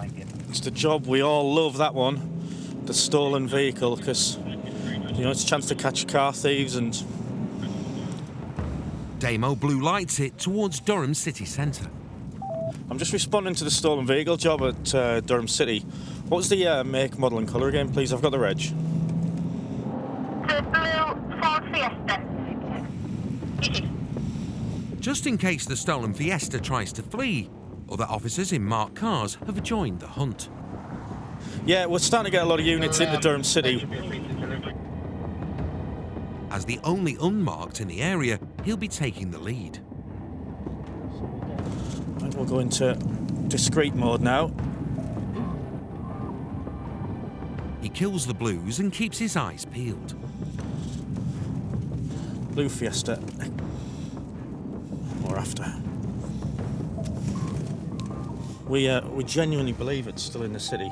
the job we all love, that one, the stolen vehicle, because it's a chance to catch car thieves. And Damo blue lights it towards Durham city centre. I'm just responding to the stolen vehicle job at Durham City. What was the make, model and colour again, please? I've got the reg. The blue Ford Fiesta. Just in case the stolen Fiesta tries to flee, other officers in marked cars have joined the hunt. Yeah, we're starting to get a lot of units into Durham City. As the only unmarked in the area, he'll be taking the lead. And we'll go into discreet mode now. He kills the blues and keeps his eyes peeled. Blue Fiesta. Or after. We genuinely believe it's still in the city.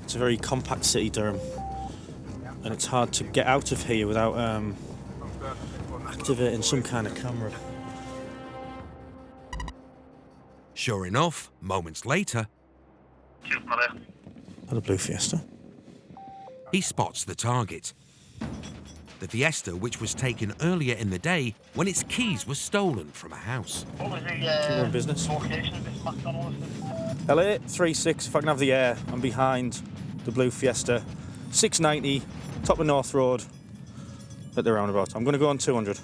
It's a very compact city, Durham. And it's hard to get out of here without activating some kind of camera. Sure enough, moments later, Another Blue Fiesta. he spots the target. The Fiesta, which was taken earlier in the day when its keys were stolen from a house. What was the business? LA 36, if I can have the air, I'm behind the Blue Fiesta. 690, top of North Road at the roundabout. I'm going to go on 200.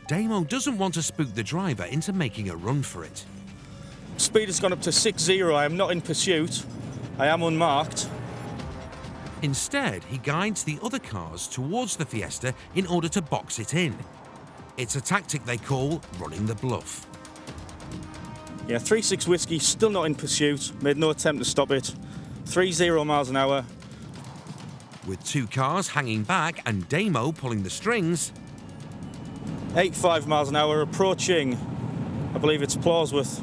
Damo doesn't want to spook the driver into making a run for it. Speed has gone up to 60. I am not in pursuit. I am unmarked. Instead, he guides the other cars towards the Fiesta in order to box it in. It's a tactic they call running the bluff. Yeah, 3-6 whiskey, still not in pursuit. Made no attempt to stop it. 30 miles an hour. With two cars hanging back and Damo pulling the strings. 85 miles an hour, approaching, I believe it's Plawsworth.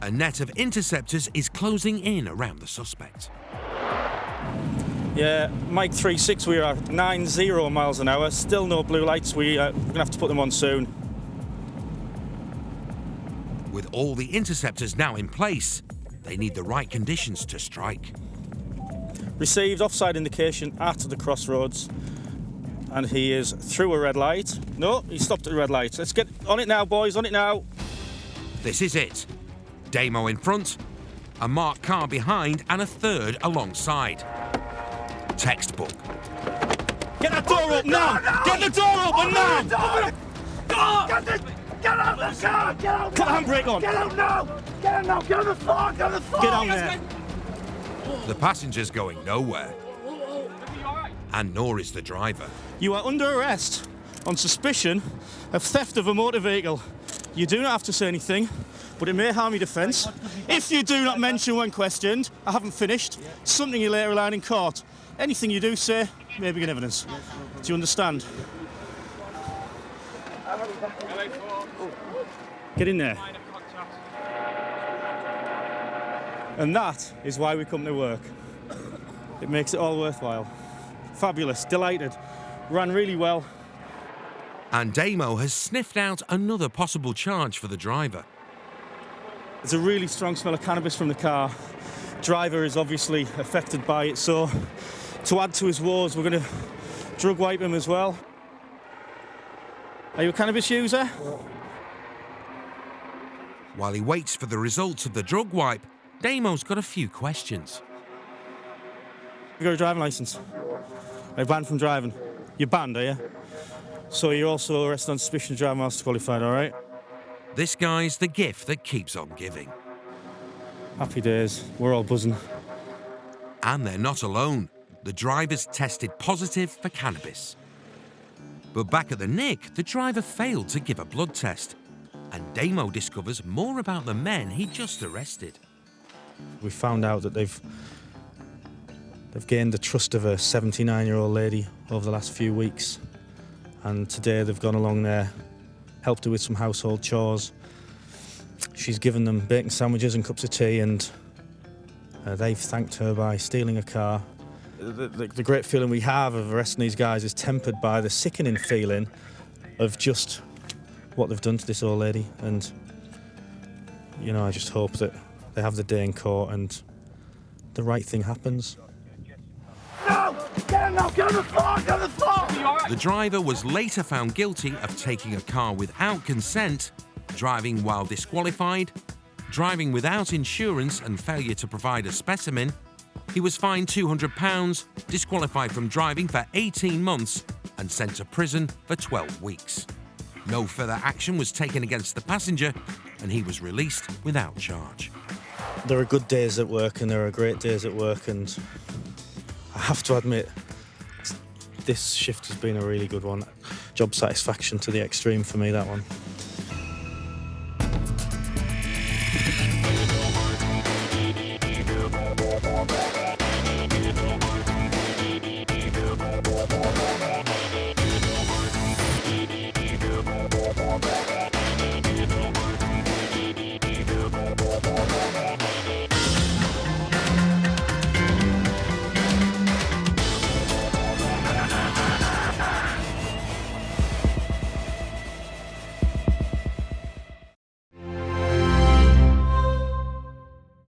A net of interceptors is closing in around the suspect. Yeah, Mike 3-6, we are 90 miles an hour. Still no blue lights. We're going to have to put them on soon. With all the interceptors now in place, they need the right conditions to strike. Received offside indication at the crossroads. And he is through a red light. No, he stopped at a red light. Let's get on it now, boys, on it now. This is it. Damo in front, a marked car behind, and a third alongside. Textbook. Get that door up now! Get the door open now! Get out of the car! Get out! Put the handbrake on! Get out now! Get out now! Get on the floor! Get on the floor! Get on there! The passenger's going nowhere. And nor is the driver. You are under arrest on suspicion of theft of a motor vehicle. You do not have to say anything, but it may harm your defence. If you do not mention when questioned, I haven't finished, something you later learn in court. Anything you do say may begin evidence. Do you understand? Get in there. And that is why we come to work. It makes it all worthwhile. Fabulous, delighted, ran really well. And Damo has sniffed out another possible charge for the driver. There's a really strong smell of cannabis from the car. Driver is obviously affected by it, so to add to his woes, we're going to drug wipe him as well. Are you a cannabis user? While he waits for the results of the drug wipe, Damo's got a few questions. You got a driving licence? Are you banned from driving? You're banned, are you? So you're also arrested on suspicion of driving whilst disqualified, all right? This guy's the gift that keeps on giving. Happy days. We're all buzzing. And they're not alone. The driver's tested positive for cannabis. But back at the nick, the driver failed to give a blood test. And Damo discovers more about the men he just arrested. We found out that they've gained the trust of a 79-year-old lady over the last few weeks. And today they've gone along there, helped her with some household chores. She's given them bacon sandwiches and cups of tea, and they've thanked her by stealing a car. The great feeling we have of arresting these guys is tempered by the sickening feeling of just what they've done to this old lady. And, you know, I just hope that they have the day in court and the right thing happens. No! Get him now! Get on the floor! Get on the floor! The driver was later found guilty of taking a car without consent, driving while disqualified, driving without insurance and failure to provide a specimen. He was fined £200, disqualified from driving for 18 months and sent to prison for 12 weeks. No further action was taken against the passenger and he was released without charge. There are good days at work and there are great days at work, and I have to admit, this shift has been a really good one. Job satisfaction to the extreme for me, that one.